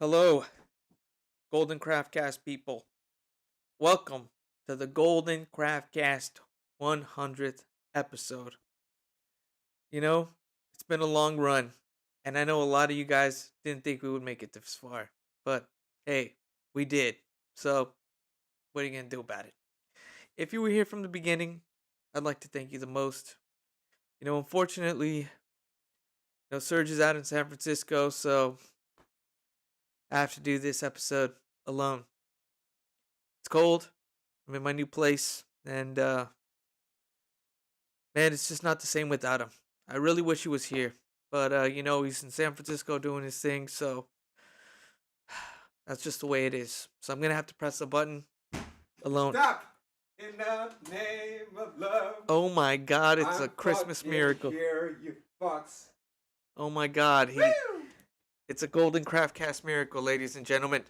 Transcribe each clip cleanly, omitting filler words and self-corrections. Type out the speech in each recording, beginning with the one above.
Hello, Golden Craftcast people. Welcome to the Golden Craftcast 100th episode. You know, it's been a long run, and I know a lot of you guys didn't think we would make it this far, but hey, we did. So, what are you going to do about it? If you were here from the beginning, I'd like to thank you the most. Unfortunately, Serge is out in San Francisco, so I have to do this episode alone. It's cold. I'm in my new place, and man, it's just not the same without him. I really wish he was here, but he's in San Francisco doing his thing, so that's just the way it is. So I'm gonna have to press a button alone. Stop! In the name of love. Oh my God! It's a I'm Christmas fucking miracle. Here, you fucks. Oh my God! Woo! It's a Golden Craftcast miracle, ladies and gentlemen.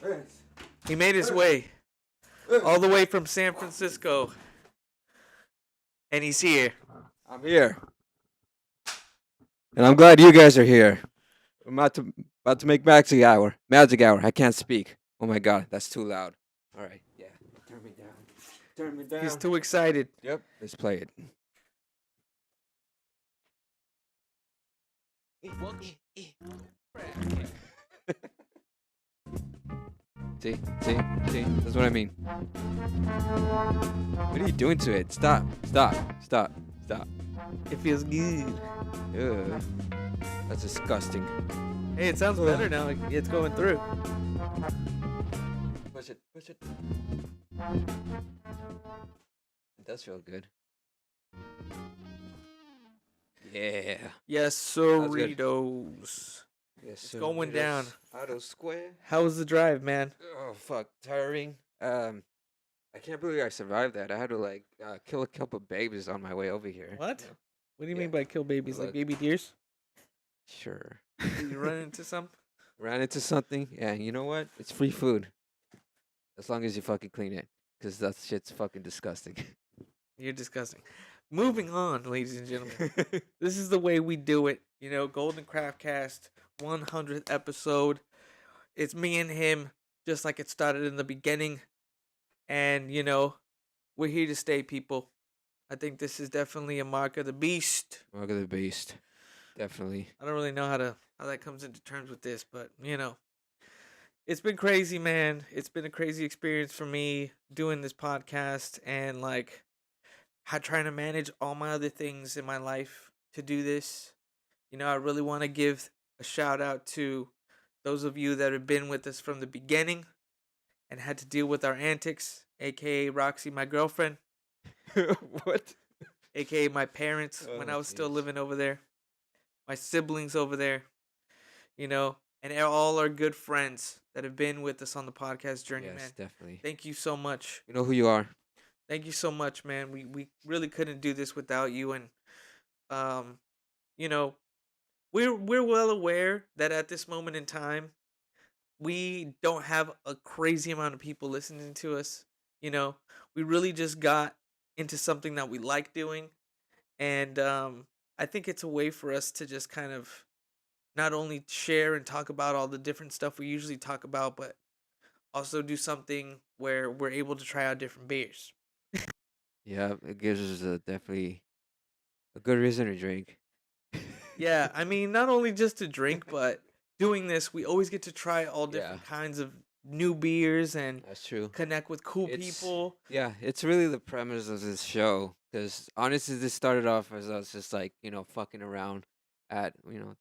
Yes. He made his way all the way from San Francisco, and he's here. I'm here, and I'm glad you guys are here. I'm about to make Magic Hour. Magic Hour. I can't speak. Oh my God, that's too loud. All right, yeah. Turn me down. Turn me down. He's too excited. Yep. Let's play it. See, that's what I mean. What are you doing to it? Stop. It feels good. Ugh. That's disgusting. Hey, it sounds better now. It's going through. Push it. It does feel good. Yeah. Yes, Sounds good. Cerritos. Yes, It's going down. Auto Square. How was the drive, man? Oh fuck, tiring. I can't believe I survived that. I had to kill a couple babies on my way over here. What? What do you Yeah. mean by kill babies? Like Look. baby deers? Sure. Did you run into some? Ran into something. Yeah, you know what? It's free food. As long as you fucking clean it. Because that shit's fucking disgusting. You're disgusting. Moving on, ladies and gentlemen. This is the way we do it. Golden Craft Cast 100th episode. It's me and him, just like it started in the beginning. And, we're here to stay, people. I think this is definitely a mark of the beast. Mark of the beast. Definitely. I don't really know how that comes into terms with this, but it's been crazy, man. It's been a crazy experience for me doing this podcast and trying to manage all my other things in my life to do this. I really want to give a shout out to those of you that have been with us from the beginning and had to deal with our antics, aka Roxy, my girlfriend, What? aka my parents when Oh, I was still jeez. living over there, my siblings over there, and all our good friends that have been with us on the podcast journey, Yes, man. definitely. Thank you so much. You know who you are. Thank you so much, man. We really couldn't do this without you, and um, you know, we're well aware that at this moment in time, we don't have a crazy amount of people listening to us. You know, we really just got into something that we like doing, and I think it's a way for us to just kind of not only share and talk about all the different stuff we usually talk about, but also do something where we're able to try out different beers. Yeah, it gives us definitely a good reason to drink. Yeah, I mean, not only just to drink, but doing this, we always get to try all Yeah. different kinds of new beers and That's true. connect with cool It's- people. Yeah, it's really the premise of this show. Because honestly, this started off as us just fucking around at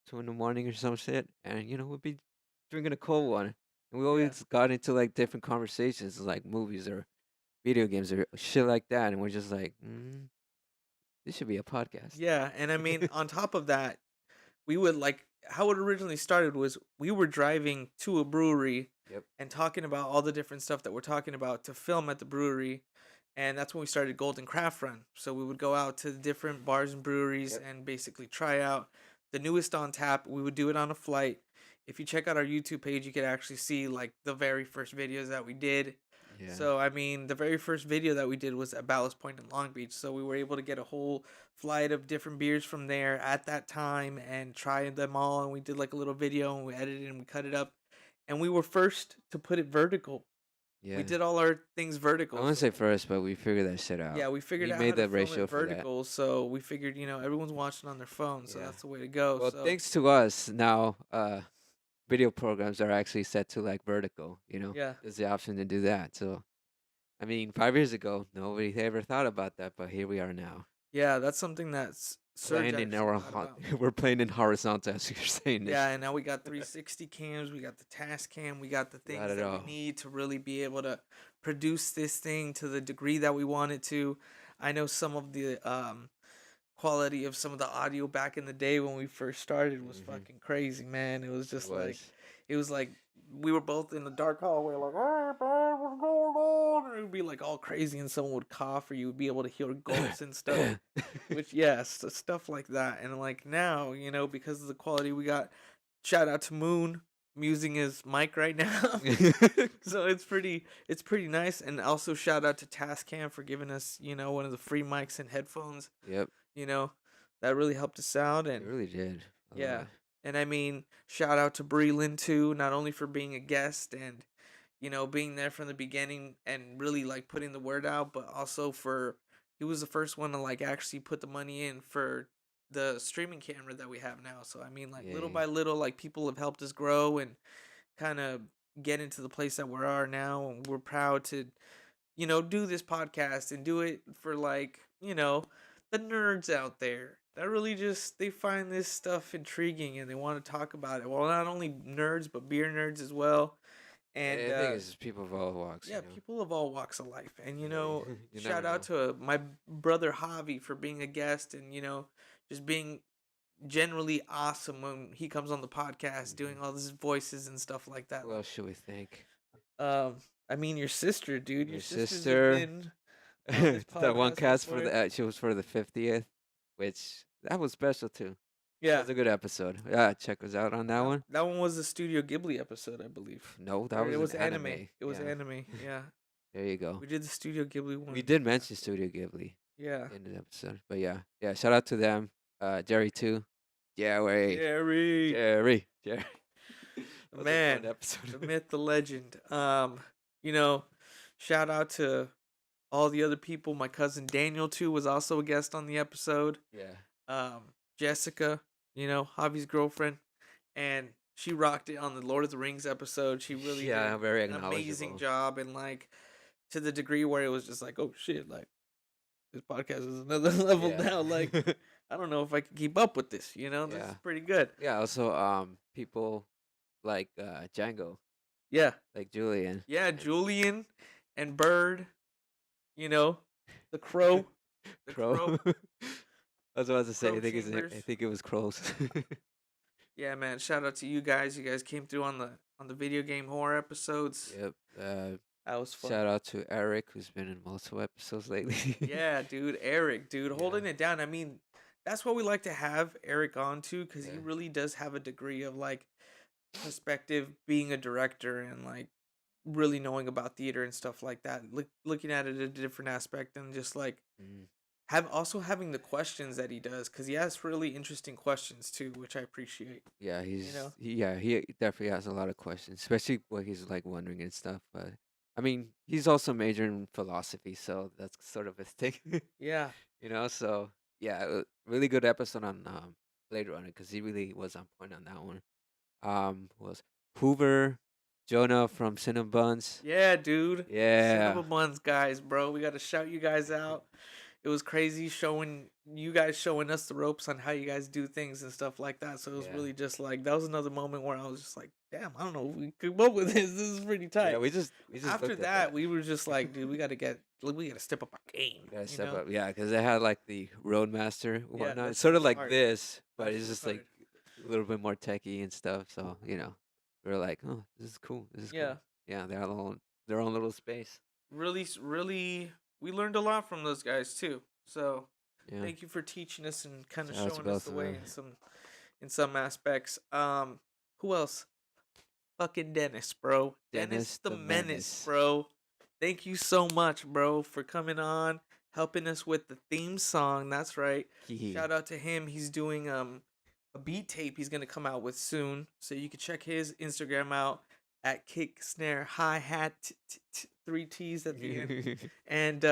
2 in the morning or some shit, and we'd be drinking a cold one, and we always got into different conversations, like movies or video games or shit like that, and we're just like, this should be a podcast. Yeah, and I mean, on top of that, we would how it originally started was we were driving to a brewery Yep. and talking about all the different stuff that we're talking about to film at the brewery. And that's when we started Golden Craft Run. So we would go out to the different bars and breweries Yep. and basically try out the newest on tap. We would do it on a flight. If you check out our YouTube page, you could actually see the very first videos that we did. Yeah. So I mean, the very first video that we did was at Ballast Point in Long Beach. So we were able to get a whole flight of different beers from there at that time and try them all. And we did a little video and we edited and we cut it up. and we were first to put it vertical. We Yeah. did all our things I vertical. wouldn't say So first, but we figured that shit out. yeah, we figured We out how made to the film ratio it for that. vertical. So we figured, everyone's watching on their phone, so Yeah. that's the way to go. Well, So thanks to us now, video programs are actually set to like vertical. yeah, There's the option to do that. So, I mean, 5 years ago, nobody ever thought about that, but here we are now, yeah, that's something that's Serge playing in actually our thought about. we're playing in horizontal as you're saying this. Yeah, and now we got 360 cams, we got the task cam, we got the Got things it that we all. need to really be able to produce this thing to the degree that we want it to. I know some of the quality of some of the audio back in the day when we first started was Hmm. fucking crazy, man. It was It just like was. it was like we were both in the dark hallway like, "Hey, man, what's going on?" And it would be like all crazy and someone would cough or you would be able to hear gulps and stuff. Which yes, stuff like that. And like now, because of the quality we got, shout out to Moon. I'm using his mic right now. So it's pretty nice. And also shout out to Tascam for giving us, one of the free mics and headphones, Yep, you know. That really helped us out. it And really did a yeah. lot. And I mean, shout out to Breland too, not only for being a guest and being there from the beginning and really like putting the word out, but also for he was the first one to like actually put the money in for the streaming camera that we have now. So I mean, like little Yay. by little, like people have helped us grow and kind of get into the place that we are now, and we're proud to do this podcast and do it for like the nerds out there that really just they find this stuff intriguing and they want to talk about it. Well, not only nerds but beer nerds as well. And I think it's just people of all walks, yeah, people of all walks of life. And You never shout out know. to my brother Javi for being a guest and just being generally awesome when he comes on the podcast doing Mhm. all his voices and stuff like that. Who else should we thank? Um, I mean your sister, dude. Your Your sisters have sister. been on this That one podcast cast for before. the she was for the 50th, which that was special too. That Yeah, was a good episode. Yeah, check us out on that one. that one was the Studio Ghibli episode, I believe. No, that Or was it an was anime. anime. It was Yeah, anime. Yeah, there you go. we did the Studio Ghibli one. We did mention Studio Ghibli Yeah, in the episode, but yeah. Shout out to them. Jerry too. Jerry, Jerry. Jerry. That was a Man, fun episode. the myth, the legend. You know, shout out to all the other people. My cousin Daniel too was also a guest on the episode. Yeah. Jessica, Javi's girlfriend, and she rocked it on the Lord of the Rings episode. She really Yeah, did very an amazing acknowledgeable. job, and like to the degree where it was just like, oh shit, like this podcast is another level Yeah. now. Like I don't know if I can keep up with this. This Yeah. is pretty good. Yeah, also people like Django, Yeah. like Julian. Yeah, Julian and Bird, the crow. The Crow. I was about to say, Crow I Chambers. think it was Crows. Yeah, man. Shout out to you guys. You guys came through on the video game horror episodes. Yep. That was fun. Shout out to Eric, who's been in multiple episodes lately. Yeah, dude. Eric, dude, holding Yeah. it down. I mean, that's what we like to have Eric on too, because he Yeah. really does have a degree of like perspective being a director and like really knowing about theater and stuff like that. Looking at it a different aspect and just like Mm. having the questions that he does because he asks really interesting questions too, which I appreciate. Yeah, know? he definitely has a lot of questions, especially what he's like wondering and stuff. But I mean, he's also majoring in philosophy, so that's sort of his thing. Yeah, So yeah, really good episode on Blade Runner because he really was on point on that one. Was Hoover, Jonah from Cinnabons. yeah, dude. Yeah, Cinema Buns guys, bro. We got to shout you guys out. It was crazy showing us the ropes on how you guys do things and stuff like that. So it was Yeah. really just like that was another moment where I was just like, damn, I don't know if we could come up with this. This is pretty tight. yeah. We just After looked at that, we were just like, dude, we gotta step up our game. gotta step up. Yeah, because they had like the Roadmaster and Yeah, whatnot. that's It's sort of super like hard. this, but That's it's super just like hard. a little bit more techy and stuff. So we are like, oh, this is cool. This is Yeah, cool. Yeah, they have their own little space. really, we learned a lot from those guys too. So Yeah. thank you for teaching us and kind of Shout out to showing us both the of way them. in some aspects. Who else? Fucking Dennis, bro. Dennis the the menace, Menace. bro. Thank you so much, bro, for coming on, helping us with the theme song. That's right. Yeah. Shout out to him. He's doing a beat tape he's gonna come out with soon. So you can check his Instagram out at kick, snare, hi hat, three T's at the end. And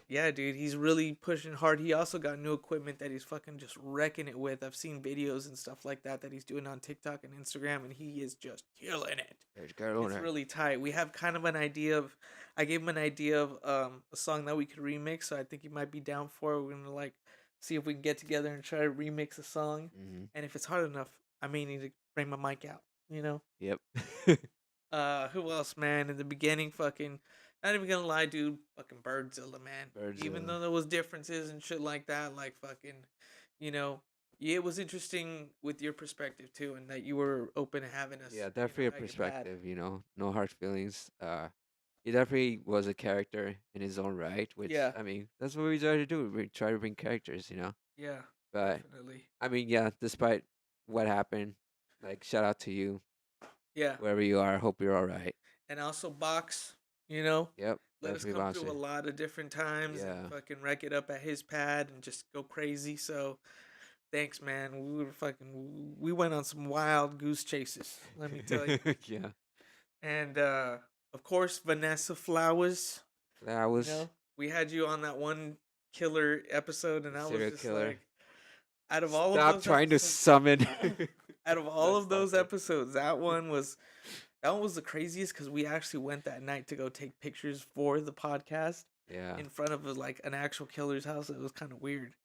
yeah, dude, he's really pushing hard. He also got new equipment that he's fucking just wrecking it with. I've seen videos and stuff like that he's doing on TikTok and Instagram, and he is just killing it. It's really tight. We have kind of an idea of. I gave him an idea of a song that we could remix, so I think he might be down for it. We're gonna like see if we can get together and try to remix a song. Hmm. And if it's hard enough, I may need to bring my mic out. You know. Yep. Who else, man? In the beginning, fucking, not even gonna lie, dude, fucking Birdzilla, man. Even Birdzilla. though there was differences and shit like that, like fucking, you know, yeah, it was interesting with your perspective too, and that you were open to having us, Yeah, definitely a have your pad. perspective. No hard feelings. He definitely was a character in his own right, which Yeah, I mean, that's what we try to do. We try to bring characters. yeah, But definitely. I mean, yeah, despite what happened, like shout out to you Yeah, wherever you are. Hope you're all right. and also Box, you know, Yep, let us definitely come through a boxer. lot of different times and Yeah, fucking wreck it up at his pad and just go crazy. So thanks, man. We went on some wild goose chases, let me tell you. yeah. And of course, Vanessa Flowers. That You was know, we had you on that one killer episode, and the I was serial just killer. like, out of all of Stop those trying to episodes, summon out of all the of those stalker. episodes, that one was the craziest because we actually went that night to go take pictures for the podcast Yeah, in front of like an actual killer's house. It was kind of weird.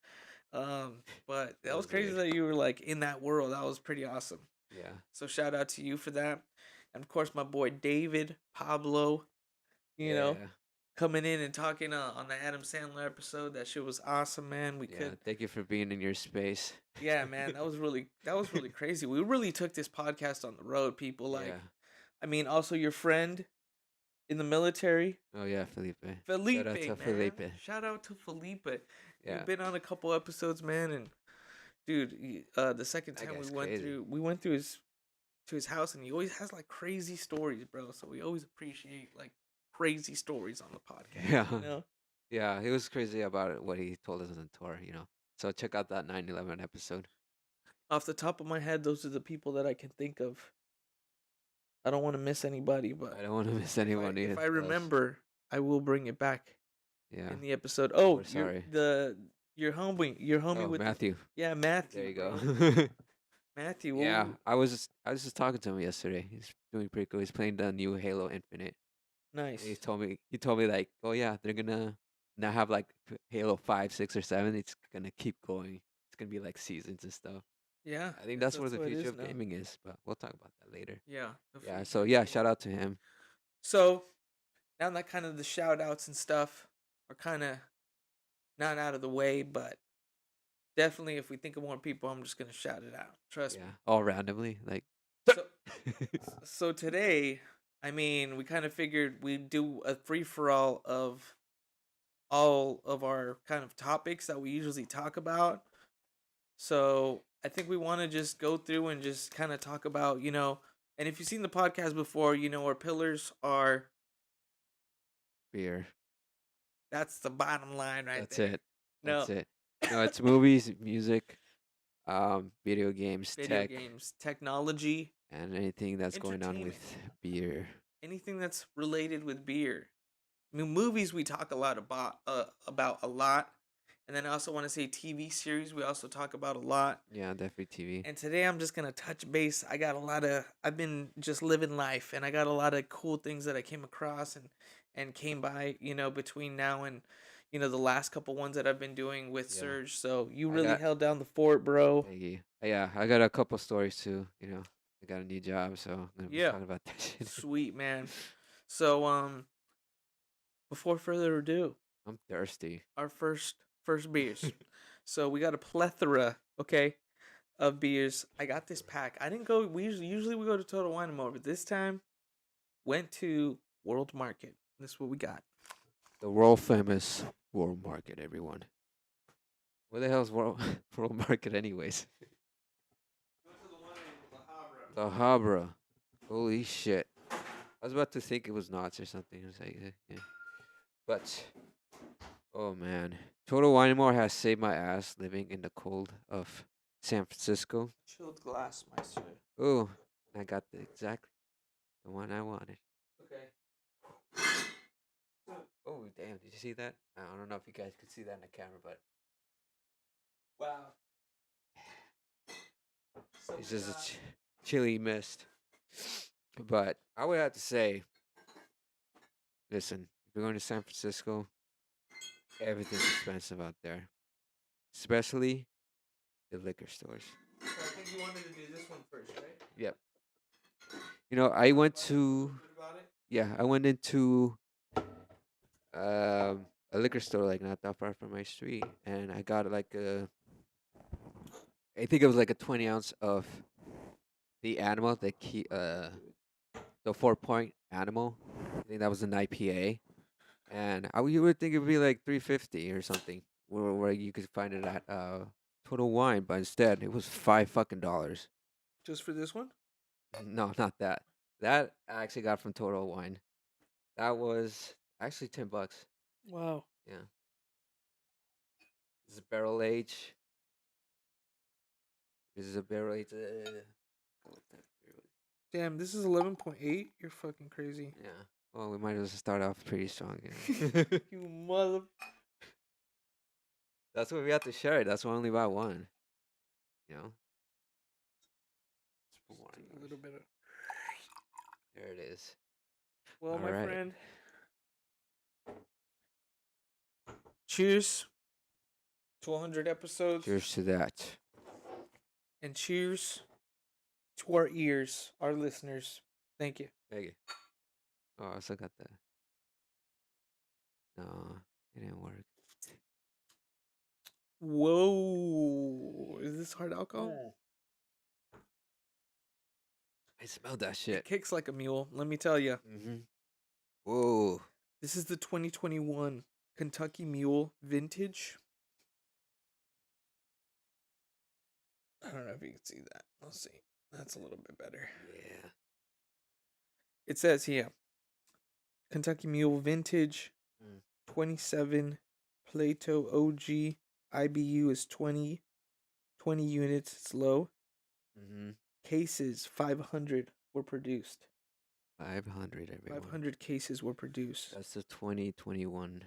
But it that was was crazy weird. that you were like in that world. That was pretty awesome. Yeah, So shout out to you for that. And of course, my boy David Pablo, you know, yeah, coming in and talking on the Adam Sandler episode. That shit was awesome, man. We yeah. could, Thank you for being in your space. yeah, man. That was really crazy. We really took this podcast on the road, people. Like, Yeah. I mean, also your friend in the military, Oh yeah, Felipe. Shout out to Felipe, man. Felipe. Shout out to Felipe. Yeah, You've been on a couple episodes, man, and dude, the second that time guy's crazy. we went through his to his house, and he always has like crazy stories, bro. So we always appreciate like crazy stories on the podcast, Yeah, you know? yeah. He was crazy about it, what he told us on the tour. So check out that 9/11 episode. Off the top of my head, those are the people that I can think of. I don't want to miss anybody, but I don't want to miss anyone if either. I remember, I will bring it back Yeah, in the episode. we're Oh, sorry. your homie Oh, with the, Matthew. yeah, There Matthew, you bro. go. Matthew, Yeah, I was just talking to him yesterday. He's doing pretty cool. He's playing the new Halo Infinite. And he nice. told me he told me like, oh yeah, they're gonna now have like Halo 5, 6, or 7. It's gonna keep going. It's gonna be like seasons and stuff. Yeah, I think that's where that's the what it future is of now. gaming is, but we'll talk about that later. Yeah, the Yeah, future so of yeah, gaming. shout out to him. So now that kind of the shout outs and stuff are kind of not out of the way, but definitely if we think of more people, I'm just gonna shout it out. Trust me. Yeah, all randomly, like So so today, I mean, we kind of figured we'd do a free for all of all of our kind of topics that we usually talk about. So I think we want to just go through and just kind of talk about, and if you've seen the podcast before, our pillars are, beer. that's the bottom line right That's there. it. No, That's it. No, it's movies, music, video games, video tech, games, technology, and anything that's going on entertainment, with beer. anything that's related with beer. I mean, movies we talk a lot about a lot, and then I also want to say TV series we also talk about a lot. Yeah, definitely TV. And today I'm just gonna touch base. I've been just living life, and I got a lot of cool things that I came across and came by, between now and the last couple ones that I've been doing with Yeah, Surge. So you I really got. held down the fort, bro. Thank you. Yeah, I got a couple stories too. I got a new job, so I'm gonna be Yeah, talking about that shit. sweet man. So before further ado, I'm thirsty. our first beers. So we got a plethora, okay, of beers. I got this pack. I didn't go. We usually we go to Total Wine and More, but this time went to World Market. This is what we got. The world famous World Market, everyone. Where the hell's World World Market, anyways? Went to the one in La Habra. The Habra. Holy shit! I was about to think it was Knots or something. I was like, yeah. But oh man, Total Wine and More has saved my ass living in the cold of San Francisco. Chilled glass, my sir. Oh, I got the exact. The one I wanted. Okay. Oh damn! Did you see that? I don't know if you guys could see that in the camera, but Wow. So it's we just a got chilly mist. But I would have to say, listen, if you're going to San Francisco, everything's expensive out there, especially the liquor stores. so I think you wanted to do this one first, right? Yep. I went Find out a to little bit about it. yeah, I went into a liquor store like not that far from my street, and I got like I think it was like a 20 ounce of the animal, the 4 point animal. I think that was an IPA, and you would think it would be like 350 or something, where you could find it at Total Wine, but instead it was $5 fucking. Just for this one? No, not that. That I actually got from Total Wine. That was actually $10. Wow. Yeah, this is barrel age. This is a barrel age. What the barrel- Damn, this is 11.8. You're fucking crazy. Yeah. Well, we might as well start off pretty strong. Yeah. You mother. That's what we have to share. That's why I only buy one. You know. A little bit of. There it is. Well, All my right. friend. Cheers to 100 episodes. Cheers to that. And cheers to our ears, our listeners. Thank you. Thank you. Oh, I still got that. No, it didn't work. Whoa. Is this hard alcohol? I smelled that It shit. kicks like a mule, let me tell you. Mm-hmm. Whoa. This is the 2021 Kentucky Mule Vintage. I don't know if you can see that. Let's see. That's a little bit better. Yeah. It says here Kentucky Mule Vintage Mm. 27 Plato OG. IBU is 20 units. It's low. Mm-hmm. Cases 500 were produced. 500, everyone. 500 cases were produced. That's the 2021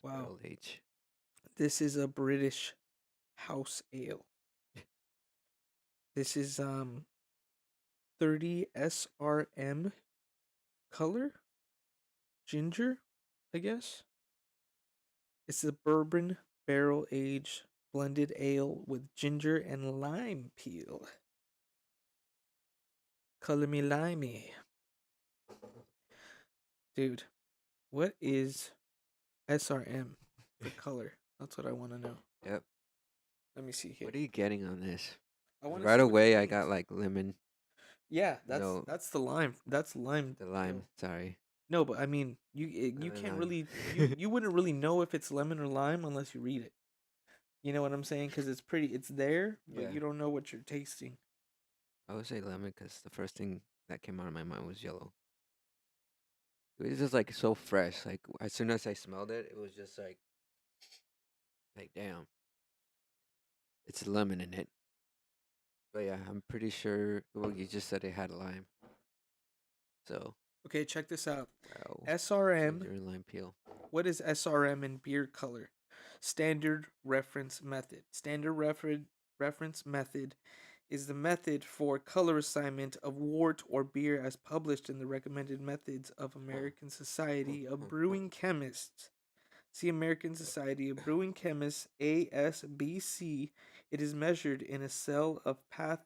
Wow. barrel age. This is a British house ale. This is 30 SRM color ginger, I guess. It's a bourbon barrel aged blended ale with ginger and lime peel. Color me limey. Dude, what is SRM for color? That's what I want to know. Yep. Let me see here. What are you getting on this? I want Right away, I got like lemon. Yeah, No. that's the lime. That's lime. The lime. Sorry. No, but I mean, you Lemon can't lime. really you wouldn't really know if it's lemon or lime unless you read it. You know what I'm saying? Because it's there, but Yeah. you don't know what you're tasting. I would say lemon because the first thing that came out of my mind was yellow. It was just like so fresh. Like as soon as I smelled it, it was just like damn, it's lemon in it. But yeah, I'm pretty sure. Well, you just said it had lime. So Okay, check this out. wow, SRM. ginger and lime peel. What is SRM in beer color? Standard reference method. Standard reference method is the method for color assignment of wort or beer as published in the recommended methods of American Society of Brewing Chemists. See American Society of Brewing Chemists, ASBC. It is measured in a cell of path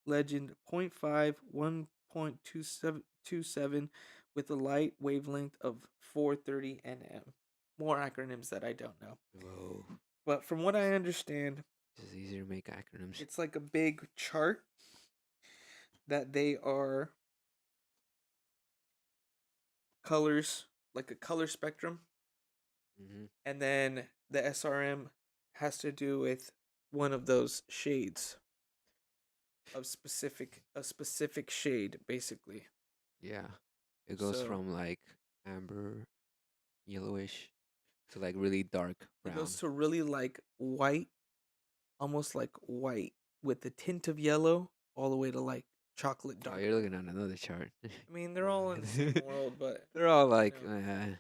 legend 0.5, 1.27 with a light wavelength of 430 nm. More acronyms that I don't know. Whoa, But from what I understand, it's easier to make acronyms. it's like a big chart that they are colors, like a color spectrum. Mm-hmm. And then the SRM has to do with one of those shades of a specific shade, basically. Yeah, it goes So- from like amber, yellowish to like really dark It brown. goes to really like white, almost like white, with the tint of yellow, all the way to like chocolate Oh, dark. you're looking at another chart. I mean, they're all in the same world, but They're all you like, know,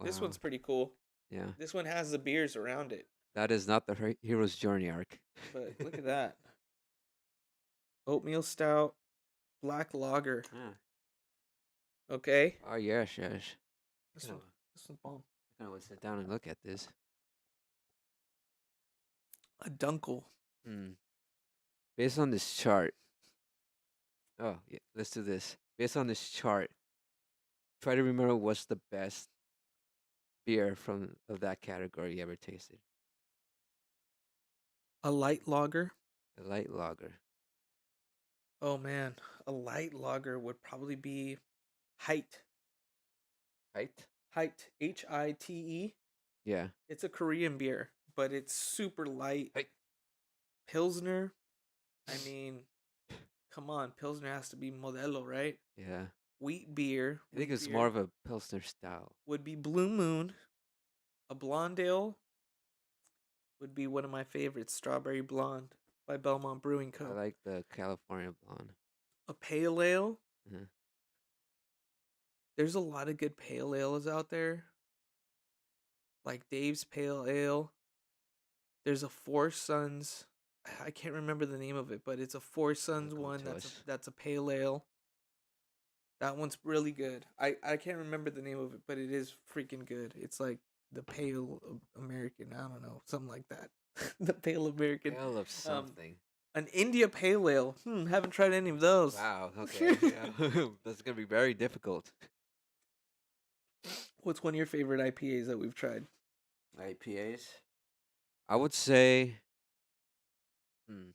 this wow, one's pretty cool. yeah. This one has the beers around it, That is not the hero's journey arc. but look at that. Oatmeal stout, black lager. Yeah. Okay, Oh yes, yes. this Kind one, of, this one's bomb. kind of would sit down and look at this. A dunkel. Hmm. Based on this chart. Oh yeah, let's do this. Based on this chart, try to remember what's the best beer from of that category you ever tasted. A light lager. A light lager. Oh man, a light lager would probably be Height. Height? Height. Hite. Yeah. It's a Korean beer, but it's super light. Height. Pilsner. I mean, come on, Pilsner has to be Modelo, right? Yeah. Wheat beer. I think wheat it's beer more of a Pilsner style. would be Blue Moon. A blonde ale would be one of my favorites, Strawberry Blonde by Belmont Brewing I Co. like the California blonde. A pale ale. Mhm. There's a lot of good pale ales out there, like Dave's Pale Ale. There's a Four Sons. I can't remember the name of it, but it's a Four Sons come one to that's us. that's a pale ale. That one's really good. I can't remember the name of it, but it is freaking good. It's like the pale American. I don't know, something like that. The pale American. Ale of something. An India Pale Ale. Haven't tried any of those. Wow. Okay. Yeah. That's gonna be very difficult. What's one of your favorite IPAs that we've tried? IPAs. I would say. Hmm.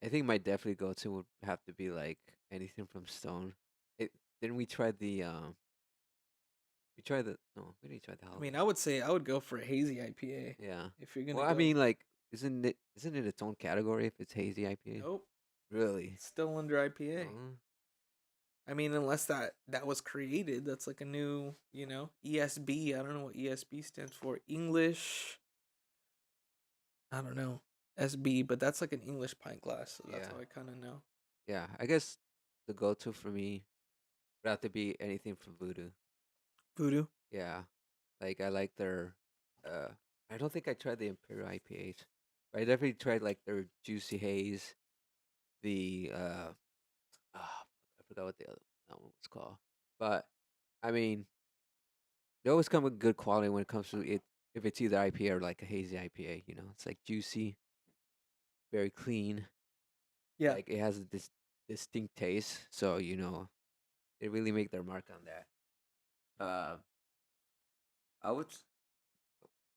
I think my definitely go to would have to be like anything from Stone. It didn't we try the we tried the no we didn't try the I mean, holiday. I would say I would go for a hazy IPA Yeah. if you're gonna Well, go. I mean, like, isn't it its own category if it's hazy IPA? Nope, Really? it's still under IPA. Uh, I mean, unless that was created, that's like a new, ESB. I don't know what ESB stands for. English. I don't know. SB, but that's like an English pint glass, so that's yeah, how I kind of know. yeah. I guess the go-to for me would have to be anything from Voodoo. Voodoo. Yeah, like I like their. Uh, I don't think I tried the Imperial IPAs, but I definitely tried like their Juicy Haze. The I forgot what the other that one was called, but I mean, they always come with good quality when it comes to it. If it's either IPA or like a hazy IPA, it's like juicy, very clean. Yeah. Like it has a distinct taste, so they really make their mark on that. I would.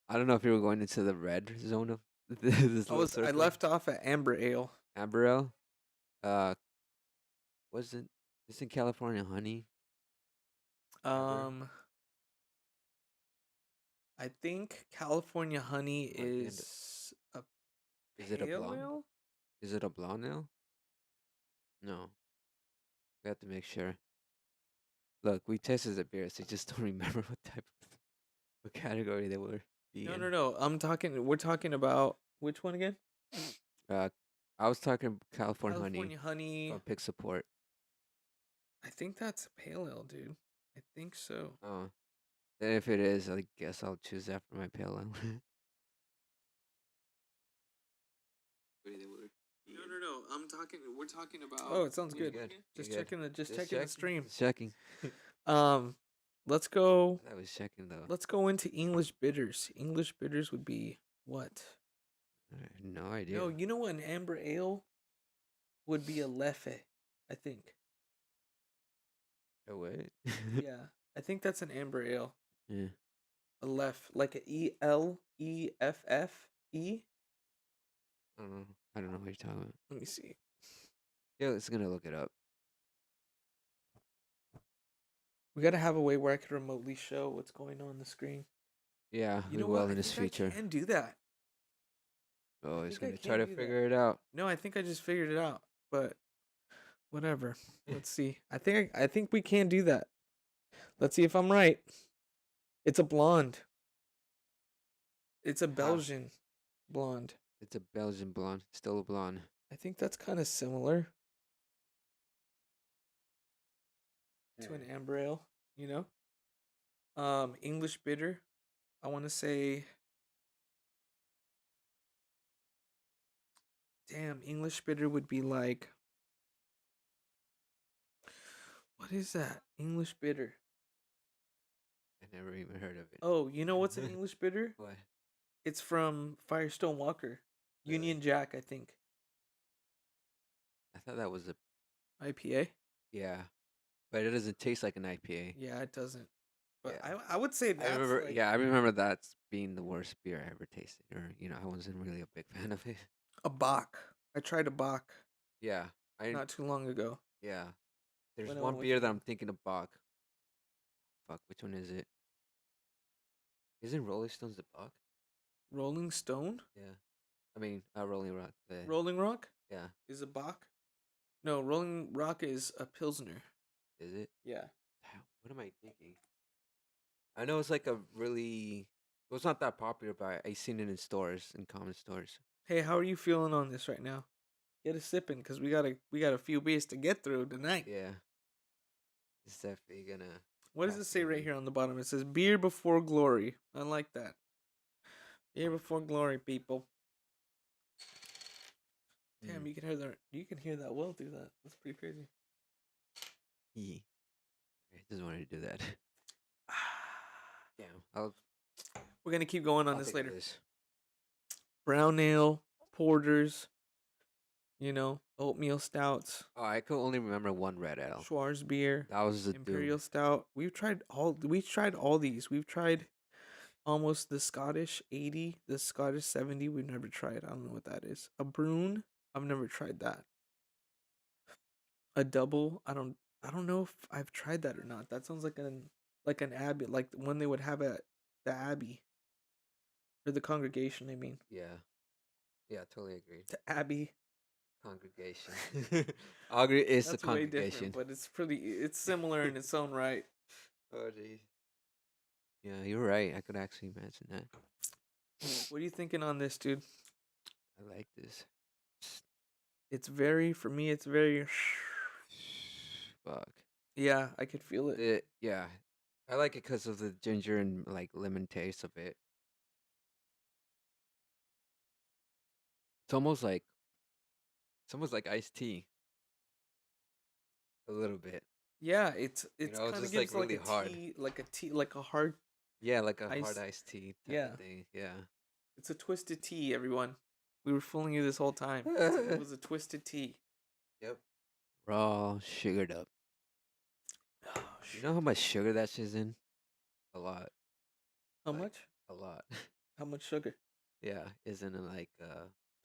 I don't know if you were going into the red zone of this little I circle. left off at Amber Ale. Amber Ale. Uh, wasn't this in California honey? Amber? I think California Honey Might be is a Is it a pale blonde? ale. Is it a blonde ale? No. We have to make sure. Look, we tasted the beers. I just don't remember what type of what category they were be No, in. no, no. We're talking about which one again? Uh, I was talking California California honey Honey. from Pick Support. I think that's a pale ale, dude. I think so. Oh, then if it is, I guess I'll choose that for my pale ale. No, no, no. We're talking about. Oh, it sounds You're good. good. Just You're good. checking the Just checking the stream. Just checking. Let's go. I was checking though. Let's go into English bitters. English bitters would be what? I have no idea. No, you know what? An amber ale would be a Leffe, I think. Oh wait. Yeah, I think that's an amber ale. Yeah. A Leff, like a ELEFFE. I don't know what you're talking about. Let me see. Yeah, it's gonna look it up. We gotta have a way where I could remotely show what's going on the screen. Yeah, You we know will what? in this future. I can do that. Oh, I he's think I gonna try can to do that. figure it out. No, I think I just figured it out. But whatever. Let's see. I think we can do that. Let's see if I'm right. It's a blonde. It's a Belgian blonde. It's a Belgian blonde, still a blonde. I think that's kind of similar to an amber ale, you know? English bitter. I want to say, damn, English bitter would be like, what is that? English bitter. I never even heard of it. Oh, you know what's an English bitter? What? It's from Firestone Walker. Really? Union Jack, I think. I thought that was a IPA? yeah, but it doesn't taste like an IPA. Yeah, it doesn't. But Yeah, I would say I that's remember. like Yeah, I remember that's being the worst beer I ever tasted, or I wasn't really a big fan of it. a Bach. I tried a Bach Yeah, I not too long ago. yeah. There's When I one went with beer that you. I'm thinking of Bach. Fuck, which one is it? Isn't Rolling Stones the Bach? Rolling Stone? Yeah, I mean Rolling Rock. Rolling Rock Yeah, is a Bach? No, Rolling Rock is a Pilsner. is it? Yeah. Damn, what am I thinking? I know it's like a really. Well, it's not that popular, but I seen it in stores, in common stores. Hey, how are you feeling on this right now? Get a sipping because we got a few beers to get through tonight. Yeah, it's definitely gonna. What does it pass say through right me. here on the bottom? It says beer before glory. I like that. Beer before glory, people. Damn, Mm. you can hear that. You can hear that well through that. That's pretty crazy. Yeah. I just wanted to do that. Damn. I'll We're gonna keep going on I'll this think of later. this. Brown ale, porters, oatmeal stouts, Oh, I could only remember one red ale. Schwarzbier, That was the Imperial Doom. Stout. We've tried all these. We've tried almost the Scottish 80, the Scottish 70. We've never tried. I don't know what that is. A Brune. I've never tried that. A double. I don't know if I've tried that or not. That sounds like an abbey, like the one they would have at the abbey or the congregation. I mean, Yeah. Yeah, totally agree. the abbey. Congregation. Augury is the That's way different, congregation. but it's similar in its own right. Oh, geez. Yeah, you're right. I could actually imagine that. What are you thinking on this, dude? I like this. For me, it's very, Fuck. yeah, I could feel it. Yeah. I like it because of the ginger and like lemon taste of it. It's almost like iced tea. A little bit. Yeah, it's It's kind of just like gives really hard. like a hard Yeah, like a hard ice. iced tea type Yeah, of thing. Yeah. it's a twisted tea, everyone. We were fooling you this whole time. It was a twisted tea. Yep. Raw sugared up. Oh, You know how much sugar that shit's in? A lot. How Like much? a lot. How much sugar? Yeah, isn't it like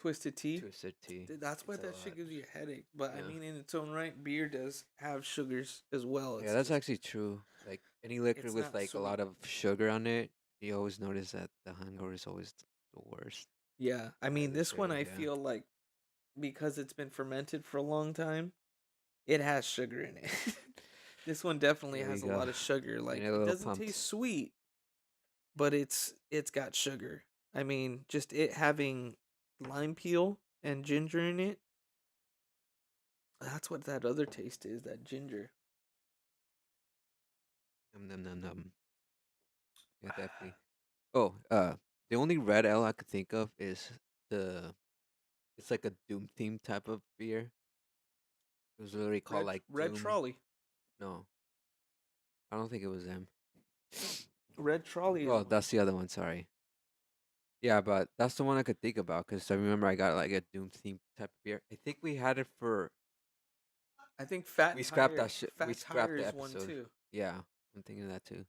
Twisted tea. twisted tea? That's why It's a that shit lot. gives you a headache. But I Yeah. mean, in its own right, beer does have sugars as well. Yeah, It's that's just actually true. Like any liquor it's with not like a sweet. lot of sugar on it, you always notice that the hangover is always the worst. Yeah, I Out mean, of the this one two, I yeah. feel like because it's been fermented for a long time, it has sugar in it. This one definitely Here we has a go. lot of sugar. Like Getting a it little doesn't pumped. taste sweet, but it's got sugar. I mean, just it having lime peel and ginger in it. That's what that other taste is, that ginger. Num num num num. Yeah, definitely. Oh, the only red ale I could think of is the. It's like a Doom theme type of beer. It was literally called like Red Doom. trolley. No, I don't think it was them. Red trolley is Oh, one. that's the other one. Sorry. Yeah, but that's the one I could think about because I remember I got like a Doom theme type of beer. I think we had it for. I think We scrapped that shit. We Fat scrapped Tire the is one episode. too. Yeah, I'm thinking of that too.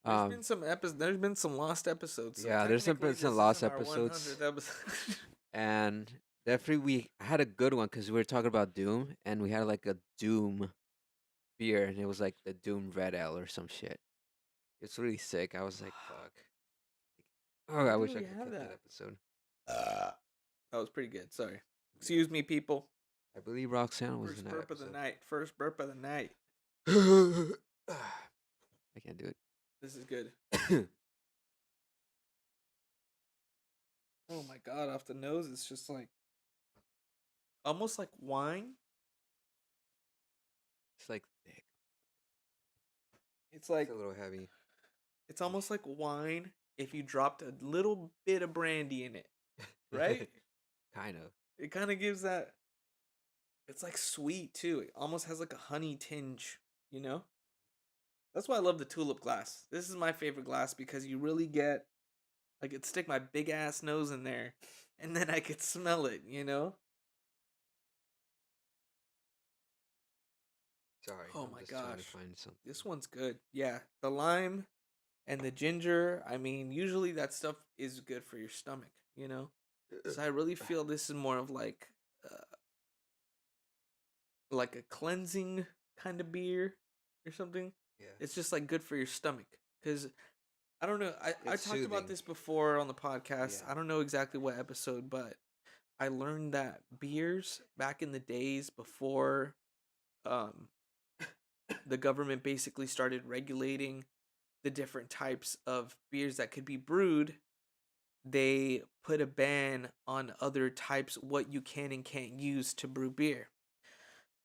There's Um, been some There's been some lost episodes. So yeah, there's some technically, been some this lost isn't our 100th episodes, episode. and definitely we had a good one because we were talking about Doom, and we had like a Doom beer, and it was like the Doom Red Ale or some shit. It's really sick. I was like, fuck. Oh, Why I didn't wish I we could have get that that? episode. That was pretty good. Sorry. Excuse me, people. I believe Roxanne was in First that burp of the episode. night. First burp of the night. I can't do This is good. it. Oh my god, off the nose, it's just like almost like wine. It's like thick. It's It's like a little heavy. it's almost like wine if you dropped a little bit of brandy in it, right? Kind of. It kind of gives that. It's like sweet too. It almost has like a honey tinge, you know? That's why I love the tulip glass. This is my favorite glass because you really get I could stick my big ass nose in there and then I could smell it, you know? Sorry, Oh I'm my just trying to gosh. find something. This one's good. Yeah, the lime and the ginger, I mean, usually that stuff is good for your stomach, you know? So I really feel this is more of like a cleansing kind of beer or something. Yeah. It's just like good for your stomach cuz I don't know. I It's talked about soothing. this before on the podcast. Yeah. I don't know exactly what episode, but I learned that beers back in the days before um the government basically started regulating the different types of beers that could be brewed, they put a ban on other types what you can and can't use to brew beer.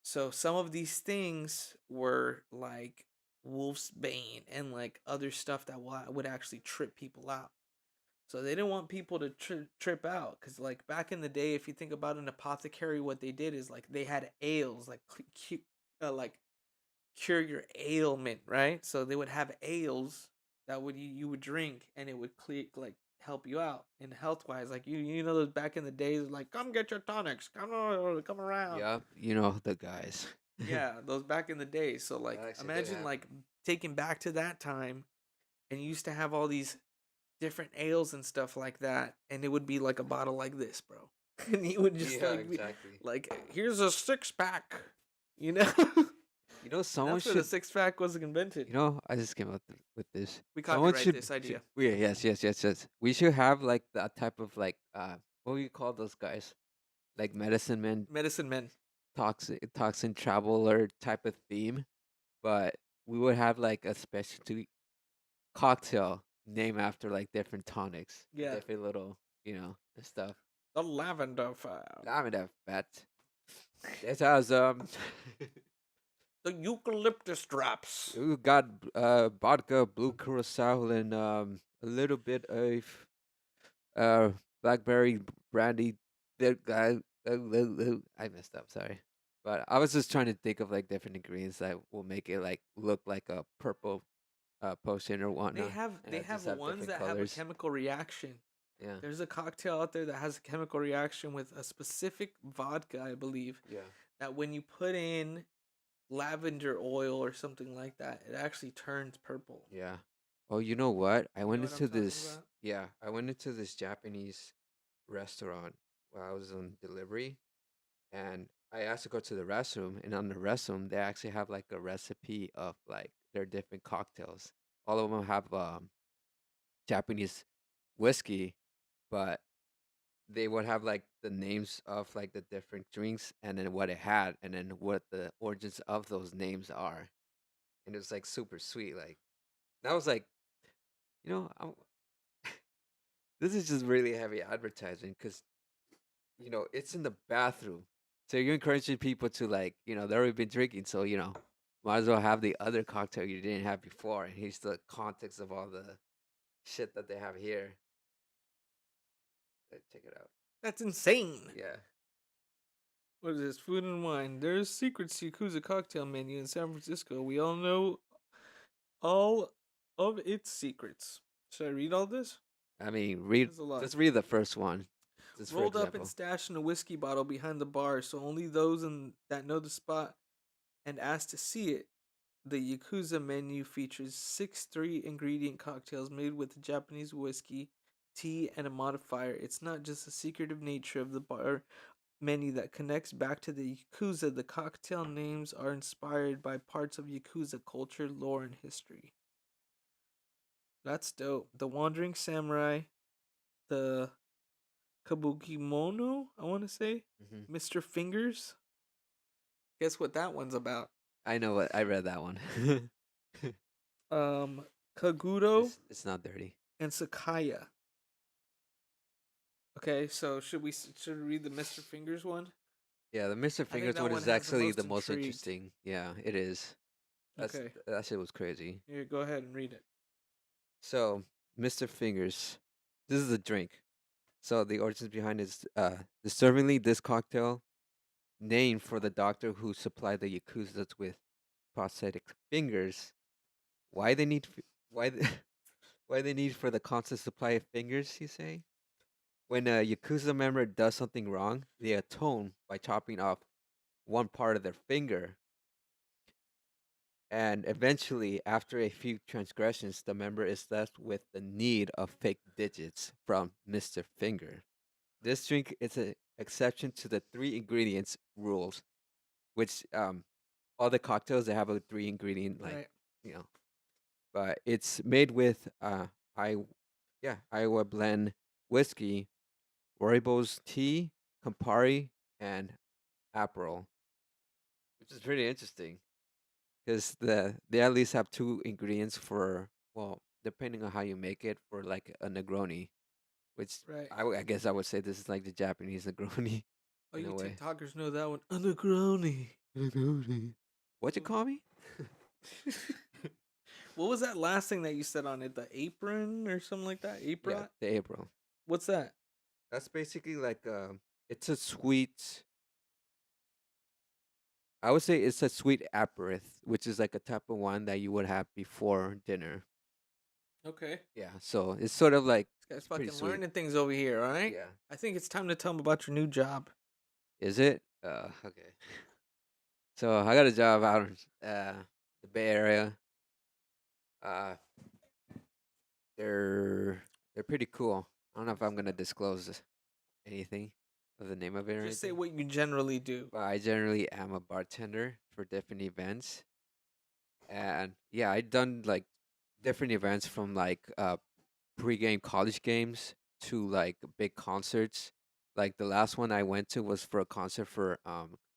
So some of these things were like Wolf's Bane and like other stuff that would actually trip people out. So they didn't want people to trip out because, like, back in the day, if you think about an apothecary, what they did is like they had ales, like like cure your ailment, right? So they would have ales that would you would drink and it would like help you out in health wise. Like you know those back in the days, like come get your tonics, come around. Yep. You know the guys. Yeah, those back in the days. So like That actually did imagine happen. like taking back to that time, and you used to have all these different ales and stuff like that, and it would be like a bottle like this, bro. And he would just Yeah, like be exactly. like, "Here's a 6 pack," you know. You know, And someone that's where the should. 6 pack was invented. You know, I just came up with this. We Someone copyright this should. idea. Yeah, yes. We should have like that type of like what do you call those guys? Like medicine men, Medicine men. toxin traveler type of theme, but we would have like a specialty cocktail named after like different tonics and Yeah, different little, and stuff. the lavender fab, I mean that fat. This has the eucalyptus drops. we got vodka, blue curacao, and a little bit of uh blackberry brandy. That guy, I messed up. Sorry, but I was just trying to think of like different ingredients that will make it like look like a purple potion or They whatnot, have and they I have just have ones different that have a colors. chemical reaction. Yeah, There's a cocktail out there that has a chemical reaction with a specific vodka, I believe, yeah, that when you put in lavender oil or something like that, it actually turns purple. yeah. Oh, you know what? You know what I'm talking about? I went into this Japanese restaurant while I was on delivery, and I asked to go to the restroom, and on the restroom they actually have like a recipe of like their different cocktails. All of them have Japanese whiskey, but they would have like the names of like the different drinks and then what it had and then what the origins of those names are. And it was like super sweet. Like that was like, I'm, this is just really heavy advertising because it's in the bathroom. So you're encouraging people to like, they've already been drinking, so might as well have the other cocktail you didn't have before. And here's the context of all the shit that they have here. Check it out. That's insane. Yeah. What is this? Food and wine. There's secret Yakuza cocktail menu in San Francisco. We all know all of its secrets. Should I read all this? I mean, There's a lot. just read the first one, just for Rolled up and example. stashed in a whiskey bottle behind the bar, so only those that know the spot and ask to see it. The Yakuza menu features 6 3 ingredient cocktails made with Japanese whiskey, tea, and a modifier. It's not just the secretive nature of the bar menu that connects back to the Yakuza. The cocktail names are inspired by parts of Yakuza culture, lore, and history. That's dope. The Wandering Samurai, the Kabukimono, I want to say, Hmm. Mr. Fingers. Guess what that one's about? I know what I read that one. Um, Kaguro It's not dirty. and Sakaya. Okay, so should we read the Mr. Fingers one? Yeah, the Mr. I think Fingers that one one is has the actually the most most intrigued. interesting. Yeah, it is. Okay, That shit was crazy. here, go ahead and read it. So, Mr. Fingers, this is a drink. So the origins behind is disturbingly this cocktail named for the doctor who supplied the yakuza's with prosthetic fingers. Why they need why the, why they need for the constant supply of fingers? You say when a yakuza member does something wrong, they atone by chopping off one part of their finger. And eventually, after a few transgressions, the member is left with the need of fake digits from Mr. Finger. This drink is an exception to the three ingredients rules, which all the cocktails they have a three ingredient like Right. you know, but it's made with I Iowa blend whiskey, rooibos tea, Campari, and Aperol, which is pretty interesting because they at least have two ingredients for well, depending on how you make it for like a Negroni, which Right. I guess I would say this is like the Japanese Negroni Oh, in you a way. TikTokers know that one. Undergroundy. Negroni. What you call me? What was that last thing that you said on it? The apron or something like that? Yeah, Apron? the April. What's that? That's basically like it's a sweet. I would say it's a sweet aperitif, which is like a type of wine that you would have before dinner. Okay. Yeah, so it's sort of like This guy's it's pretty fucking sweet. learning things over here, all right? Yeah. I think it's time to tell him about your new job. Is it? Okay. So I got a job out in the Bay Area. Uh, they're they're pretty cool. I don't know if I'm gonna disclose anything of the name of it or Just say anything. what you generally do. But I generally am a bartender for different events. And yeah, I done like different events from like pre-game college games to like big concerts. Like the last one I went to was for a concert for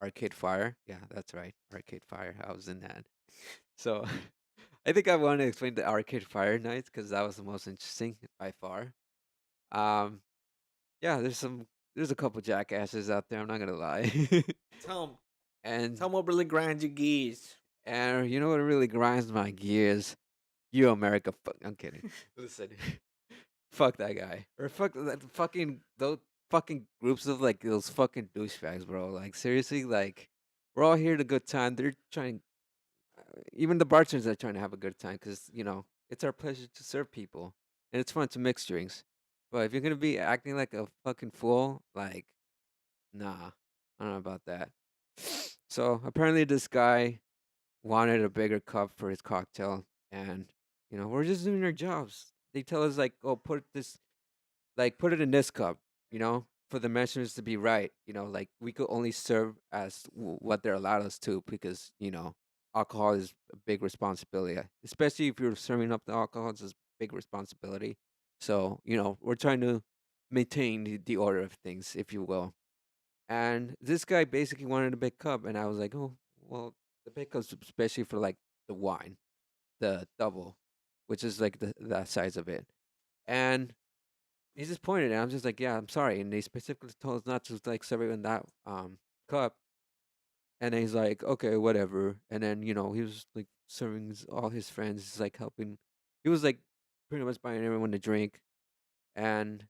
Arcade Fire. Yeah, that's right. Arcade Fire. I was in that. So I think I want to explain the Arcade Fire nights because that was the most interesting by far. Um yeah, there's a couple jackasses out there, I'm not gonna lie. Tell him. and Tell him what really grinds your gears. and you know what really grinds my gears? You America fuck I'm kidding. Listen. Fuck that guy. Or fuck that fucking those fucking groups of like those fucking douchebags, bro. Like seriously, like we're all here to good time. They're trying. Even the bartenders are trying to have a good time because it's our pleasure to serve people and it's fun to mix drinks. But if you're gonna be acting like a fucking fool, like nah, I don't know about that. So apparently this guy wanted a bigger cup for his cocktail, and we're just doing our jobs. They tell us like, oh, put it in this cup, for the measurements to be right. Like we could only serve as what they're allowed us to because, alcohol is a big responsibility, especially if you're serving up the alcohol, it's a big responsibility. So, we're trying to maintain the order of things, if you will. And this guy basically wanted a big cup, and I was like, oh, well, the big cup's especially for like the wine, the double, which is like that size of it. And he just pointed and I'm just like, yeah, I'm sorry. And they specifically told us not to like serve it in that cup. And then he's like, okay, whatever. And then, he was like serving all his friends, he's like helping. He was like pretty much buying everyone a drink. And,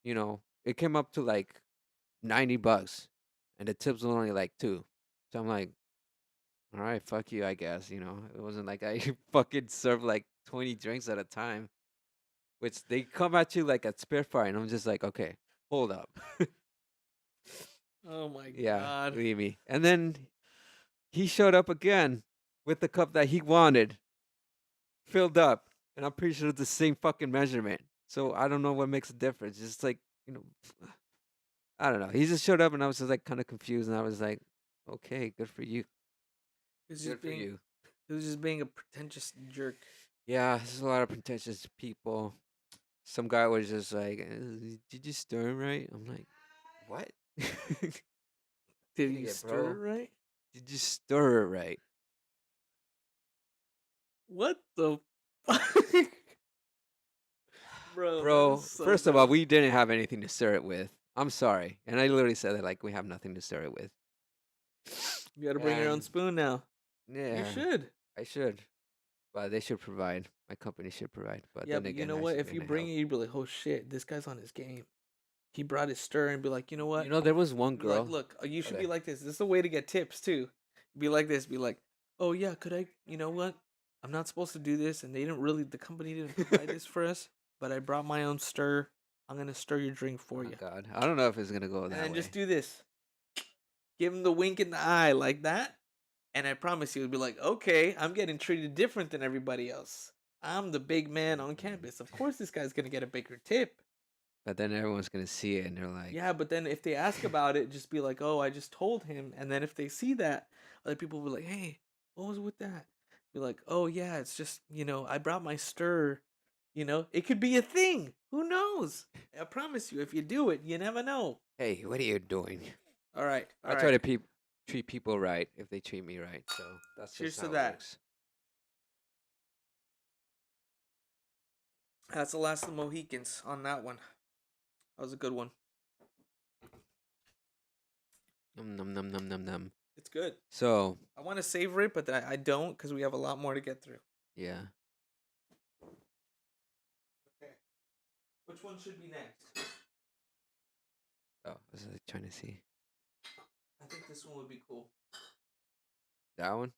it came up to like $90. And the tips were only like two. So I'm like, all right, fuck you, I guess. It wasn't like I fucking served like 20 drinks at a time, which they come at you like at Spitfire. And I'm just like, okay, hold up. Oh my Yeah, god. believe me. And then he showed up again with the cup that he wanted filled up, and I'm pretty sure it's the same fucking measurement. So I don't know what makes a difference. It's like I don't know. He just showed up, and I was just like kind of confused, and I was like, okay, good for you, He's good just for being you. he was just being a pretentious jerk. Yeah, there's a lot of pretentious people. Some guy was just like, "Did you stir him right?" I'm like, "What?" Did you Idiot, stir it bro. right? Did you stir it right? What the fuck? Bro, that Bro, is so first of all, good. we didn't have anything to stir it with. I'm sorry. And I literally said that like we have nothing to stir it with. You got to bring your own And spoon now. You yeah, should. I should. But they should provide. My company should provide. But Yeah, then but you again, know I what? should If bring you the bring help. it, you'd be like, oh shit, this guy's on his game. He brought his stir and be like, you know what? You know, there was one Be like, girl. look, you should be Okay. like this. This is a way to get tips too. Be like this. Be like, oh yeah, could I? You know what? I'm not supposed to do this, and they didn't really. The company didn't provide this for us, but I brought my own stir. I'm gonna stir your drink for Oh you, God, I don't know if it's gonna go and that then just way. do this. Give him the wink in the eye like that, and I promise you, it'll be like, okay, I'm getting treated different than everybody else. I'm the big man on campus. Of course, this guy's gonna get a bigger tip. But then everyone's gonna see it and they're like, Yeah, but then if they ask about it, just be like, "Oh, I just told him." And then if they see that, other people will be like, "Hey, what was with that?" Be like, "Oh yeah, it's just I brought my stir." It could be a thing. Who knows? I promise you, if you do it, you never know. "Hey, what are you doing?" All right, all I try right. to treat people right if they treat me right. So that's Cheers just to how it that. works. That's the last of the Mohicans on that one. That was a good one. Num num num num num num. It's good. So I want to savor it, but I don't because we have a lot more to get through. yeah. Okay. Which one should be next? Oh, I was like, trying to see I think this one would be cool. that one.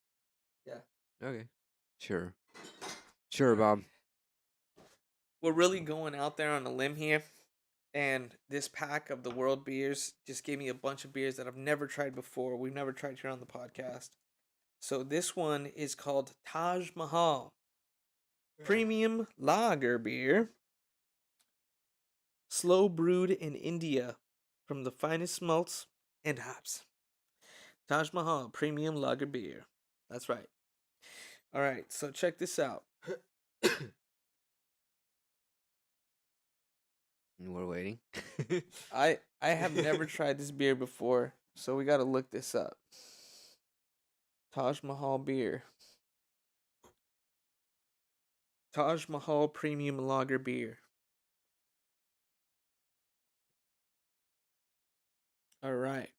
Yeah. Okay. Sure. Sure, Bob. We're really going out there on a limb here. And this pack of the world beers just gave me a bunch of beers that I've never tried before. We've never tried here on the podcast. So this one is called Taj Mahal Premium Lager Beer. Slow brewed in India from the finest malts and hops. Taj Mahal Premium Lager Beer. That's right. All right, so check this out. And we're waiting. I have never tried this beer before, so we got to look this up. Taj Mahal beer. Taj Mahal Premium Lager Beer. All right.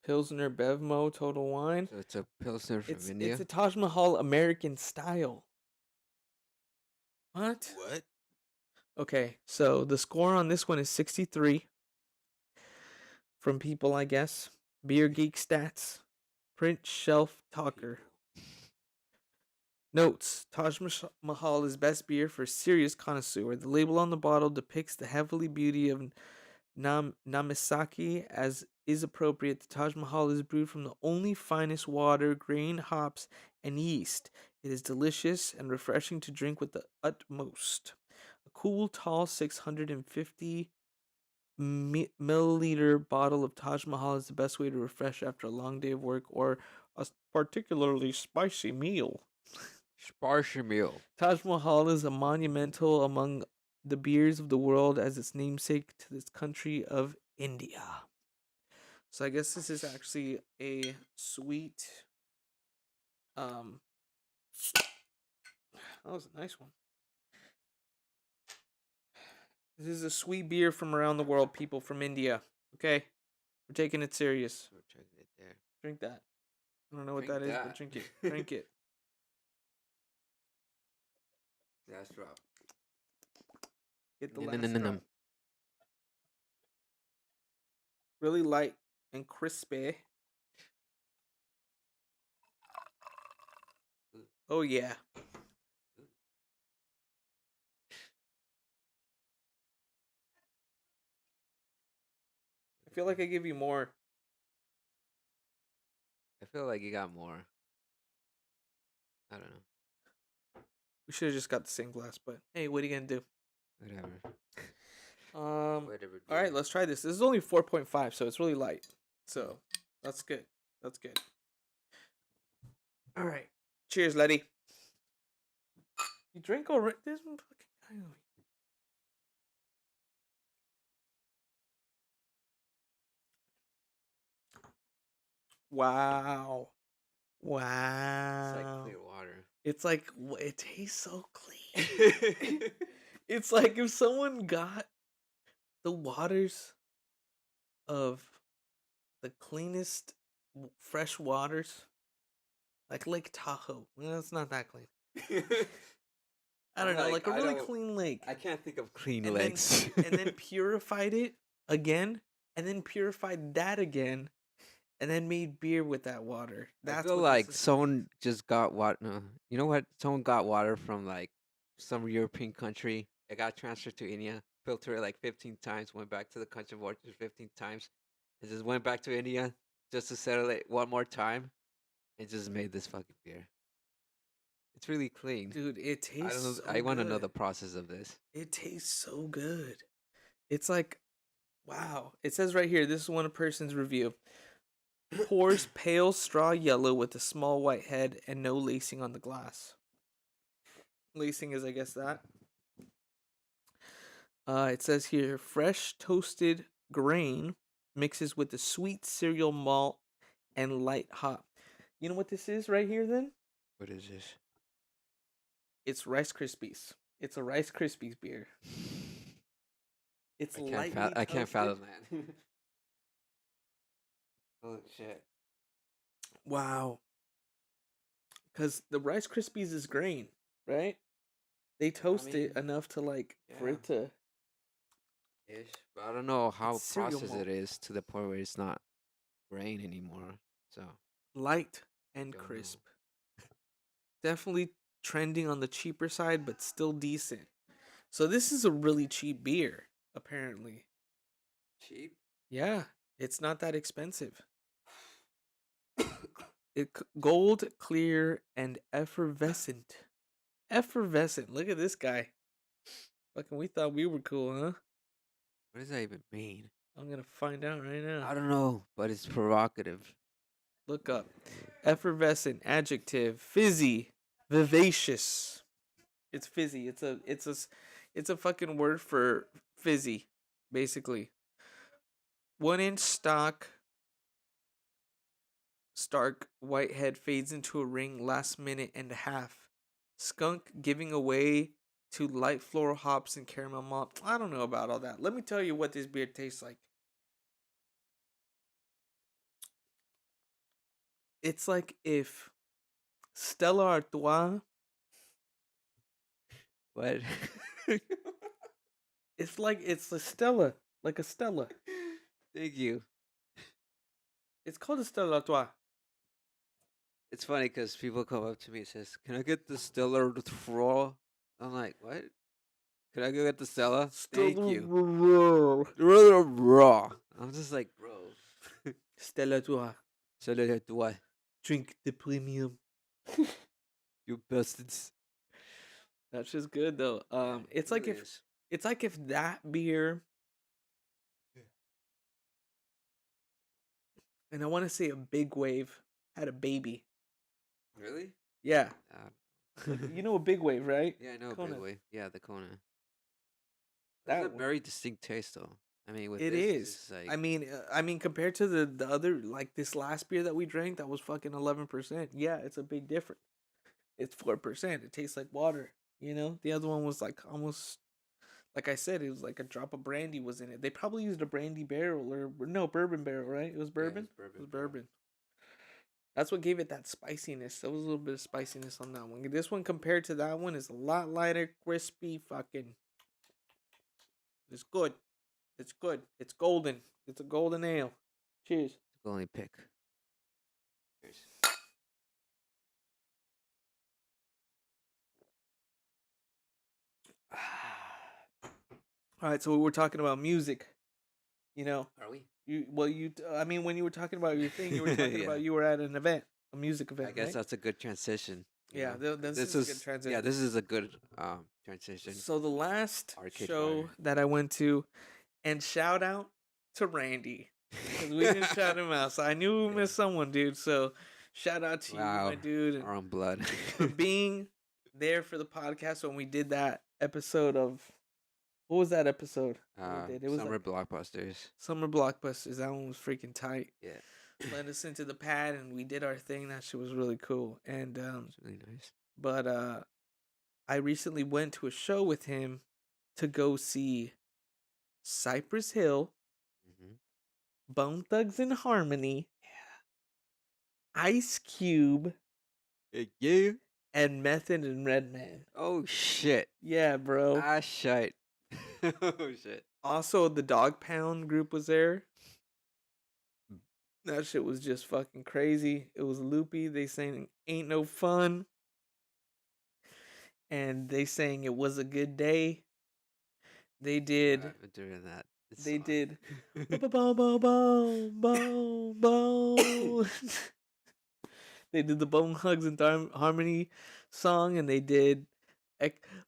Pilsner Bevmo Total Wine. So it's a pilsner from It's India. a Taj Mahal American style. What? What? Okay, so the score on this one is 63 from people, I guess. Beer Geek Stats. Print Shelf Talker. Notes: Taj Mahal is best beer for serious connoisseur. The label on the bottle depicts the heavenly beauty of Namisaki as is appropriate. The Taj Mahal is brewed from the only finest water, grain, hops, and yeast. It is delicious and refreshing to drink with the utmost. A cool, tall 650 milliliter bottle of Taj Mahal is the best way to refresh after a long day of work or a particularly spicy meal. Sparsha meal. Taj Mahal is a monumental among the beers of the world as its namesake to this country of India. So I guess this is actually a sweet. That was a nice one. This is a sweet beer from around the world, people from India. Okay, we're taking it serious. We're checking it there. Drink that. I don't know what Drink that is, but that. drink it. Drink it. Last drop. Get the No, no, last no, no, no. drop. Really light and crispy. Oh yeah. I feel like I give you more. I feel like you got more. I don't know. We should have just got the same glass, but hey, what are you gonna do? Whatever. Whatever. All right, dude. let's try this. This is only 4.5, so it's really light. So that's good. That's good. All right. Cheers, Letty. You drink already? This one fucking guy. Wow. It's like Wow. clear water. It tastes so clean. It's like if someone got the waters of the cleanest fresh waters, like Lake Tahoe. Well, it's not that clean. I don't know, like a really clean lake. I can't think of clean and lakes. then purified it again, and then purified that again, and then made beer with that water. I That's feel what like this is. someone just got water. No, you know what? Someone got water from like some European country. It got transferred to India, filtered it like 15 times, went back to the country of origin 15 times, and just went back to India just to settle it one more time, and just made this fucking beer. It's really clean. Dude, it I don't know. tastes so I want to know the good. process of this. It tastes so good. It's like, wow. It says right here, this is one person's review. Pours pale straw yellow with a small white head and no lacing on the glass. Lacing is, I guess, that. It says here, fresh toasted grain mixes with the sweet cereal malt and light hop. You know what this is right here then? What is this? It's Rice Krispies. It's a Rice Krispies beer. It's lightly I can't toasted. fathom that. Oh shit! Wow. Because the Rice Krispies is grain, right? They toast it mean, enough to like for yeah. it to. Ish, but I don't know how It's cereal processed malt. it is to the point where it's not grain anymore. So Light and don't know. crisp. Definitely trending on the cheaper side, but still decent. So this is a really cheap beer, apparently. Cheap. Yeah, it's not that expensive. Gold, clear, and effervescent. Effervescent. Look at this guy. Fucking, we thought we were cool, huh? What does that even mean? I'm gonna find out right now. I don't know, but it's provocative. Look up. Effervescent, adjective, fizzy, vivacious. It's fizzy. It's a fucking word for fizzy, basically. 1 inch Stark Whitehead fades into a ring last minute and a half. Skunk giving away to light floral hops and caramel malt. I don't know about all that. Let me tell you what this beer tastes like. It's like if Stella Artois. What? It's like it's a Stella, like a Stella. Thank you. It's called a Stella Artois. It's funny because people come up to me and says, "Can I get the Stellar Throw?" I'm like, "What? Can I go get the Stella?" Thank you. Raw. I'm just like, bro. Stella Artois. Stellar Throw. Drink the premium. You bastards. That's just good though. It's like if that beer, and I want to say a big wave had a baby. Really? Yeah, Uh, you know a big wave, right? yeah, I know Kona. Big Way. Yeah, the Kona. That That's a one. very distinct taste, though. I mean, with It this, is. it's like I mean, compared to the other, like this last beer that we drank, that was fucking 11%. Yeah, it's a big difference. It's 4%. It tastes like water. You know, the other one was like almost, like I said, it was like a drop of brandy was in it. They probably used a brandy barrel or no bourbon barrel, right? It was bourbon. bourbon It was barrel. bourbon. That's what gave it that spiciness. There was a little bit of spiciness on that one. This one compared to that one is a lot lighter, crispy, fucking. It's good. It's good. It's golden. It's a golden ale. Cheers. Only pick. Cheers. All right, so we were talking about music. You know, Are we? I mean, when you were talking about your thing, you were talking Yeah. about you were at an event, a music event, I guess right? that's a good transition. you Yeah, know? this is a good transition. Yeah, this is a good transition. So the last Arcade show Fire. that I went to, and shout out to Randy, because we didn't shout him out. So I knew we missed someone, dude. So shout out to you, my dude, and Our own blood. for being there for the podcast when we did that episode of. What was that episode? that we did? It was Summer like blockbusters. Summer Blockbusters. That one was freaking tight. Yeah, Let us into the pad and we did our thing. That shit was really cool. And it's really nice. but I recently went to a show with him to go see Cypress Hill, Mm-hmm. Bone Thugs and Harmony, Ice Cube, Yeah. and Method and Redman. Oh shit. Yeah, bro. Ah shit. Oh shit. Also, the Dog Pound group was there. That shit was just fucking crazy. It was loopy. They sang "Ain't No Fun," and they sang "It Was a Good Day." They did. During that They song. did. Boom, boom, boom, boom, boom. They did the Bone Hugs and Harmony song, and they did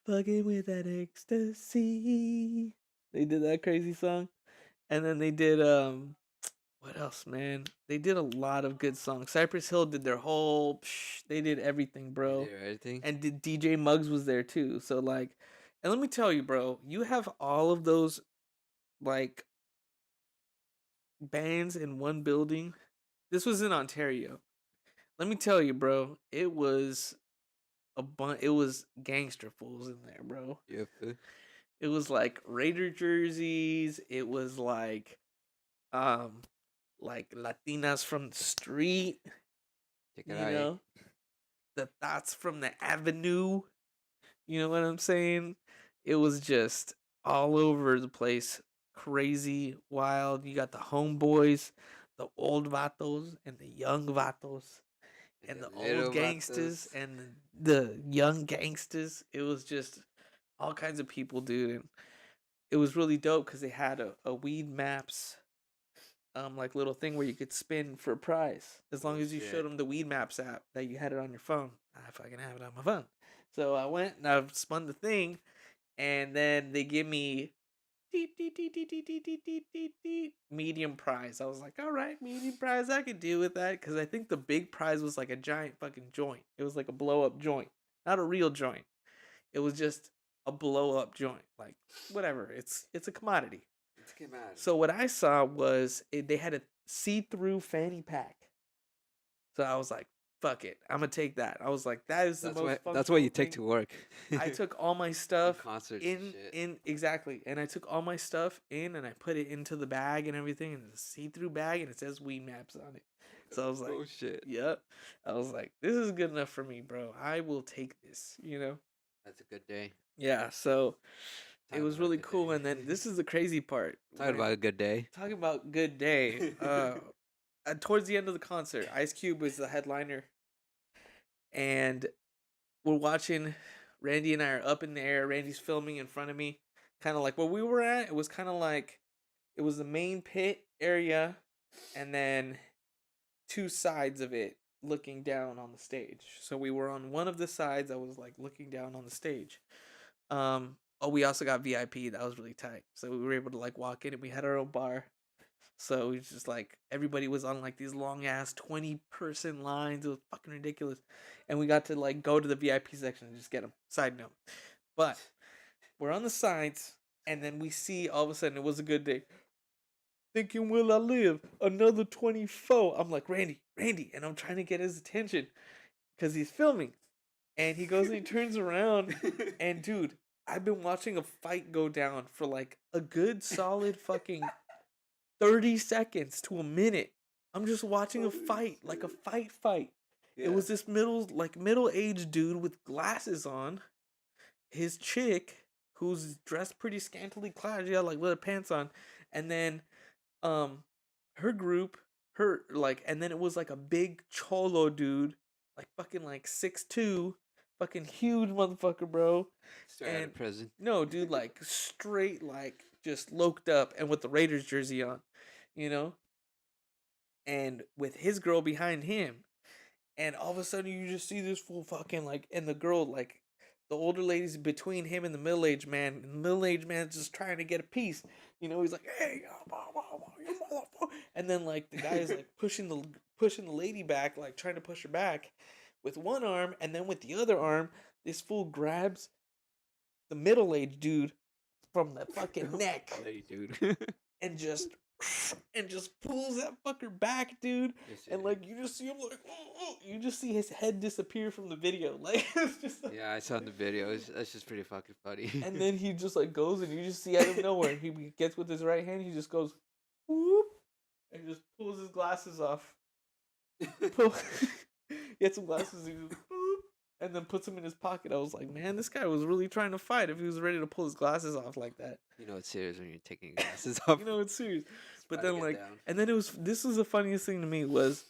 "Fucking with that ecstasy." They did that crazy song, and then they did what else, man? They did a lot of good songs. Cypress Hill did their whole. They did everything, bro. Everything. And DJ Muggs was there too. So like, and let me tell you, bro, you have all of those like bands in one building. This was in Ontario. Let me tell you, bro, it was it was gangster fools in there, bro. Yep. It was like Raider jerseys. It was um like Latinas from the street, Check it you out. know, the thoughts from the avenue. You know what I'm saying? It was just all over the place, crazy, wild. You got the homeboys, the old vatos, and the young vatos, and the old gangsters and the young gangsters. It was just all kinds of people, dude. And it was really dope because they had a weed maps like little thing where you could spin for a prize as long as you showed them the weed maps app that you had it on your phone. I fucking have it on my phone. So I went and I spun the thing, and then they give me medium prize. I was like, all right, medium prize, I could deal with that because I think the big prize was like a giant fucking joint. It was like a blow up joint, not a real joint. It was just a blow up joint. Like whatever, it's a commodity. So what I saw was they had a see-through fanny pack. So I was like, "Fuck it, I'm gonna take that." I was like, "That is the most." That's what you take to work. I took all my stuff concerts in exactly, and I took all my stuff in and I put it into the bag and everything, and it's a see-through bag, and it says weed maps on it. So I was like, oh shit. "Yep." I was like, "This is good enough for me, bro. I will take this." You know. That's a good day. Yeah. So it was really cool, and then this is the crazy part. Talking about a good day. Talking about good day. Towards the end of the concert, Ice Cube was the headliner, and we're watching. Randy and I are up in the air. Randy's filming in front of me, kind of like where we were at. It was kind of like it was the main pit area, and then two sides of it looking down on the stage. So we were on one of the sides. I was like looking down on the stage. Oh, we also got VIP. That was really tight. So we were able to like walk in, and we had our own bar. So it's just like everybody was on like these long ass 20-person lines. It was fucking ridiculous. And we got to like go to the VIP section and just get them. Side note. But we're on the sides, and then we see all of a sudden it was a good day. Thinking, will I live another 24? I'm like, Randy, and I'm trying to get his attention because he's filming. And he goes and he turns around, and dude, I've been watching a fight go down for like a good solid fucking 30 seconds to a minute. I'm just watching a fight, like a fight. Yeah. It was this middle-aged dude with glasses on, his chick, who's dressed pretty scantily clad, she had like leather pants on, and then her group, and then it was like a big cholo dude, like fucking like 6'2", fucking huge motherfucker, bro. Straight out of prison. No, dude, like straight, like just loked up and with the Raiders jersey on, you know? And with his girl behind him. And all of a sudden you just see this fool fucking like, and the girl, like, the older lady's between him and the middle-aged man. And the middle-aged man's just trying to get a piece. You know, he's like, hey, you motherfucker. And then like the guy is like pushing the lady back, like trying to push her back with one arm, and then with the other arm, this fool grabs the middle-aged dude from the fucking neck, dude, and just and just pulls that fucker back, dude. Yes, And yeah. like you just see him like, you just see his head disappear from the video. Like it's just like, Yeah, I saw the video. That's just pretty fucking funny. and then he just like goes and you just see out of nowhere he gets with his right hand, he just goes whoop and just pulls his glasses off. Pull, he had some glasses, he just, whoop, and then puts them in his pocket. I was like, man, this guy was really trying to fight if he was ready to pull his glasses off like that. You know it's serious when you're taking your glasses off. You know, it's serious. It's But about to then get like, down. and then this was the funniest thing to me was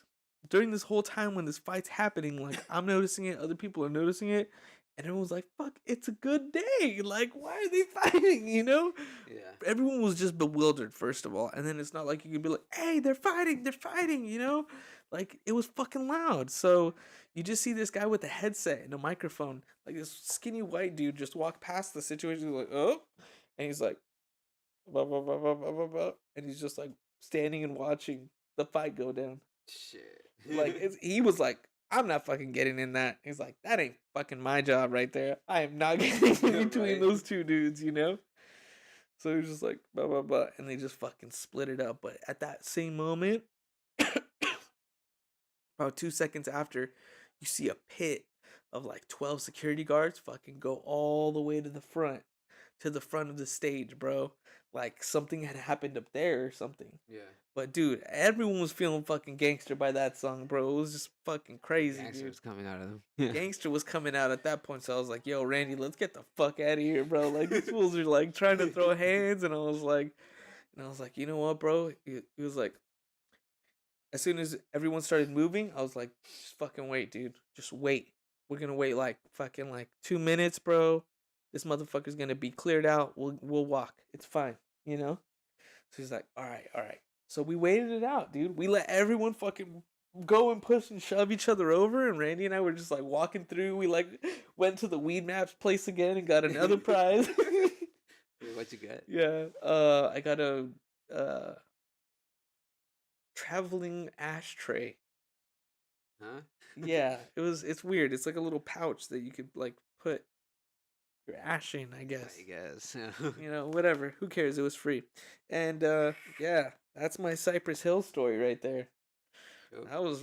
during this whole time when this fight's happening, like I'm noticing it, other people are noticing it, and everyone's like, fuck, it's a good day. Like, why are they fighting? You know? Yeah. Everyone was just bewildered, first of all. And then it's not like you could be like, hey, they're fighting, you know? Like, it was fucking loud. So you just see this guy with a headset and a microphone, like this skinny white dude just walk past the situation, like, oh, and he's like, blah, blah, blah, blah, blah, blah, blah. And he's just like standing and watching the fight go down. Shit. Like he was like, I'm not fucking getting in that. He's like, that ain't fucking my job right there. I am not getting in between Right. those two dudes, you know? So he was just like, blah, blah, blah. And they just fucking split it up. But at that same moment, about 2 seconds after, you see a pit of like 12 security guards fucking go all the way to the front of the stage, bro. Like something had happened up there or something. Yeah. But dude, everyone was feeling fucking gangster by that song, bro. It was just fucking crazy, Gangster dude. was coming out of them. Yeah. Gangster was coming out at that point, so I was like, "Yo, Randy, let's get the fuck out of here, bro!" Like these fools are like trying to throw hands, and I was like, you know what, bro? He was like, as soon as everyone started moving, I was like, just fucking wait, dude. Just wait. We're gonna wait like fucking like 2 minutes, bro. This motherfucker's gonna be cleared out. We'll walk. It's fine, you know. So he's like, all right, all right. So we waited it out, dude. We let everyone fucking go and push and shove each other over, and Randy and I were just like walking through. We like went to the Weed Maps place again and got another prize. Wait, what'd you get? Yeah, I got a traveling ashtray. Huh? Yeah, it's weird. It's like a little pouch that you could like put your ash in, I guess. I guess. You know, whatever. Who cares? It was free. And yeah, that's my Cypress Hill story right there. Cool.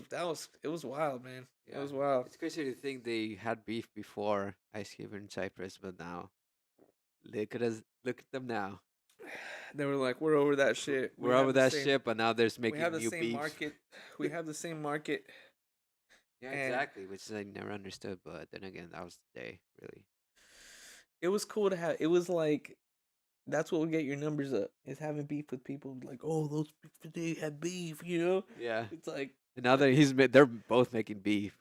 It was wild, man. It Yeah. was wild. It's crazy to think they had beef before Ice Cube and Cypress, but now look at us. Look at them now. They were like, we're over that shit. We're have over the that same- shit, but now there's We making have the new same beef. market. We have the same market. Yeah, and- exactly. Which I never understood, but then again, that was the day, really. It was cool to have. It was like, that's what would get your numbers up. Is having beef with people. Like, oh, those they have beef. You know. Yeah. It's like, And now that they're both making beef,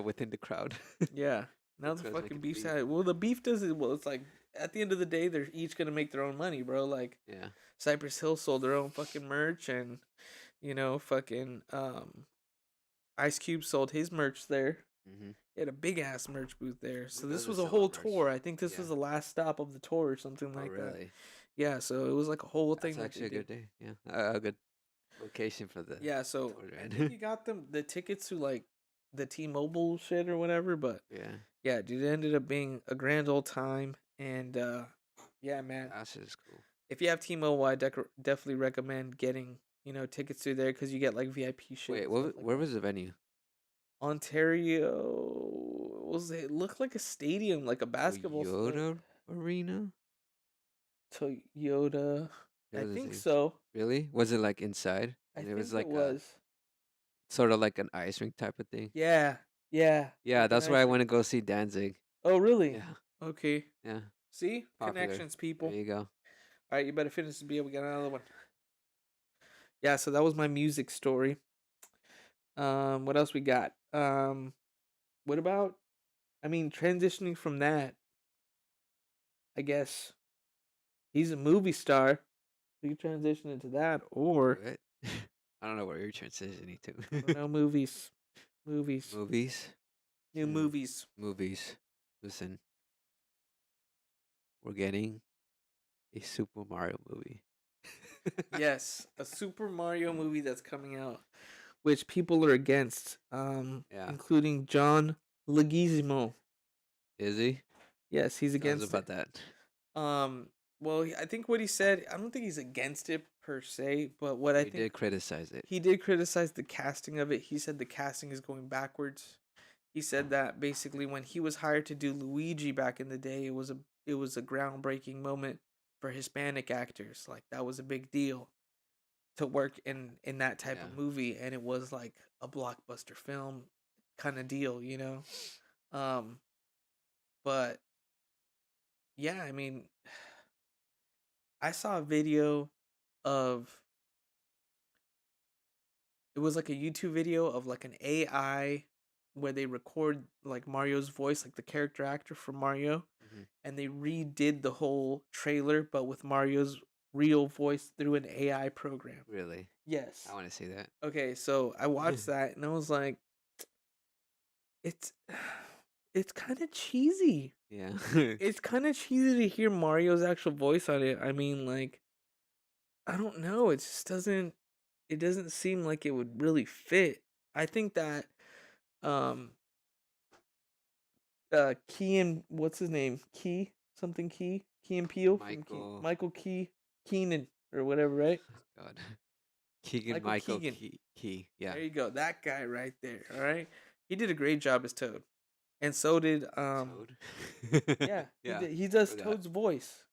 within the crowd. yeah. Now That's the what's fucking making beef's beef. out. Well, the beef does it. Well, it's like at the end of the day, they're each gonna make their own money, bro. Like Yeah. Cypress Hill sold their own fucking merch, and fucking Ice Cube sold his merch there. Mm-hmm. He had a big ass merch booth there. So Who this doesn't was a sell whole merch? tour. I think this Yeah. was the last stop of the tour or something Oh, like that. really? Yeah, so it was like a whole thing. That's that they actually a good did. day. Yeah. A good location for the. Yeah, so tour, I right? think he got them the tickets to like the T-Mobile shit or whatever, but Yeah. yeah, dude, it ended up being a grand old time, and yeah, man. That shit is cool. If you have T-Mobile, I definitely recommend getting tickets through there because you get like VIP shit. Wait, and stuff like where was the venue? Ontario. Was it looked like a stadium, like a basketball Toyota Arena? Toyota. That I was think it. so. Really? Was it like inside? I And think it was like it was. sort of like an ice rink type of thing. Yeah. Yeah. Yeah, like an that's where I ice went to rink. go see Danzig. Oh, really? Yeah. Okay. Yeah. See? Popular. Connections, people. There you go. All right, you better finish this beer. We got another one. Yeah, so that was my music story. What else we got? What about? I mean, transitioning from that, I guess he's a movie star. We can transition into that, or What? I don't know where you're transitioning I don't to. know, movies, movies, Movies? new Hmm. movies. Movies. Listen. We're getting a Super Mario movie. Yes, a Super Mario movie that's coming out, which people are against. Yeah. Including John Leguizamo. Is he? Yes, he's Tell us against about it. that. Well, I think what he said, I don't think he's against it per se, but what I He think did criticize it. he did criticize the casting of it. He said the casting is going backwards. He said that basically when he was hired to do Luigi back in the day, it was a groundbreaking moment for Hispanic actors. Like that was a big deal to work in that type Yeah. of movie, and it was like a blockbuster film kind of deal, you know. Um, but yeah, I mean, I saw a video of it was like a YouTube video of like an AI where they record like Mario's voice, like the character actor for Mario, Hmm. and they redid the whole trailer but with Mario's real voice through an AI program. Really, I Yes. want to see that. Okay, so I watched that and I was like, it's it's kind of cheesy. Yeah. It's kind of cheesy to hear Mario's actual voice on it. I mean, like, I don't know. It just doesn't. It doesn't seem like it would really fit. I think that um Key and what's his name? Key something Key and Peele from Michael. Michael Key Keenan or whatever, right? God. Keegan Michael Michael Keegan. Key. Yeah. There you go. That guy right there. All right. He did a great job as Toad, and so did Toad. yeah, he Yeah. did. He does Forgot. Toad's voice,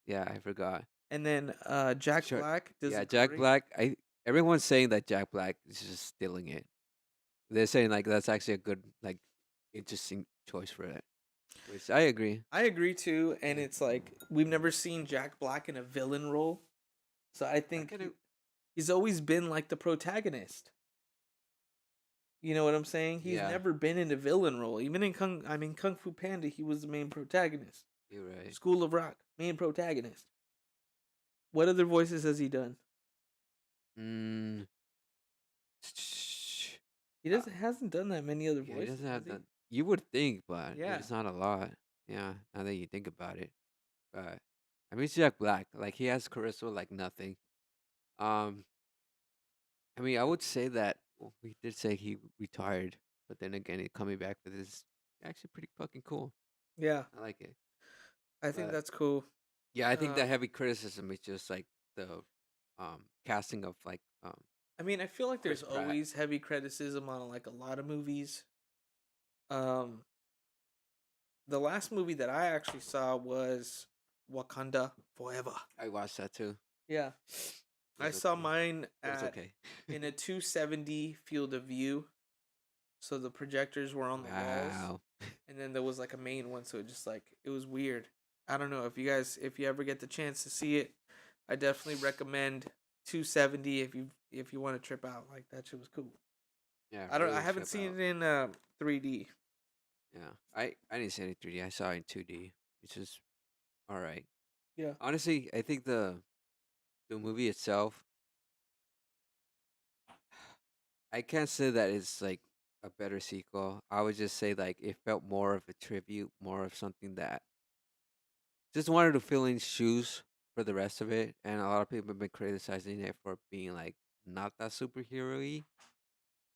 Yeah, I forgot. and then Jack Sure. Black does a Yeah, Jack great. Black. Everyone's saying that Jack Black is just stealing it. They're saying like that's actually a good, like, interesting choice for it, which I agree. I agree too, and it's like we've never seen Jack Black in a villain role, so I I think kind of. he's always been like the protagonist. You know what I'm saying? He's Yeah, never been in a villain role. Even in Kung Fu Panda, he was the main protagonist. you're right. School of Rock, main protagonist. What other voices has he done? Mm. He Uh, doesn't hasn't done that many other yeah, he doesn't voices, has have he? that. You would think, but Yeah. it's not a lot. Yeah, now that you think about it. But I mean, it's Jack Black. Like he has charisma like nothing. Um, I mean, I would say that we did say he retired, but then again, it coming back with this actually pretty fucking cool. Yeah. I like it. I think But that's cool. yeah, I think that Um heavy criticism is just like the casting of like I mean, I feel like Chris there's Pratt. always heavy criticism on like a lot of movies. Um the last movie that I actually saw was Wakanda Forever. I watched that too. Yeah. It I was saw okay. mine It was at okay. in a 270 field of view. So the projectors were on the walls, Wow. and then there was like a main one, so it just like it was weird. I don't know if you ever get the chance to see it, I definitely recommend 270 if you want to trip out. Like that shit was cool. Yeah, I really haven't trip seen out. it in 3D. Yeah, I didn't see any 3D. I saw it in 2D, which is all right. Yeah. Honestly, I think the movie itself, I can't say that it's like a better sequel. I would just say like it felt more of a tribute, more of something that just wanted to fill in shoes for the rest of it. And a lot of people have been criticizing it for being like not that superhero-y,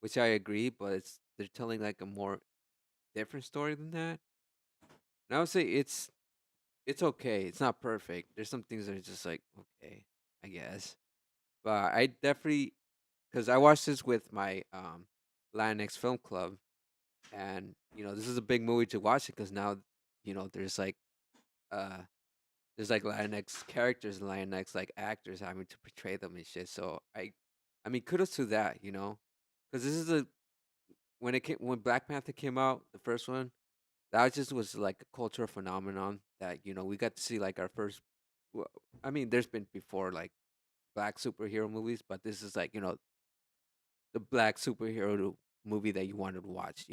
which I agree, but they're telling like a more different story than that. And I would say it's okay. It's not perfect. There's some things that are just like okay, I guess. But I definitely because I watched this with my Latinx film club, and this is a big movie to watch it because now uh there's like Latinx characters and Latinx like actors having to portray them and shit. So I mean kudos to that, because this is a when Black Panther came out, the first one, that just was like a cultural phenomenon that we got to see like our first. Well, I mean, there's been before like black superhero movies, but this is like the black superhero movie that you wanted to watch.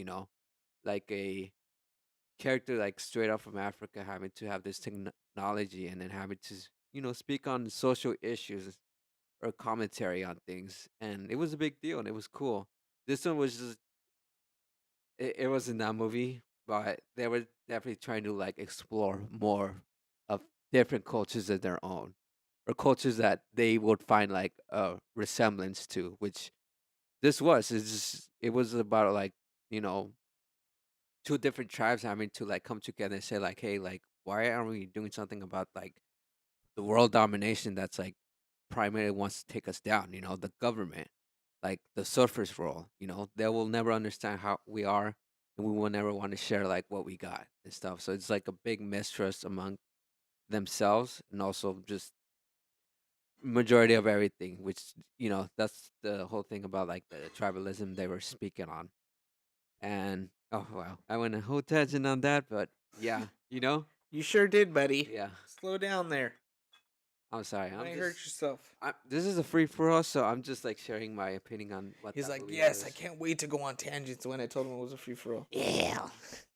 Like a character like straight up from Africa having to have this technology and then having to speak on social issues or commentary on things, and it was a big deal and it was cool. This one was just it wasn't that movie, but they were definitely trying to like explore more of different cultures of their own, or cultures that they would find like a resemblance to, which this was. It was about like you know two different tribes having to like come together and say like, hey, like why aren't we doing something about like the world domination that's like primarily wants to take us down. The government, like the surface role. They will never understand how we are, and we will never want to share like what we got and stuff. So it's like a big mistrust among themselves, and also just majority of everything, which that's the whole thing about like the tribalism they were speaking on. And oh wow, I went a whole tangent on that, but yeah, You sure did, buddy. yeah. Slow down there. I'm sorry. You might hurt yourself. This is a free for all, so I'm just like sharing my opinion on what He's that like, movie yes, I was. can't wait to go on tangents when I told him it was a free for all. Yeah.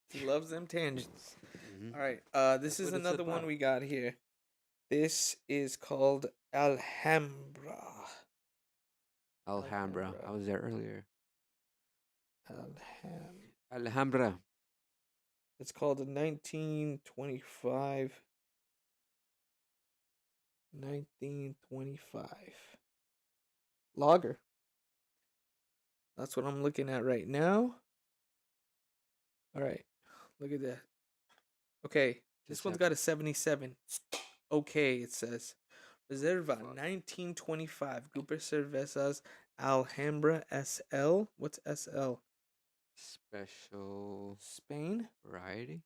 He loves them tangents. Mhm. All right. This That's is what it's another one about. we got here. This is called Alhambra. Alhambra. Alhambra. I was there earlier. Alhambra. Alhambra. It's called a 1925. 1925 lager. That's what I'm looking at right now. All right. Look at that. Okay. This Just one's have got a 77. Okay, it says. Reserva 1925 Grupo Cervezas Alhambra SL. What's SL? special Spain? variety.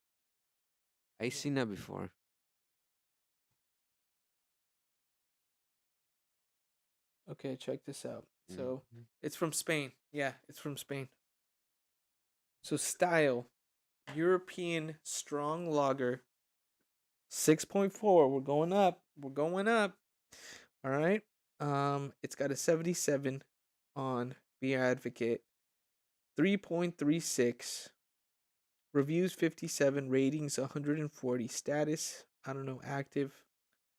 I seen that before. Okay, check this out. So Mhm. it's from Spain. Yeah, it's from Spain. So style European strong lager 6.4. We're going up. We're going up. All right. It's got a 77 on Beer Advocate. 3.36. Reviews 57, ratings 140. Status, I don't know, active.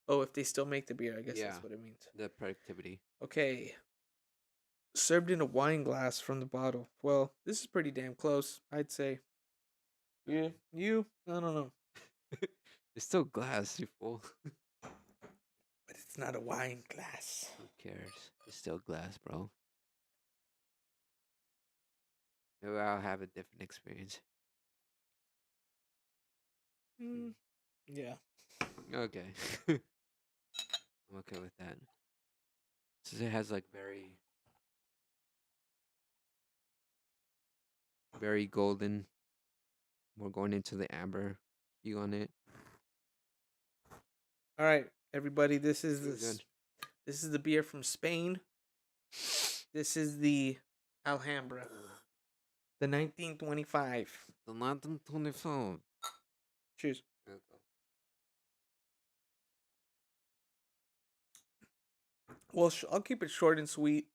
Oh, if they still make the beer, I guess Yeah, that's what it means. the productivity. Okay. Served in a wine glass from the bottle. Well, this is pretty damn close, I'd say. Yeah, you? I don't know. It's still glass, you fool. But it's not a wine glass. Who cares? It's still glass, bro. Maybe I'll have a different experience. Mm, yeah. Okay. I'm okay with that. Since it has like very, very golden. We're going into the amber hue on it. All right, everybody. Feels good. This is the beer from Spain. This is the Alhambra, the 1925. The London 24. Cheers. Okay. Well, I'll keep it short and sweet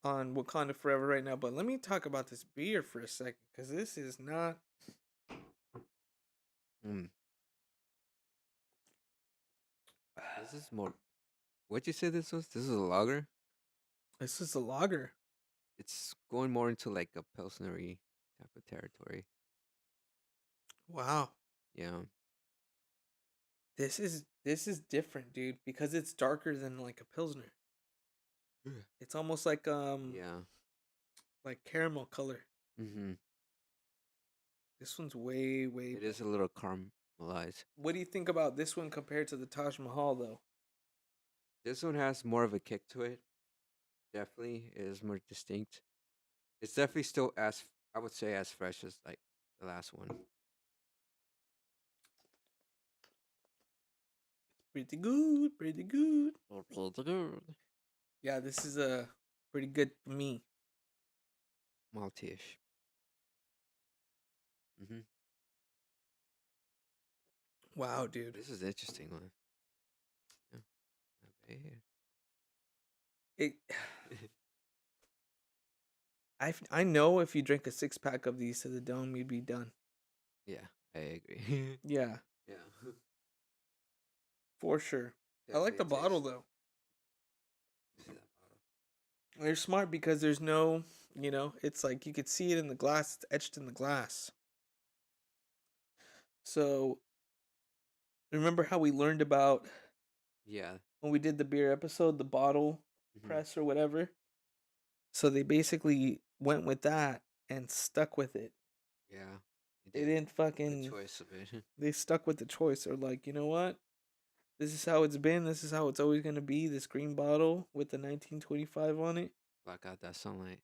on Wakanda Forever right now, but let me talk about this beer for a second because this is not. Mm. This is more. What'd you say this was? This is a lager? This is a lager. It's going more into like a pilsnery type of territory. Wow, Yeah. this is different, dude, because it's darker than like a pilsner. It's almost Yeah. like caramel color. Mm-hmm. This one's way. It is a little caramelized. What do you think about this one compared to the Taj Mahal, though? This one has more of a kick to it. Definitely is more distinct. It's definitely still as I would say as fresh as like the last one. Pretty good, pretty good. Pretty good. Yeah, this is a pretty good for me. Maltish. Mm-hmm. Wow, dude. This is an interesting one. Yeah. Not bad. It. I know if you drink a 6 pack of these to the dome, you'd be done. Yeah, I agree. Yeah, Yeah. for sure. I like the Definitely a bottle taste. though. See that bottle. They're smart because there's no, it's like you could see it in the glass. It's etched in the glass. So remember how we learned about Yeah. when we did the beer episode, the bottle Mm-hmm. press or whatever. So they basically went with that and stuck with it. Yeah. It They did. didn't The fucking. choice of it. They stuck with the choice. Or like, you know what? This is how it's been. This is how it's always gonna be. This green bottle with the 1925 on it, Block out that sunlight.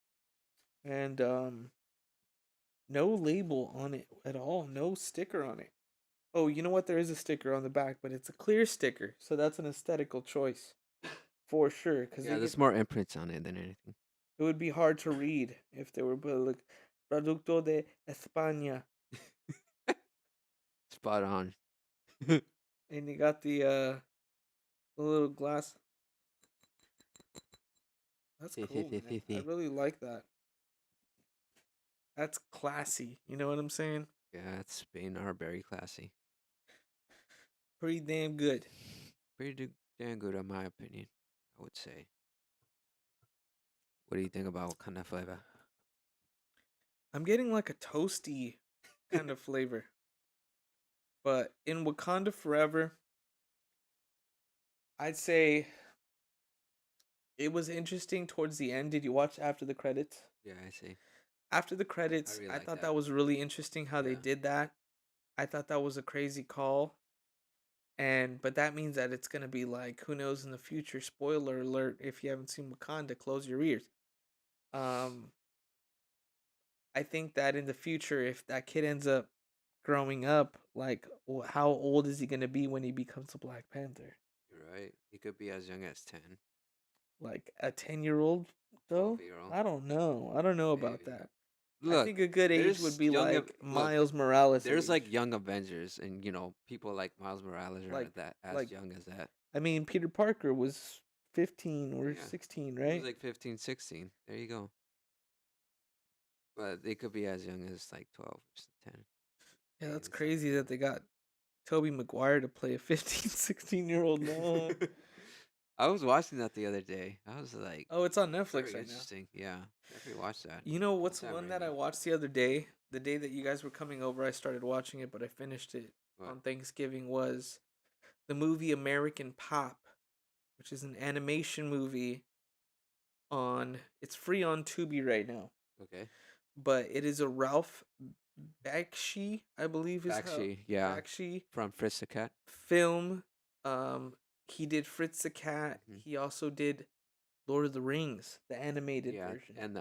and no label on it at all. No sticker on it. Oh, you know what? There is a sticker on the back, but it's a clear sticker, so that's an aesthetical choice for sure. Because Yeah, there's more imprints on it than anything. it would be hard to read if they were like Producto de España, Spot on. and you got the little glass. That's cool, man. I really like that. That's classy. You know what I'm saying? Yeah, it's Spain are very classy. Pretty damn good. Pretty damn good, in my opinion. I would say. What do you think about kind of flavor? I'm getting like a toasty kind of flavor. But in Wakanda Forever, I'd say it was interesting towards the end. Did you watch after the credits? Yeah, I see. After the credits, really I like thought that. that was really interesting how they Yeah. did that. I thought that was a crazy call. But that means that it's gonna be like, who knows in the future, spoiler alert, if you haven't seen Wakanda, close your ears. Um I think that in the future, if that kid ends up growing up, like how old is he gonna be when he becomes a Black Panther? You're right. He could be as young as 10, Like a 10-year-old though? 12-year-old. I don't know. I don't know about Maybe. that. I Look, think a good age would there's be young. like Look, Miles Morales there's age. like young Avengers, and people like Miles Morales are Like that as like young as that. I mean Peter Parker was 15 or Yeah, 16, he was right? like 15, 16. There you go. But they could be as young as like 12 or 10. Yeah, Maybe that's even crazy that they got Toby Maguire to play a 15, 16-year-old. No. 17. I was watching that the other day. I was like, Oh, it's on very Netflix right now. interesting. Yeah, definitely watch that. You know On what's Sam one that I Raimi. watched the other day? The day that you guys were coming over, I started watching it, but I finished it What? on Thanksgiving. Was the movie American Pop, which is an animation movie on. It's free on Tubi right now, Okay. but it is a Ralph Bakshi, I believe is how Bakshi, yeah, Bakshi from Fritz the Cat. film. Um, he did Fritz the Cat. Hmm. He also did Lord of the Rings, the animated Yeah, version. and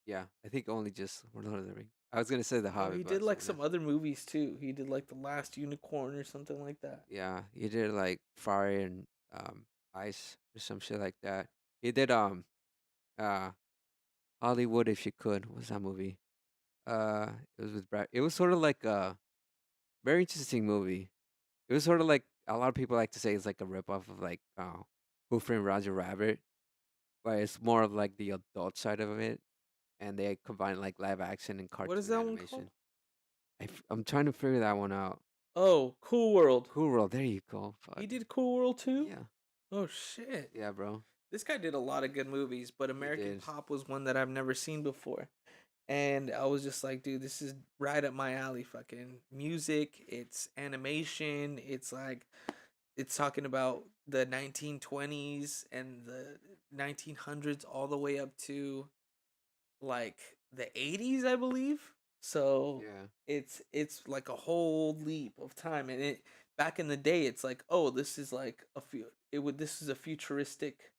yeah, I think only just Lord of the Rings. I was gonna say The No, he Hobbit, did but like someone else. some other movies too. He did like The Last Unicorn or something like that. Yeah, he did like Fire and Ice or some shit like that. He did uh Hollywood If You Could. What was that movie? It was with Brad. It was sort of like a very interesting movie. It was sort of like a lot of people like to say it's like a ripoff of like Who Framed Roger Rabbit, but it's more of like the adult side of it, and they combine like live action and What is cartoon that one called? animation. I'm trying to figure that one out. Oh, Cool World. Cool World, there you go. He Fuck. did Cool World too? Yeah, Oh shit. yeah, bro. This guy did a lot of good movies, but He American did. Pop was one that I've never seen before. And I was just like, dude, this is right up my alley. Fucking music, it's animation, it's like it's talking about the 1920s and the 1900s all the way up to like the 80s, I believe. So Yeah, it's like a whole leap of time, and it back in the day it's like, oh, this is like this is a futuristic,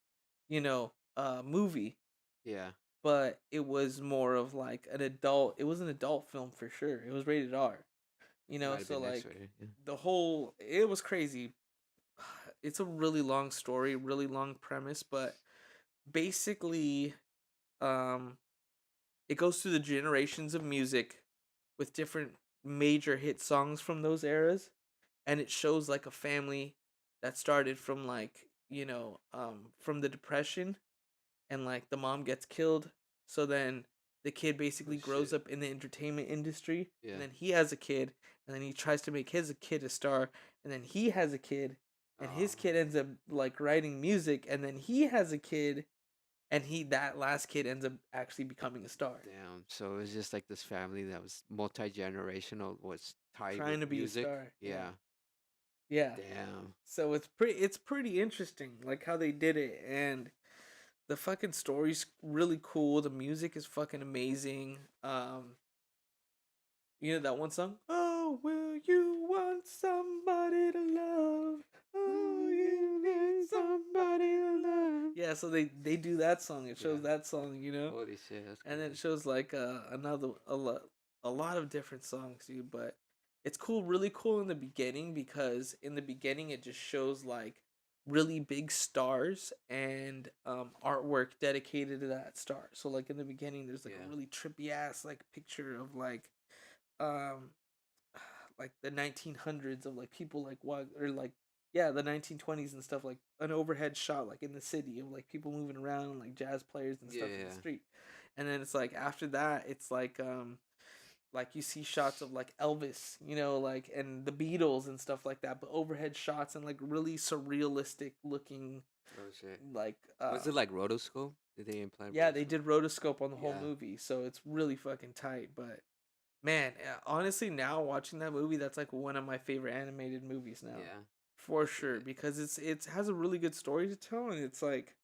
movie, yeah. but it was more of like it was an adult film for sure. It was rated R. Might have So been like X-rated. Yeah. it was crazy. It's a really long story, really long premise, but basically um it goes through the generations of music with different major hit songs from those eras, and it shows like a family that started from like, from the depression, and like the mom gets killed, so then the kid Oh basically grows shit. up in the entertainment industry, Yeah. and then he has a kid, and then he tries to make his kid a star, and then he has a kid, and his Oh, kid ends up like writing music, and then he has a kid, and that last kid ends up actually becoming a star, damn. So it was just like this family that was multi-generational, was tied trying with to be a music. star. Yeah. Yeah. Yeah. Damn. So it's pretty interesting like how they did it, and the fucking story's really cool. The music is fucking amazing. You know that one song? Oh, will you want somebody to love? So they do that song. It Yeah. shows that song, you know, Holy shit, that's and then it crazy. shows like a lot of different songs, dude. But it's cool, really cool in the beginning because in the beginning it just shows like really big stars and artwork dedicated to that star. So like in the beginning, there's like a Yeah. really trippy ass like picture of um like the 1900s of like people like what or like yeah the 1920s and stuff, like an overhead shot like in the city of like people moving around and like jazz players and Yeah. stuff in the Yeah. street. And then it's like after that it's like you see shots of like Elvis, you know, like and the Beatles and stuff like that, but overhead shots and like really surrealistic looking Oh shit. like Was it like rotoscope? Did they implant yeah, they rotoscope? did rotoscope on the whole Yeah. movie, so it's really fucking tight. But man, honestly, now watching that movie, that's like one of my favorite animated movies now, Yeah. for Is sure, it? because it has a really good story to tell, and it's like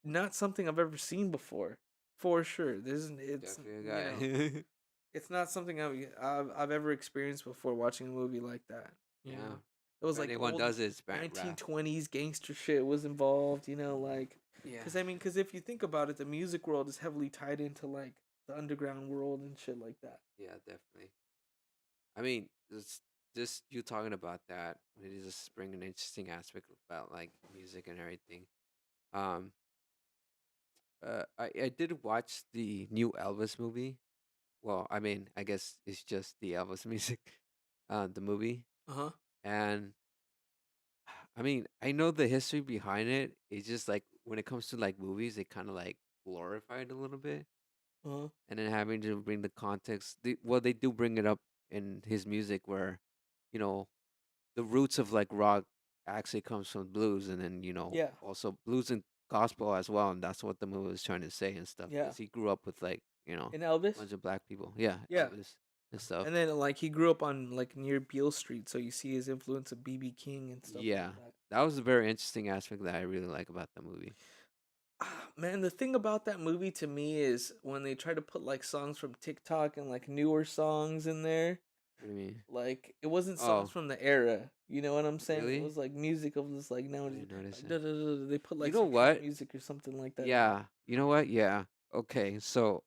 not something I've ever seen before, for sure. There's it's Definitely a you know guy. it's not something I've ever experienced before watching a movie like that. You Yeah. know, it was If like anyone old does it, it's rap. 1920s gangster shit was involved. You know, like Yeah. because if you think about it, the music world is heavily tied into like the underground world and shit like that. Yeah, definitely. I mean, just you talking about that, it just bring an interesting aspect about like music and everything. Um, I did watch the new Elvis movie. Well, I mean, I guess it's just the Elvis music, the movie. Uh huh. And I mean, I know the history behind it. It's just like when it comes to like movies, they kind of like glorify it a little bit, Uh huh. and then having to bring the context. Well, they do bring it up in his music where, you know, the roots of like rock actually comes from blues, and then Yeah. also blues and gospel as well, and that's what the movie was trying to say and stuff. Yeah. Because he grew up with like In a Elvis. bunch of black people, yeah, Yeah. Elvis and stuff. And then like he grew up on like near Beale Street, so you see his influence of BB King and stuff like Yeah, that. that was a very interesting aspect that I really like about the movie. Man, the thing about that movie to me is when they try to put like songs from TikTok and like newer songs in there, What do you mean? like it wasn't songs Oh, from the era. You know what I'm saying? It really? was like music of this like I nowadays. didn't notice Like it. they put You like know some trap what? music or something like that in there. Yeah, you know what? Yeah. Okay, so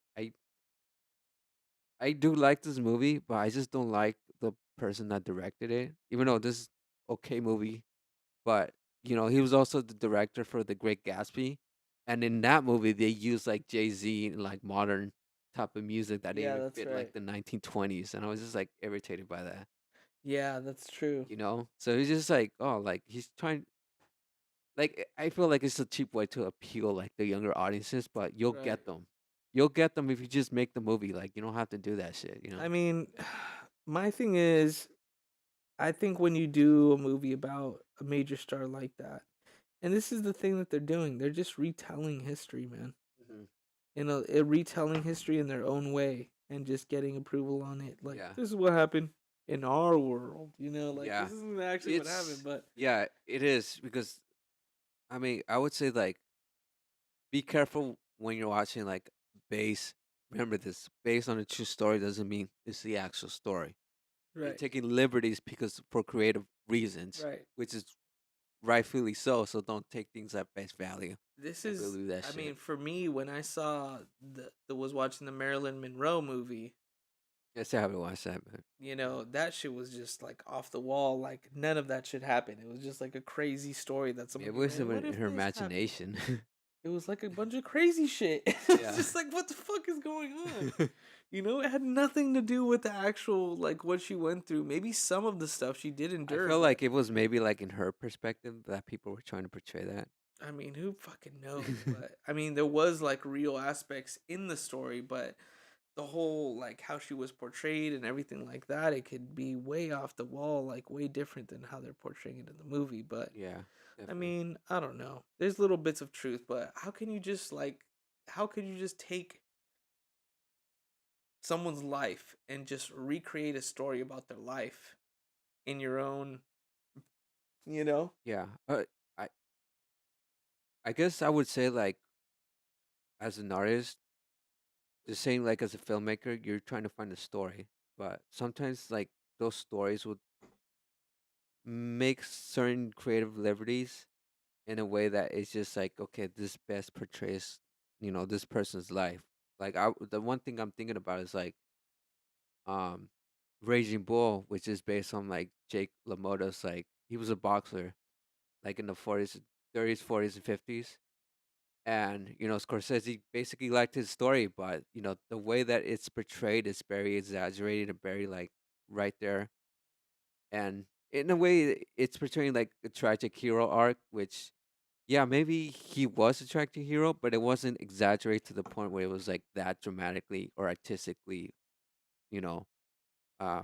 I do like this movie, but I just don't like the person that directed it. Even though this is okay movie, but he was also the director for The Great Gatsby, and in that movie they used like Jay Z and like modern type of music that didn't Yeah, even that's fit like right. the 1920s, and I was just like irritated by that. Yeah, that's true. So he's just like, oh, like he's trying. Like I feel like it's a cheap way to appeal like the younger audiences, but you'll Right. get them. You'll get them if you just make the movie. Like you don't have to do that shit. I mean, my thing is, I think when you do a movie about a major star like that, and this is the thing that they're doing, they're just retelling history, man. Hmm. Retelling history in their own way and just getting approval on it. Like, Yeah, this is what happened in our world, you know? Like, yeah. this isn't actually what happened, It's but yeah, it is because I mean I would say like be careful when you're watching like base. Remember this: based on a true story doesn't mean it's the actual story. They're right, taking liberties because for creative reasons, right. which is rightfully so. So don't take things at face value This and is, believe that I mean, shit. for me, when I saw the was watching the Marilyn Monroe movie, Yes, I haven't watched that, but you know, that shit was just like off the wall. Like none of that should happen. It was just like a crazy story that it somebody was ran. What in if her this happened? imagination. It was like a bunch of crazy shit. It's Yeah. just like what the fuck is going on? You know, it had nothing to do with the actual like what she went through. Maybe some of the stuff she did I endure, feel but like it was maybe like in her perspective that people were trying to portray that. I mean, who fucking knows? But I mean, there was like real aspects in the story, but the whole like how she was portrayed and everything like that, it could be way off the wall, like way different than how they're portraying it in the movie. But Yeah, I definitely. mean, I don't know. There's little bits of truth, but how could you just take someone's life and just recreate a story about their life in your own, you know? Yeah. I I guess I would say like as an artist, the same like as a filmmaker, you're trying to find a story, but sometimes like those stories would make certain creative liberties in a way that it's just like, okay, this best portrays, this person's life. Like the one thing I'm thinking about is like um Raging Bull, which is based on like Jake LaMotta's, like he was a boxer like in the 40s, 30s, 40s and 50s. And Scorsese basically liked his story, but the way that it's portrayed is very exaggerated and very like right there. And in a way, it's portraying like a tragic hero arc, which yeah, maybe he was a tragic hero, but it wasn't exaggerated to the point where it was like that dramatically or artistically, you know, uh,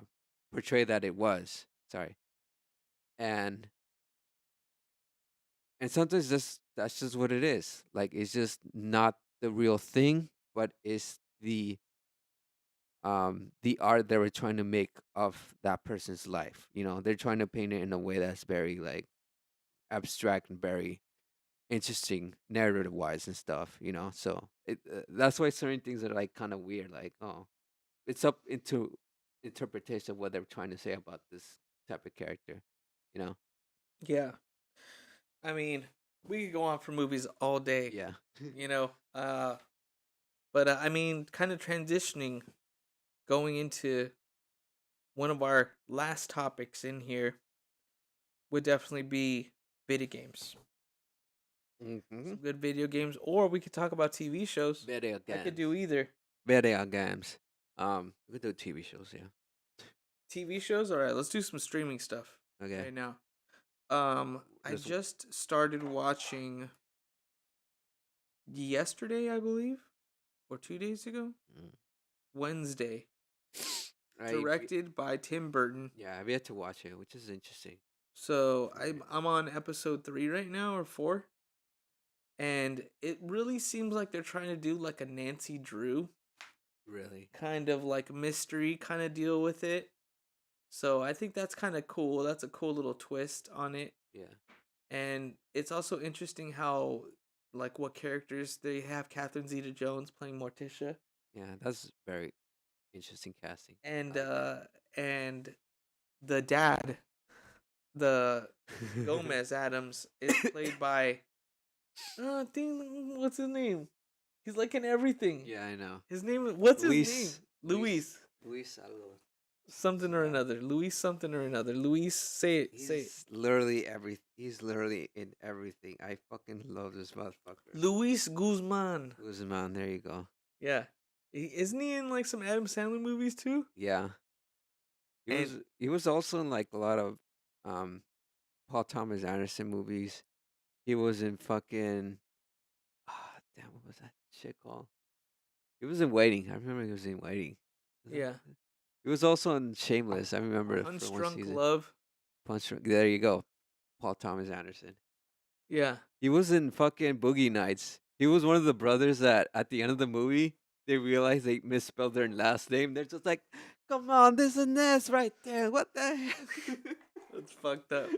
portrayed that it was. Sorry, and sometimes that's just what it is. Like it's just not the real thing, but it's the art they were trying to make of that person's life. They're trying to paint it in a way that's very like abstract and very interesting narrative wise and stuff. So that's why certain things are like kind of weird. Like, oh, it's up into interpretation of what they're trying to say about this type of character. You know? Yeah. I mean, we could go on for movies all day, Yeah. you know. But I mean, kind of transitioning, going into one of our last topics in here would definitely be video games. Mm-hmm. Some good video games, or we could talk about TV shows. Video I could games. do either. Video games. We could do TV shows. Yeah. TV shows, all right. Let's do some streaming stuff Okay. right now. I There's just started watching yesterday, I believe, or 2 days ago. mm. Wednesday, I directed by Tim Burton. yeah, I've yet to watch it, which is interesting. So I'm on episode 3 right now, or 4, and it really seems like they're trying to do like a Nancy Drew Really? kind of like mystery kind of deal with it. So I think that's kind of cool. That's a cool little twist on it. Yeah. And it's also interesting how, like, what characters they have. Catherine Zeta-Jones playing Morticia, Yeah, that's very interesting casting. and I like that. and the dad, the Gomez Adams, is played by what's his name? He's like in everything. Yeah, I know. His name, what's his name? Luis. Luis Luis. I don't know. something or Yeah. another. Luis something or another. Luis, say it. Say it. He's literally He's literally in everything. I fucking love this motherfucker. Luis Guzman. Guzman, there you go. Yeah. Isn't he in like some Adam Sandler movies too? Yeah. And He was also in like a lot of um Paul Thomas Anderson movies. He was in fucking damn, what was that shit called? He was in Waiting. I remember he was in Waiting. Was that- yeah, He was also in Shameless. I remember it for one Unstrung season. Love. Punch. There you go. Paul Thomas Anderson. Yeah. He was in fucking Boogie Nights. He was one of the brothers that at the end of the movie they realized they misspelled their last name. They're just like, "Come on, there's an S right there. What the heck?" That's fucked up.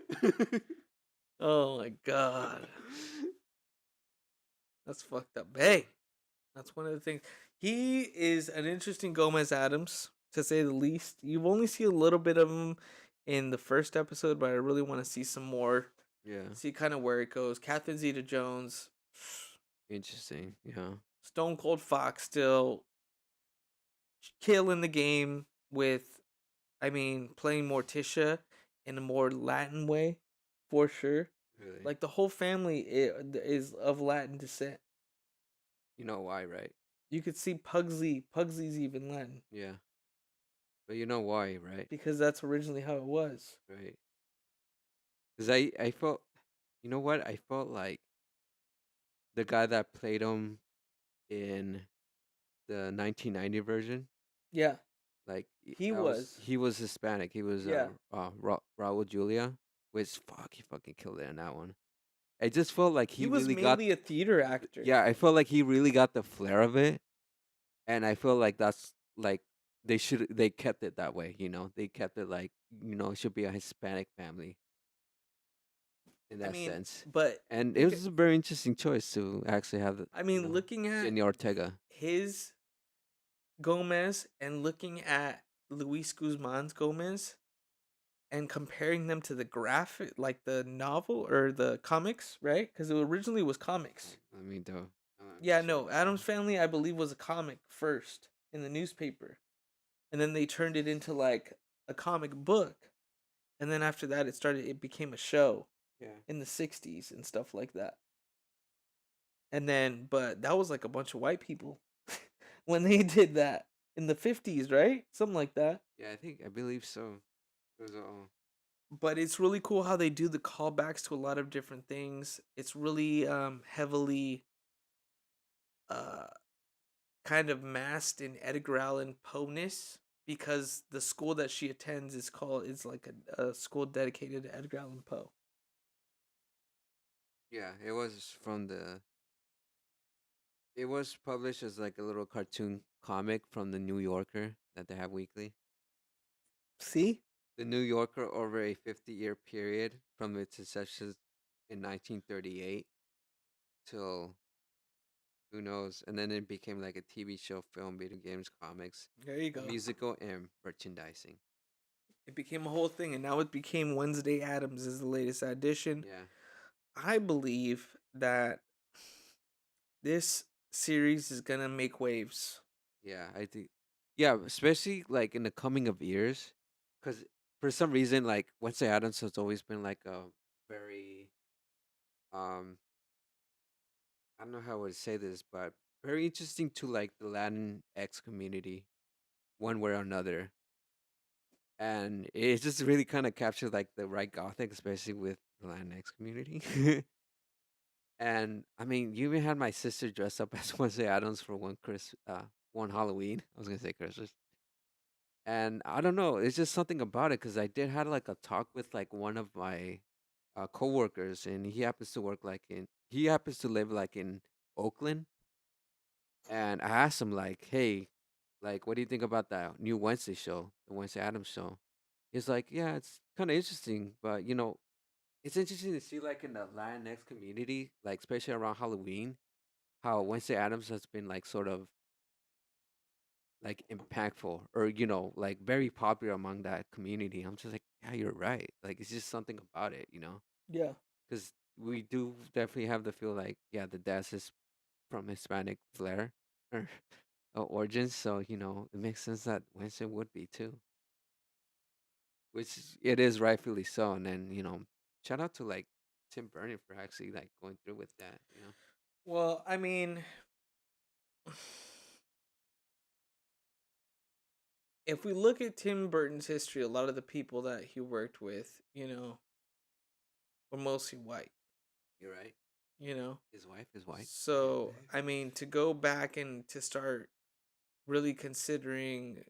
Oh my god. That's fucked up. Hey, that's one of the things. He is an interesting Gomez Adams, to say the least. You've only seen a little bit of him in the first episode, but I really want to see some more. Yeah. See kind of where it goes. Catherine Zeta Jones, Interesting. Yeah. Stone Cold Fox still killing the game with, I mean, playing Morticia in a more Latin way, for sure. Really. Like the whole family is of Latin descent. You know why, right? You could see Pugsley. Pugsley's even Latin Yeah. But you know why, right? because that's originally how it was. Right. Because I felt, you know what? I felt like the guy that played him in the 1990 version, Yeah, like he was. he was Hispanic. He was Yeah. Raul Julia, which fuck, he fucking killed it in that one. I just felt like He he was really got mainly a theater actor. yeah. I felt like he really got the flair of it, and I feel like that's like they kept it that way. They kept it like it should be a Hispanic family in I that mean, sense. but And it was a very interesting choice to actually have I mean, looking at Jenny Ortega. his Gomez and looking at Luis Guzman's Gomez, and comparing them to the graphic, like the novel or the comics, right? Because it originally was comics. Let me do. Yeah, Check no, it out. Adam's Family, I believe, was a comic first in the newspaper, and then they turned it into like a comic book, and then after that, it became a show Yeah. in the '60s and stuff like that. And then, but that was like a bunch of white people when they did that in the '50s, right? Something like that. Yeah, I believe so. It was all. But it's really cool how they do the callbacks to a lot of different things. It's really heavily uh kind of masked in Edgar Allan Poe-ness because the school that she attends is like a school dedicated to Edgar Allan Poe. Yeah, it was from the. It was published as like a little cartoon comic from the New Yorker that they have weekly. See? The New Yorker over a 50-year period from its inception in 1938 till who knows, and then it became like a TV show, film, video games, comics, There you a go. musical, and merchandising. It became a whole thing, and now it became Wednesday Adams is the latest addition. Yeah, I believe that this series is gonna make waves. yeah, I think, yeah, especially like in the coming of years, because for some reason, like Wednesday Adams has always been like a very, um, I don't know how I would say this, but very interesting to like the Latin X community, one way or another. And it just really kind of captured like the right gothic, especially with the Latinx community. And I mean, you even had my sister dress up as Wednesday Adams for one Halloween. I was gonna say Christmas, and I don't know, it's just something about it because I did had like a talk with like one of my coworkers, and he happens to live like in Oakland, and I asked him like, hey, like, what do you think about that new Wednesday show, the Wednesday Adams show? He's like, yeah, it's kind of interesting, but it's interesting to see like in the Latinx community, like especially around Halloween, how Wednesday Adams has been like sort of like impactful or like very popular among that community. I'm just like, yeah, you're right. Like it's just something about it, Yeah. because we do definitely have the feel like, yeah, the dance is from Hispanic flair or origins, so it makes sense that Wednesday would be too, which it is rightfully so. And then shout out to like Tim Burton for actually like going through with that. Well, I mean, if we look at Tim Burton's history, a lot of the people that he worked with, were mostly white, You're right. you know? His wife is white. So, I mean, to go back and to start really considering,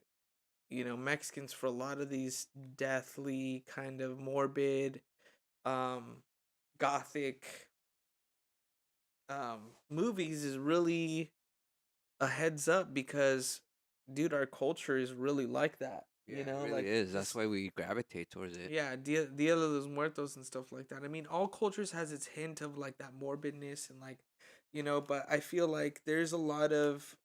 Mexicans for a lot of these deathly, kind of morbid, um, gothic movies is really a heads up because, dude, our culture is really like that. Yeah, it really Like is. That's this. why we gravitate towards it. Yeah, Dia de los Muertos and stuff like that. I mean, all cultures has its hint of like that morbidness and like, but I feel like there's a lot of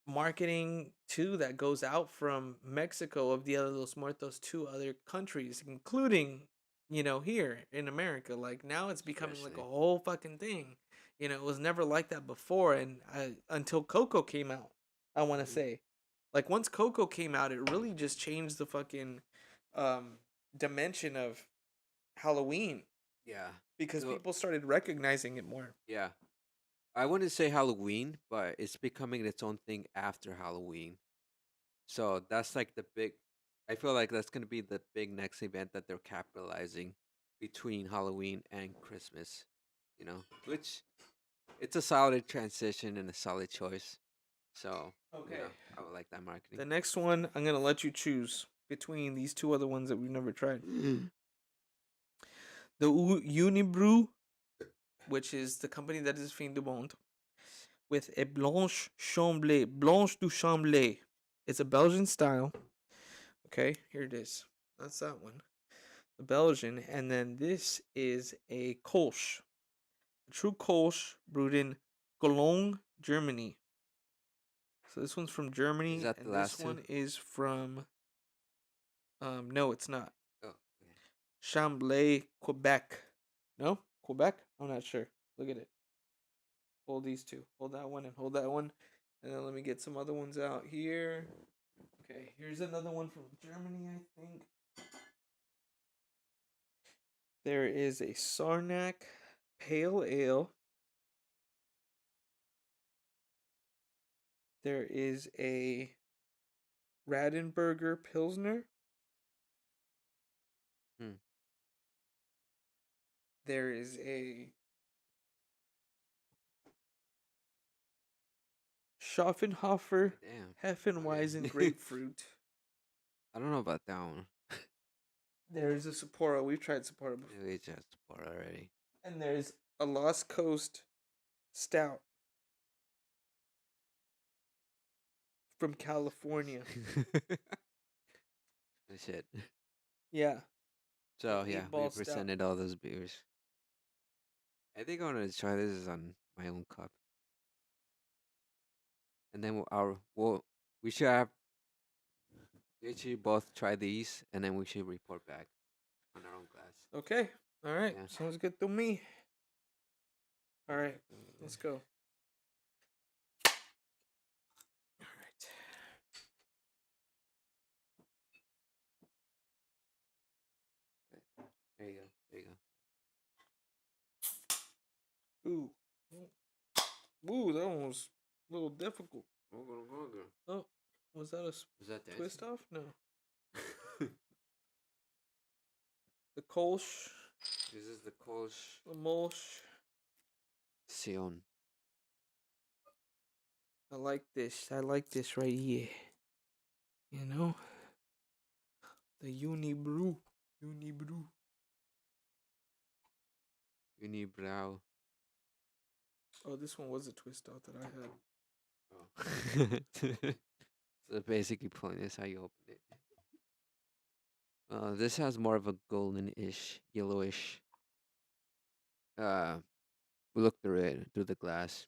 marketing too that goes out from Mexico of Dia de los Muertos to other countries, including, here in America. Like now it's becoming like a Especially. whole fucking thing. It was never like that before, and until Coco came out, I want to Mhm. say, like once Coco came out, it really just changed the fucking um, dimension of Halloween Yeah. because So people started recognizing it more. yeah, I wouldn't say Halloween, but it's becoming its own thing after Halloween. So that's like the big. I feel like that's gonna be the big next event that they're capitalizing between Halloween and Christmas. Which it's a solid transition and a solid choice. So Okay. I would like that marketing. The next one, I'm gonna let you choose between these two other ones that we've never tried. The Unibrew, which is the company that is Fin du Monde, with a Blanche Chamblay, Blanche du Chamblay. It's a Belgian style. Okay, here it is. That's that one. The Belgian, and then this is a Kolsch, a true Kolsch brewed in Cologne, Germany. So this one's from Is Germany, that the and this last two? one is from No, it's not. Oh, okay. Chambly, Quebec. No? Quebec? I'm not sure. Look at it. Hold these two. Hold that one and hold that one. And then let me get some other ones out here. Okay, here's another one from Germany, I think. There is a Sarnak Pale Ale. There is a Radenberger Pilsner. Hmm. There is a Schaffenhofer Damn. Hefeweizen Okay. Grapefruit. I don't know about that one. There's a Sapporo. We've tried Sapporo before. Maybe it's just support already. And there's a Lost Coast Stout from California. Shit. Yeah. So The yeah, eight we ball stout. presented all those beers. I think I'm gonna try this on my own cup, and then we should have we should both try these, and then we should report back on our own glass. Okay. All right. Yeah. Sounds good to me. All right. Let's go. All right. There you go. There you go. Ooh. Ooh, that one was a little difficult. Oh, was that a Was that twist dancing? off? No. The Kolsch, This is the Kolsch the Molsch. Sion. I like this. I like this right here. You know? The Unibrew. Unibrew. Unibrow. Oh, this one was a twist off that I had. Oh. So basically, point is how you open it. This has more of a golden-ish, yellowish. Look through it, through the glass.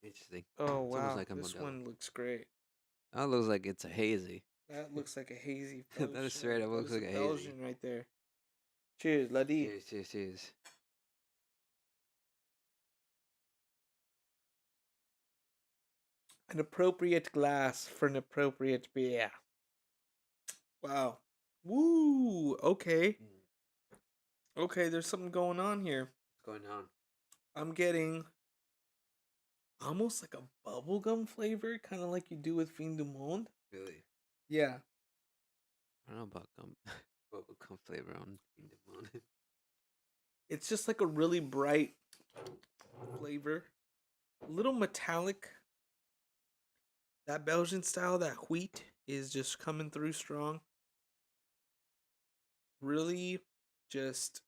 Interesting. Oh, It's almost wow. like a This Modelo. one looks great. That looks like it's a hazy. That looks like a hazy That is straight up That looks is like a hazy. Belgian right there. Cheers, Ladi. Cheers, cheers, cheers. An appropriate glass for an appropriate beer. Wow. Woo. Okay. Okay, there's something going on here. What's going on? I'm getting almost like a bubblegum flavor, kind of like you do with Fin du Monde. Really? Yeah. I don't know about bubblegum flavor on Fin du Monde. It's just like a really bright flavor. A little metallic. That Belgian style, that wheat is just coming through strong. Really just,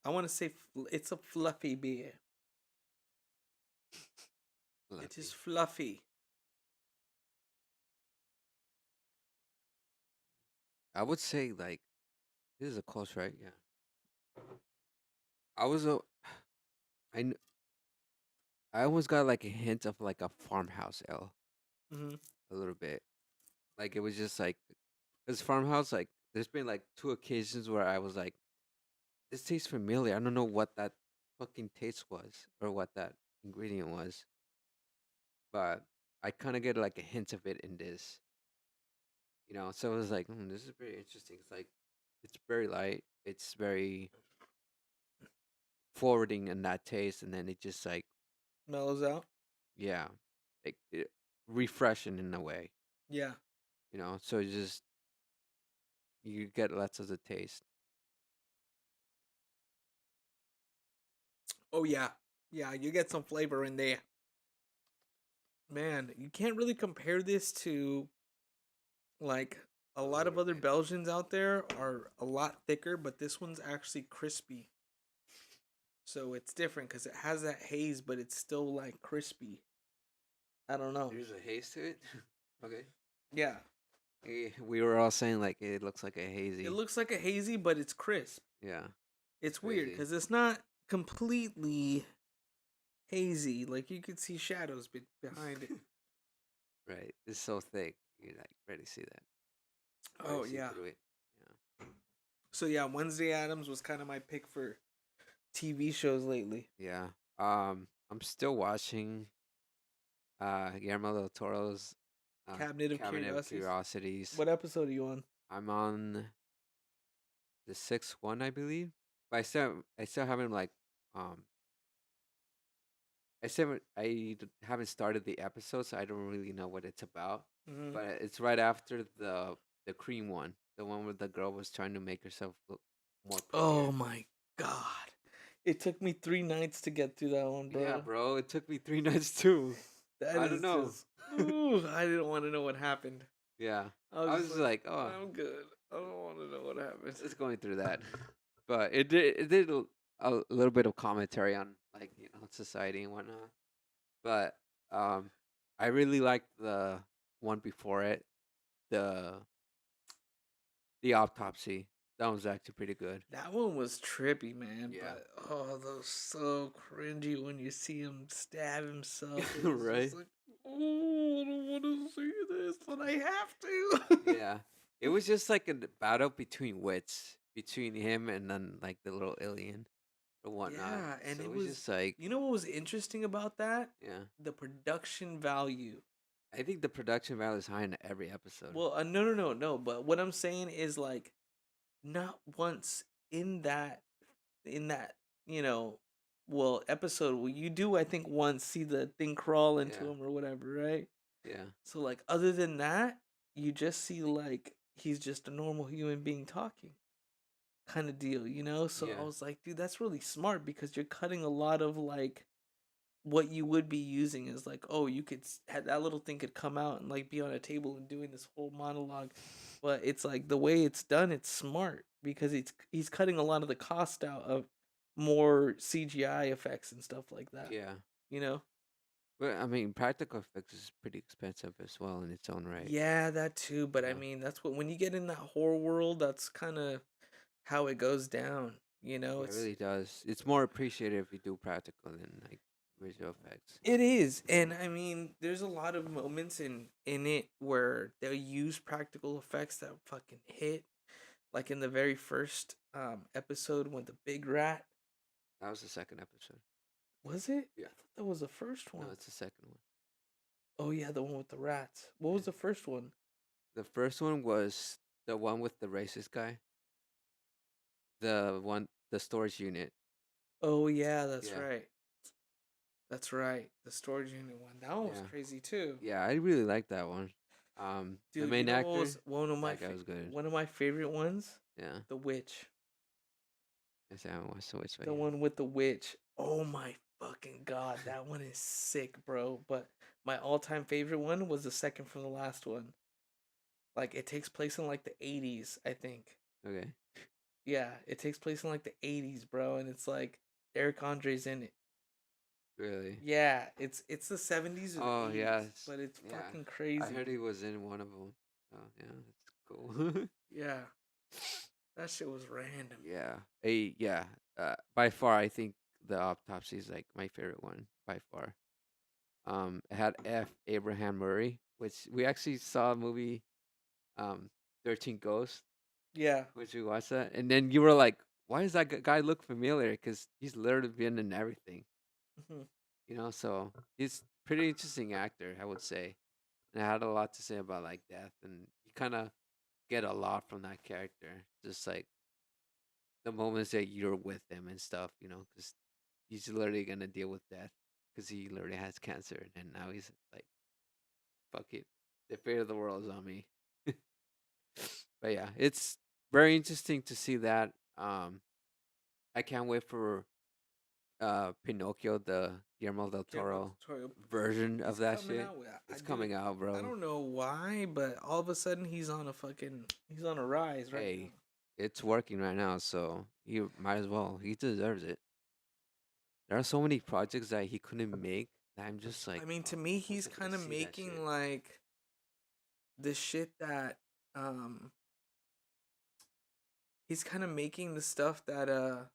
I want to say it's a fluffy beer. It is fluffy. I would say like this is a close, right? Yeah. I was a I kn- I almost got like a hint of like a farmhouse ale Mm-hmm. a little bit. Like it was just like this farmhouse. Like there's been like two occasions where I was like, this tastes familiar. I don't know what that fucking taste was or what that ingredient was, but I kind of get like a hint of it in this. So it was like, this is very interesting. It's like it's very light. It's very forwarding in that taste, and then it just like Mellows out. yeah, refreshing in a way. Yeah. So it just you get lots of the taste. Oh, yeah. Yeah, you get some flavor in there. Man, you can't really compare this to like a lot of other Belgians out there are a lot thicker, but this one's actually crispy. So it's different because it has that haze, but it's still like crispy. I don't know. There's a haze to it. Okay. Yeah. We were all saying like it looks like a hazy. It looks like a hazy, but it's crisp. Yeah. It's weird Crazy. because it's not completely hazy. Like you could see shadows behind it. Right. It's so thick. You like barely see that. Oh see yeah. through it. So yeah, Wednesday Adams was kind of my pick for TV shows lately. Yeah. I'm still watching Guillermo del Toro's Cabinet of Cabinet of Curiosities. Curiosities. What episode are you on? I'm on the sixth one, I believe. But I still haven't like um I haven't started the episode, so I don't really know what it's about. Mm-hmm. But it's right after the cream one, the one where the girl was trying to make herself look more Oh prettier. my god. It took me 3 nights to get through that one, Yeah, bro. bro, it took me 3 nights too. That I don't is know. just. Ooh, I didn't want to know what happened. Yeah, I was I was just just like, like, oh, I'm good. I don't want to know what happened. it's going through that. But it did a little bit of commentary on like society and whatnot. But um, I really liked the one before it, the the autopsy. That was actually pretty good. That one was trippy, man. Yeah. But oh, that was so cringy when you see him stab himself. It was Right. just like, oh, I don't want to see this, but I have to. Yeah. It was just like a battle between wits between him and then like the little alien or whatnot. Yeah, and So it it was was. just like, You know what was interesting about that? yeah. The production value. I think the production value is high in every episode. Well, no, no, no, no. But what I'm saying is like, not once in that, in that, you know, well, episode. Well, you do, I think, once see the thing crawl into Yeah. him or whatever, right? Yeah. So like, other than that, you just see like he's just a normal human being talking, kind of deal, you know. So I Yeah. was like, dude, that's really smart because you're cutting a lot of like what you would be using is like, oh, you could have that little thing could come out and like be on a table and doing this whole monologue, but it's like the way it's done, it's smart because he's cutting a lot of the cost out of more CGI effects and stuff like that. Yeah. You know? But I mean, practical effects is pretty expensive as well in its own right. Yeah, that too. But I Yeah. mean, that's what when you get in that horror world, that's kind of how it goes down. You know, Yeah, it really does. It's more appreciated if you do practical than like visual effects. it is, and I mean, there's a lot of moments in it where they'll use practical effects that fucking hit. Like in the very first episode when the big rat That was the second episode. was it? Yeah. I thought that was the first No, one. it's the second one. Oh yeah, the one with the rats. What was Yeah. the first one? The first one was the one with the racist guy. The storage unit. Oh yeah, that's Yeah. right. That's right. The storage unit one. That one was Yeah. crazy too. Yeah, I really like that one. The Dude, you main know what actor, was one of my that guy was good. one of my favorite ones? Yeah. The witch. I said I haven't watched so much, but The yeah. one with the witch. Oh my fucking god, that one is sick, bro. But my all-time favorite one was the second from the last one. Like it takes place in like the 80s, I think. Okay. Yeah, it takes place in like the 80s, bro, and it's like Eric Andre's in it. Really? Yeah, it's the 70s or the Oh 80s, yeah. but it's Yeah. fucking I crazy. heard he was in one of them. So yeah, that's cool. Yeah. That shit was random. Yeah. Yeah. By far, I think the autopsy is like my favorite one by far. It had F. Abraham Murray, which we actually saw a movie, 13 Ghosts, Yeah. which we watched that, and then you were like, "Why does that guy look familiar?" Because he's literally been in everything, Mhm. So he's pretty interesting actor, I would say, and I had a lot to say about like death, and you kind of get a lot from that character, just like the moments that you're with him and stuff, because he's literally gonna deal with death because he literally has cancer, and now he's like, "Fuck it, the fate of the world is on me." But yeah, it's very interesting to see that. I can't wait for Pinocchio, the Guillermo del Toro version of He's that coming shit. out with It's dude, coming out, I bro. don't know why, but all of a sudden he's on a rise right Hey, it's working right now, so he might as well. He deserves it. There are so many projects that he couldn't make that I'm just now. like, I mean, to oh, me, when's he's I gonna kind of see that shit? making like the shit that um he's kind of making the stuff that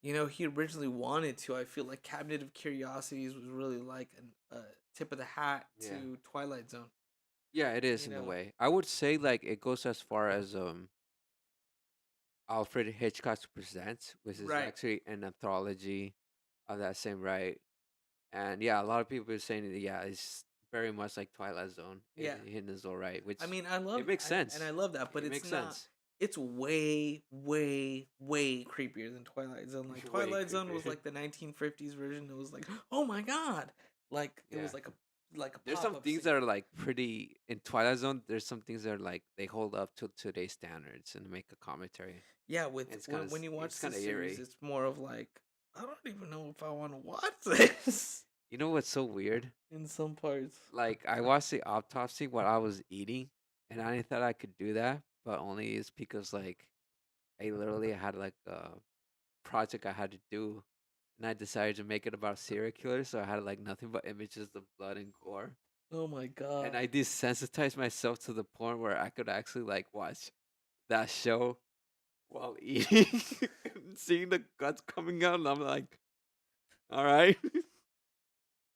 he originally wanted to. I feel like Cabinet of Curiosities was really like a tip of the hat Yeah. to Twilight Zone. Yeah, it is You in a know? way. I would say like it goes as far as Alfred Hitchcock Presents, which is Right. actually an anthology of that same right. And yeah, a lot of people are saying that, yeah, it's very much like Twilight Zone Yeah. in his own right, I which mean, I it love makes and I sense. love that, but It it's makes not. sense. It's way, way, way creepier than Twilight Zone. Like Way Twilight Zone was creepier. like the 1950s version. It was like, oh my god, like it Yeah. was like a There's pop some up things scene. that are like pretty in Twilight Zone. There's some things that are like they hold up to today's standards and make a commentary. Yeah, And when you watch it's kind this of series, eerie. it's more of like I don't even know if I want to watch this You know what's so weird? in some parts. Like I watched the autopsy while I was eating, and I thought I could do that, but only it's because like I literally had like a project I had to do, and I decided to make it about serial killers, so I had like nothing but images of blood and gore, Oh my and god. I desensitized myself to the point where I could actually like watch that show while eating, and seeing the guts coming out, and I'm like, all right,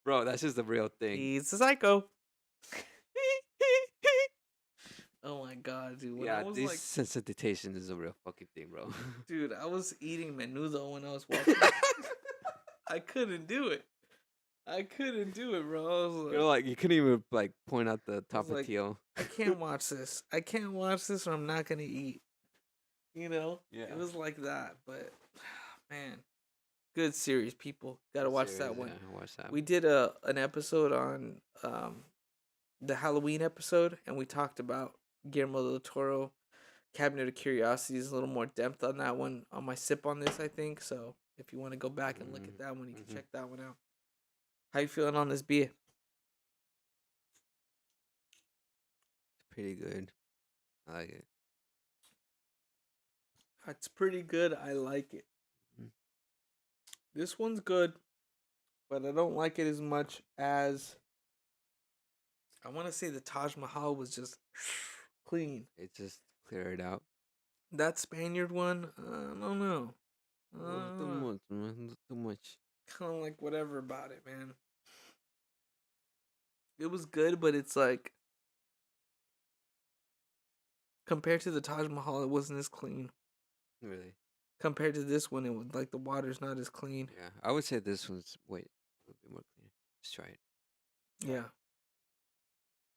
bro, that's just the real thing. He's a psycho. Oh my god, dude. When I Yeah, was like, desensitization is a real fucking thing, bro. dude, I was eating menudo when I was watching it. I couldn't do it. I couldn't do it, bro. You're like you couldn't even like point out the I was like, tapatio. I can't watch this. I can't watch this, or I'm not gonna eat. You know, Yeah. it was like that. But man, good series, people. Gotta Good watch series, that one. yeah, watch that We one. did an episode on the Halloween episode, and we talked about Guillermo del Toro, Cabinet of Curiosities, a little more depth on that one on my sip on this, I think. So if you want to go back and look at that one, you can check that one out. How you feeling on this beer? It's pretty good. I like it. It's pretty good. I like it. Mhm. This one's good, but I don't like it as much as I want to say the Taj Mahal was just clean. It just cleared out. That Spaniard one, I don't know. Too much, man. Too much. Kind of like whatever about it, man. It was good, but it's like compared to the Taj Mahal, it wasn't as clean. Really. Compared to this one, it was like the water's not as clean. Yeah, I would say this one's wait a little bit more clear. Let's try it. Yeah.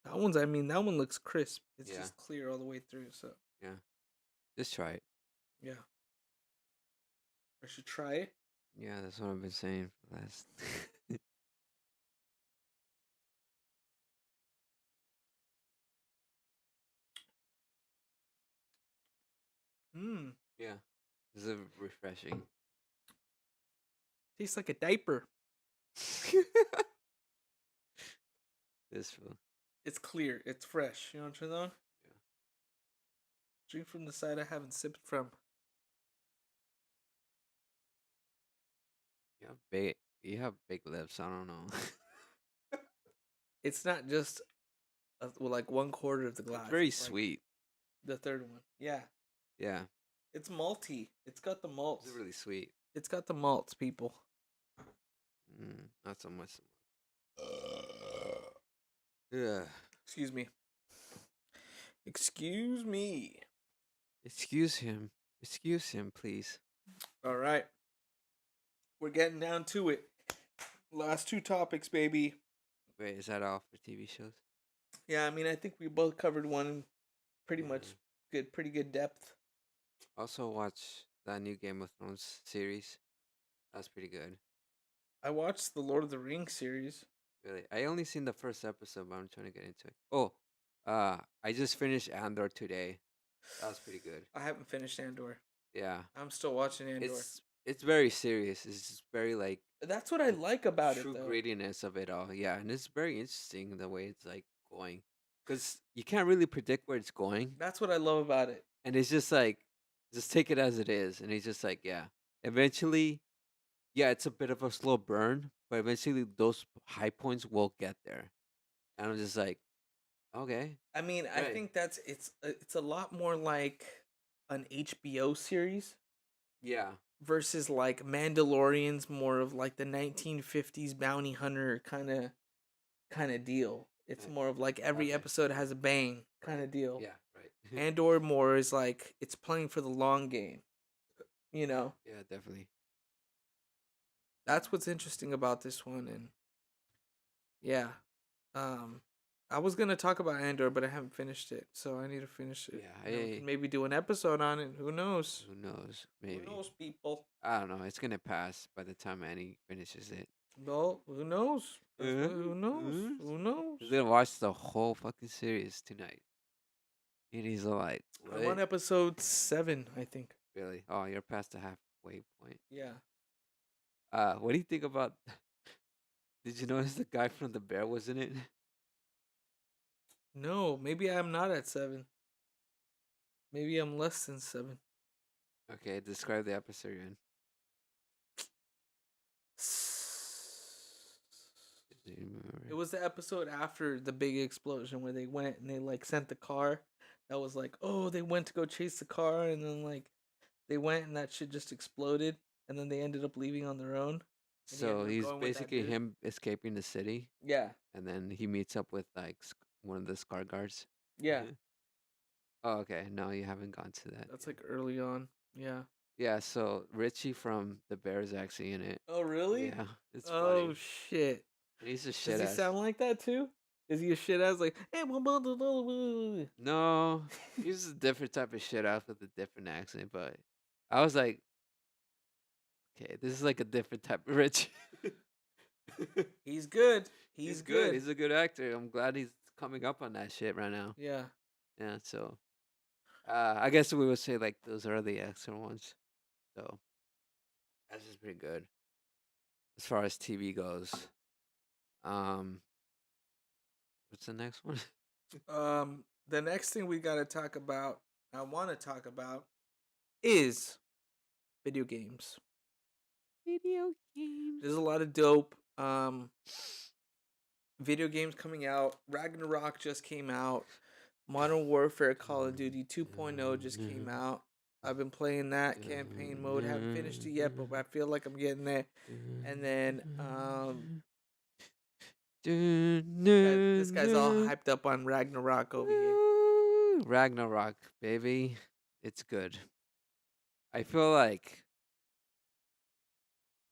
That one's, I mean, that one looks crisp. It's Yeah. just clear all the way through. So, Yeah, just try it. yeah. I should try it. Yeah, that's what I've been saying for the last. Mmm. Yeah, this is refreshing. Tastes like a diaper. This one. It's clear. It's fresh. You know what I'm saying? Yeah. Drink from the side I haven't sipped from. You have big lips. I don't know. It's not just like 1/4 of the glass. It's very It's like sweet. the third one. Yeah. Yeah, It's malty. It's got the malts. it's really sweet. It's got the malts, people. Not so much. Yeah. Excuse me. Excuse me. Excuse him. Excuse him, please. All right. We're getting down to it. Last two topics, baby. Wait, is that all for TV shows? Yeah, I mean, I think we both covered one pretty Yeah. much good, pretty good depth. Also, watch that new Game of Thrones series. That's pretty good. I watched the Lord of the Rings series. Really, I only seen the first episode, but I'm trying to get into it. Oh, I just finished Andor today. That was pretty good. I haven't finished Andor. Yeah, I'm still watching Andor. it's very serious. It's just very like That's what I like about it, true though. grittiness of it all. Yeah, and it's very interesting the way it's like going, because you can't really predict where it's going, That's what I love about it. and it's just like just take it as it is, and it's just like yeah. Eventually, yeah, it's a bit of a slow burn, but eventually those high points will get there, and I'm just like, okay, I mean, I Right. think it's a lot more like an HBO series yeah, versus like Mandalorian's more of like the 1950s bounty hunter kind of deal. It's more of like every Okay. episode has a bang kind of deal. Yeah, right. Andor more is like it's playing for the long game. You know, Yeah, definitely. that's what's interesting about this one, and yeah, um, I was gonna talk about Andor, but I haven't finished it, so I need to finish it, Yeah, and then we can maybe do an episode on it. Who knows? who knows? Who Maybe. knows, people? I don't know. It's gonna pass by the time Annie finishes it. Well, who knows? That's Uh, what. Who knows? uh, Who knows? He's gonna watch the whole fucking series tonight. And he's like, I'm on what? episode 7, I think. Really? Oh, you're past the halfway point. Yeah. What do you think about? Did you notice the guy from the bear was in it? No, maybe I'm not at 7. Maybe I'm less than 7. Okay, describe the episode you're in. Do you remember It it? was the episode after the big explosion where they went and they like sent the car. That was like, oh, they went to go chase the car and then like they went and that shit just exploded and then they ended up leaving on their own. And he So ended up he's going with that basically dude. him escaping the city, Yeah. and then he meets up with like one of the Scar guards. Yeah. Oh, okay. No, you haven't gone to that That's yet. like early on. Yeah. Yeah, so Richie from the Bear is actually in it. Oh, really? Yeah, it's Oh, funny. shit. And he's a Does shit he ass. sound like that too? Is he a shit ass like, hey, No, he's a different type of shit ass with a different accent, but I was like, okay, this is like a different type of Richie. He's good. He's He's good. good. He's a good actor. I'm glad he's coming up on that shit right now. Yeah. Yeah, so I guess we would say like those are the excellent ones. So that's just pretty good as far as TV goes. Um, what's the next one? The next thing we gotta talk about, I want to talk about, is video games. Video games. There's a lot of dope video games coming out. Ragnarok just came out. Modern Warfare Call of Duty 2.0 just came out. I've been playing that campaign mode. Haven't finished it yet, but I feel like I'm getting there. And then this guy's all hyped up on Ragnarok over here. Ragnarok, baby. It's good. I feel like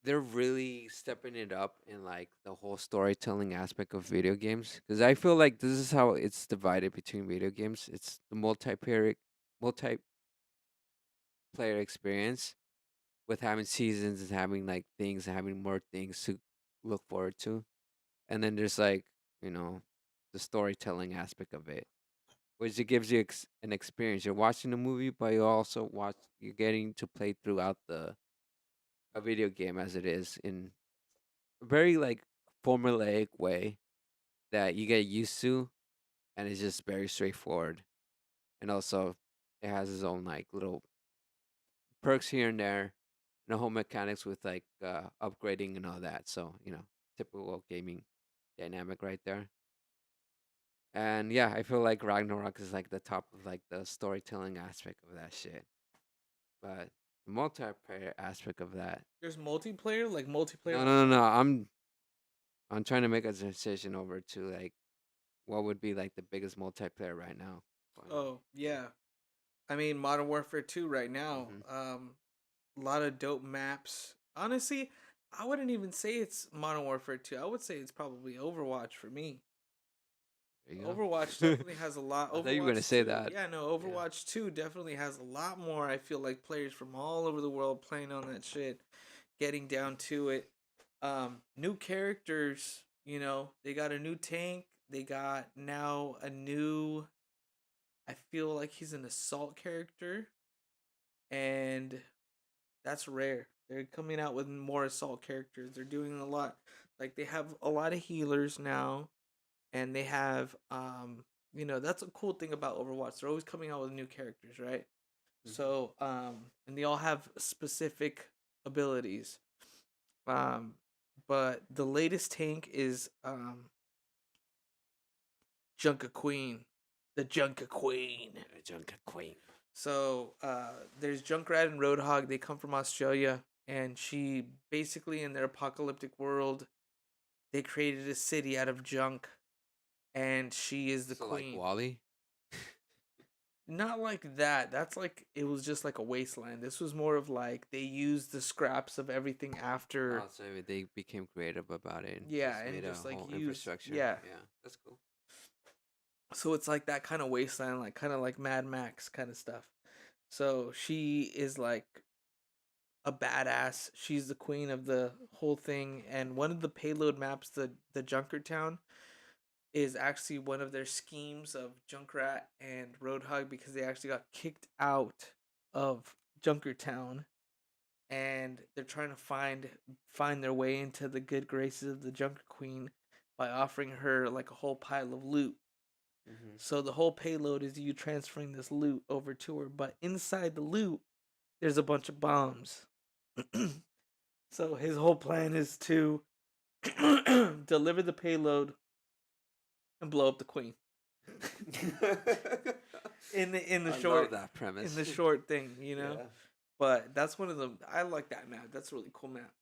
they're really stepping it up in like the whole storytelling aspect of video games, because I feel like this is how it's divided between video games. It's the multiplayer experience with having seasons and having like things and having more things to look forward to. And then there's like, you know, the storytelling aspect of it, which it gives you an experience. You're watching the movie, but you're getting to play throughout the a video game as it is in a very like formulaic way that you get used to, and it's just very straightforward. And also, it has its own like little perks here and there, and the whole mechanics with like upgrading and all that. So typical gaming dynamic right there. And yeah, I feel like Ragnarok is like the top of like the storytelling aspect of that shit. But the multiplayer aspect of that, There's multiplayer, like multiplayer. no. I'm trying to make a decision over to like what would be like the biggest multiplayer right now. Oh yeah, I mean Modern Warfare 2 right now. Mhm. A lot of dope maps. Honestly, I wouldn't even say it's Modern Warfare 2. I would say it's probably Overwatch for me. There you go. Overwatch definitely has a lot. I thought you were Overwatch gonna say 2, that. yeah, no, Overwatch 2 definitely has a lot more. I feel like players from all over the world playing on that shit, getting down to it. New characters, they got a new tank. They got now a new. I feel like he's an assault character, and that's rare. They're coming out with more assault characters. They're doing a lot. Like they have a lot of healers now, and they have that's a cool thing about Overwatch. They're always coming out with new characters, right? Mhm. So and they all have specific abilities. But the latest tank is Junker Queen, the Junker Queen. Junker Queen. So there's Junkrat and Roadhog. They come from Australia, and she basically in their apocalyptic world, they created a city out of junk, and she is the So like queen. Wally. Not like that. That's like it was just like a wasteland. This was more of like they used the scraps of everything after. Oh, so they became creative about it and Yeah, just and made a just like whole use, infrastructure. yeah. Yeah, that's cool. So it's like that kind of wasteland, like kind of like Mad Max kind of stuff. So she is like a badass. She's the queen of the whole thing. And one of the payload maps, the Junkertown, is actually one of their schemes of Junkrat and Roadhog because they actually got kicked out of Junkertown, and they're trying to find their way into the good graces of the Junker Queen by offering her like a whole pile of loot. Mm-hmm. So the whole payload is you transferring this loot over to her, but inside the loot there's a bunch of bombs. So his whole plan is to deliver the payload and blow up the queen. In the I love short that in premise. the short thing, you know. Yeah. But that's one of the I like that map. That's a really cool map.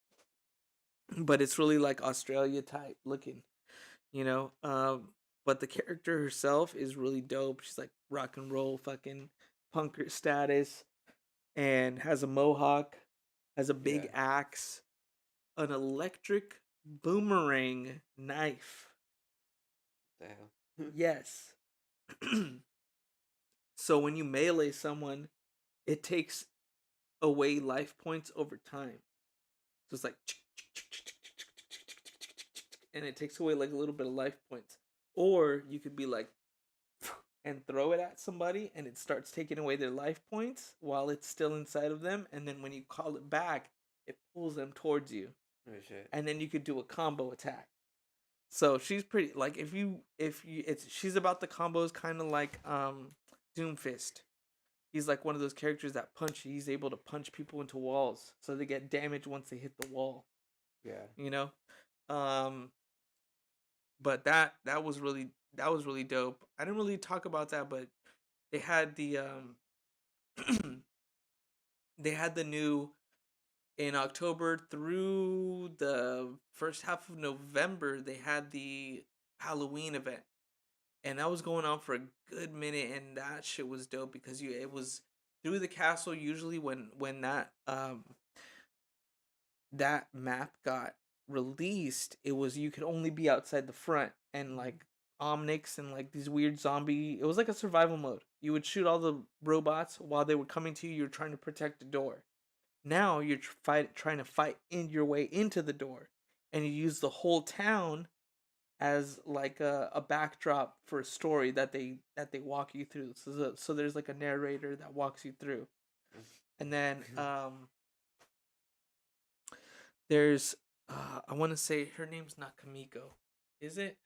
But it's really like Australia type looking, you know. But the character herself is really dope. She's like rock and roll fucking punker status, and has a mohawk, has a Yeah. big axe, an electric boomerang knife. The hell. Yes. So when you melee someone, it takes away life points over time. So it's like, and it takes away like a little bit of life points. Or you could be like, and throw it at somebody, and it starts taking away their life points while it's still inside of them. And then when you call it back, it pulls them towards you. Oh shit. And then you could do a combo attack. So she's pretty like if you it's she's about the combos kind of like Doomfist. He's like one of those characters that punch. He's able to punch people into walls, so they get damaged once they hit the wall. Yeah. You know, um, but that was really dope. I didn't really talk about that, but they had the they had the new in October through the first half of November. They had the Halloween event, and that was going on for a good minute, and that shit was dope because it was through the castle. Usually when that map got released, it was you could only be outside the front, and like Omnix and like these weird zombie, it was like a survival mode. You would shoot all the robots while they were coming to you. You're trying to protect the door. Now you're trying to fight in your way into the door, and you use the whole town as like a backdrop for a story that they walk you through. So there's like a narrator that walks you through, and then there's I want to say her name's not Kamiko, is it?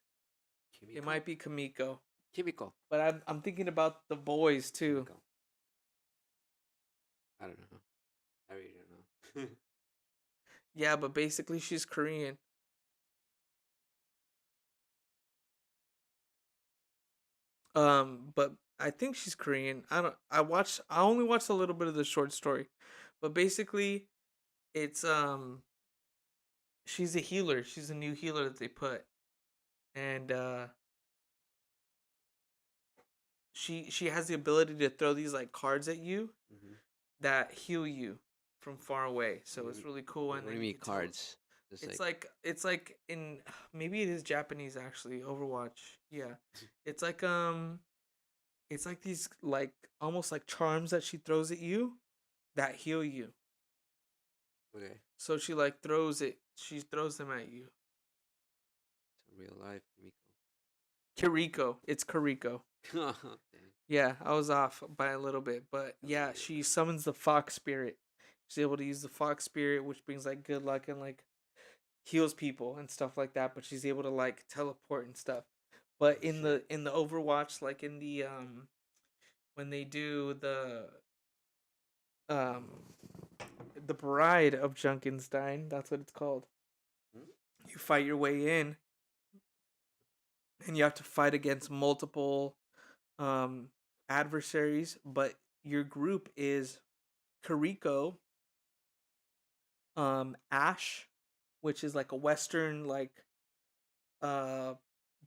It Kimiko? might be Kamiko, Kimiko. but I'm thinking about the boys too. Kimiko. I don't know. I really don't know. Yeah, but basically she's Korean. But I think she's Korean. I don't. I only watched a little bit of the short story, but basically, it's she's a healer. She's a new healer that they put, and she has the ability to throw these like cards at you Mhm. that heal you from far away. So What it's do really cool. What And do then you you mean can tell cards? Just it's like in maybe it is Japanese actually. Overwatch, yeah. It's like it's like these like almost like charms that she throws at you that heal you. okay. So she like throws it. She throws them at you. It's a real life Kimiko. Kiriko. It's Kiriko. Dang. Yeah, I was off by a little bit, but That's yeah, okay. she summons the fox spirit. She's able to use the fox spirit, which brings like good luck and like heals people and stuff like that. But she's able to like teleport and stuff. But Oh in shit. the Overwatch, like in the when they do um the Bride of Junkenstein, that's what it's called. Hmm? You fight your way in, and you have to fight against multiple um adversaries, but your group is Kariko, Ash, which is like a western like uh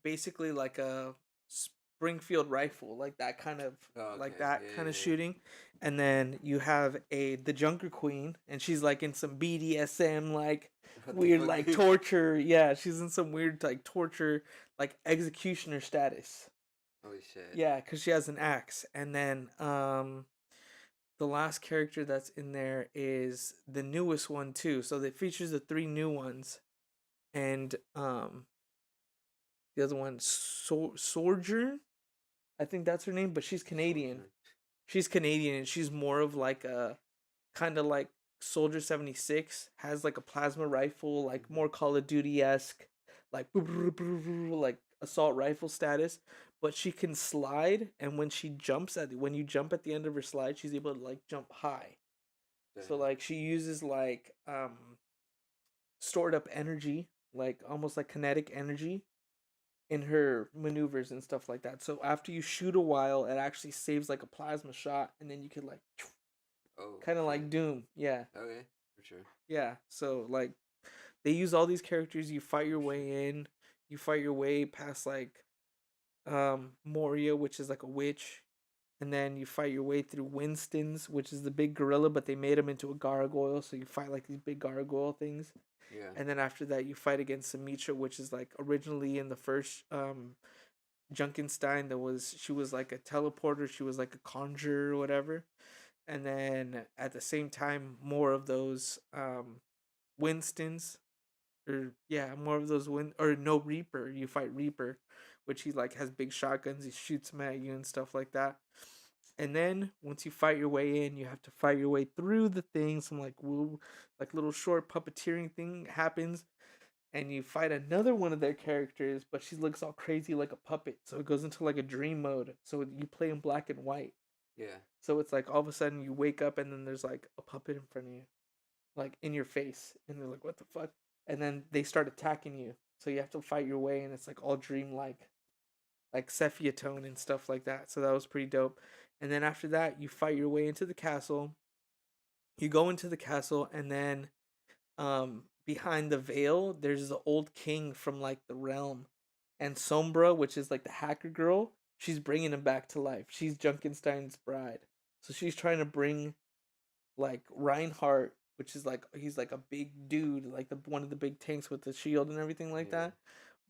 basically like a Springfield rifle, like that kind of Oh, like okay. that Yeah, kind of yeah, yeah. shooting. And then you have the Junker Queen, and she's like in some BDSM like What the weird fuck? like torture. Yeah, she's in some weird like torture like executioner status. Holy shit. Yeah, because she has an axe. And then the last character that's in there is the newest one too. So it features the three new ones, and the other one Sojourn, I think that's her name, but she's Canadian. Soldier. She's Canadian, and she's more of like a kind of like Soldier 76, has like a plasma rifle, like Mhm. more Call of Duty esque, like like assault rifle status. But she can slide, and when you jump at the end of her slide, she's able to like jump high. So Damn. like she uses like stored up energy, like almost like kinetic energy in her maneuvers and stuff like that. So after you shoot a while, it actually saves like a plasma shot, and then you could like Oh, kind of like shit. Doom. Yeah, Okay, for sure. yeah. So like they use all these characters. You fight your For sure. way in. You fight your way past like Moria, which is like a witch, and then you fight your way through Winston's, which is the big gorilla, but they made him into a gargoyle, so you fight like these big gargoyle things. Yeah. And then after that, you fight against Samitra, which is like originally in the first Junkenstein. She was like a teleporter, she was like a conjurer or whatever. And then at the same time, more of those Winstons, or yeah, more of those or no Reaper. You fight Reaper, which he like has big shotguns. He shoots them at you and stuff like that. And then once you fight your way in, you have to fight your way through the thing. Some like woo, like little short puppeteering thing happens, and you fight another one of their characters, but she looks all crazy like a puppet. So it goes into like a dream mode. So you play in black and white. Yeah. So it's like all of a sudden you wake up and then there's like a puppet in front of you, like in your face, and they're like, "What the fuck?" And then they start attacking you. So you have to fight your way, and it's like all dreamlike, like sepia tone and stuff like that. So that was pretty dope. And then after that, you fight your way into the castle. You go into the castle, and then behind the veil, there's the old king from like the realm, and Sombra, which is like the hacker girl. She's bringing him back to life. She's Junkenstein's bride, so she's trying to bring like Reinhardt, which is like he's like a big dude, like the one of the big tanks with the shield and everything like Yeah. that.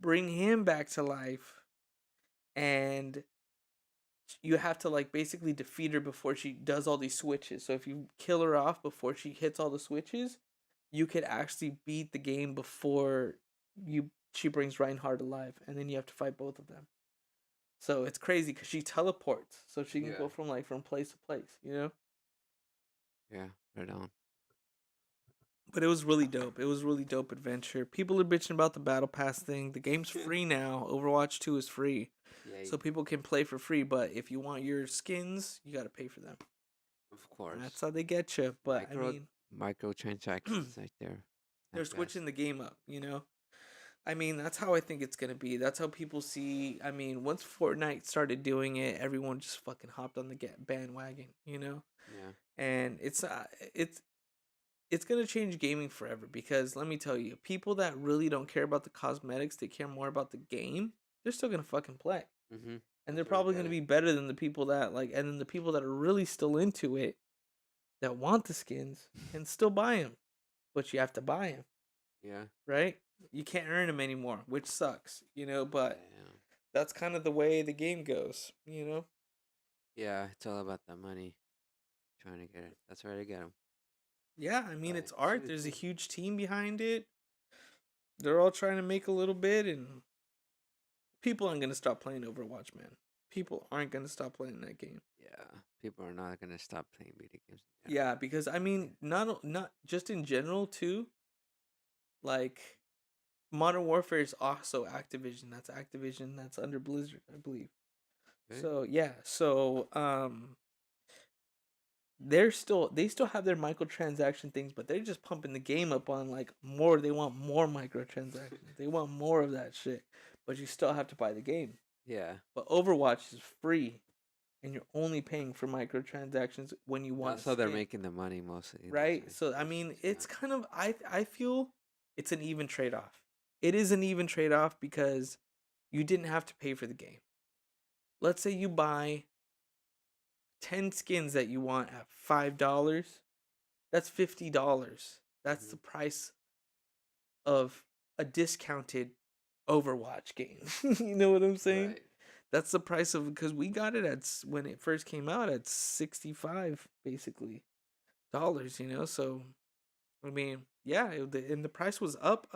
Bring him back to life, and you have to like basically defeat her before she does all these switches. So if you kill her off before she hits all the switches, you could actually beat the game before you she brings Reinhardt alive, and then you have to fight both of them. So it's crazy because she teleports, so she can Yeah. go from place to place, you know. Yeah. Right on. But it was really dope. It was really dope adventure. People are bitching about the battle pass thing. The game's free now. Overwatch 2 is free. Yay. So people can play for free, but if you want your skins, you got to pay for them. Of course. That's how they get you. But I mean, Microtransactions right there. they're At best. switching the game up, you know? I mean, that's how I think it's going to be. That's how people see. I mean, once Fortnite started doing it, everyone just fucking hopped on the bandwagon, you know? Yeah. And it's going to change gaming forever, because let me tell you, people that really don't care about the cosmetics, they care more about the game, they're still going to fucking play. Mm-hmm. And they're That's where I probably get going to it. be better than the people that like, and then the people that are really still into it, that want the skins, can still buy them. But you have to buy them, Yeah. right? You can't earn them anymore, which sucks, you know, but Damn. that's kind of the way the game goes, you know? Yeah, it's all about the money. Trying to get it. That's where they get them. Yeah, I mean, But it's art. shit, There's a huge team behind it. They're all trying to make a little bit, and people aren't going to stop playing Overwatch, man. People aren't going to stop playing that game. yeah, people are not gonna stop playing video games. Yeah, because I mean, not just in general too. Like Modern Warfare is also Activision. That's Activision. That's under Blizzard, I believe. Really? So yeah, they still have their microtransaction things, but they're just pumping the game up on like more. They want more microtransactions. They want more of that shit, but you still have to buy the game. Yeah. But Overwatch is free, and you're only paying for microtransactions when you want. That's how they're making the money mostly. That's right. why. So I mean, Yeah. it's kind of I feel it's an even trade off. It is an even trade off because you didn't have to pay for the game. Let's say you buy 10 skins that you want at $5. That's $50. That's the Mhm. price of a discounted Overwatch game. You know what I'm saying? Right. That's the price of, because we got it when it first came out at 65 basically dollars, you know? So I mean, yeah, and the price was up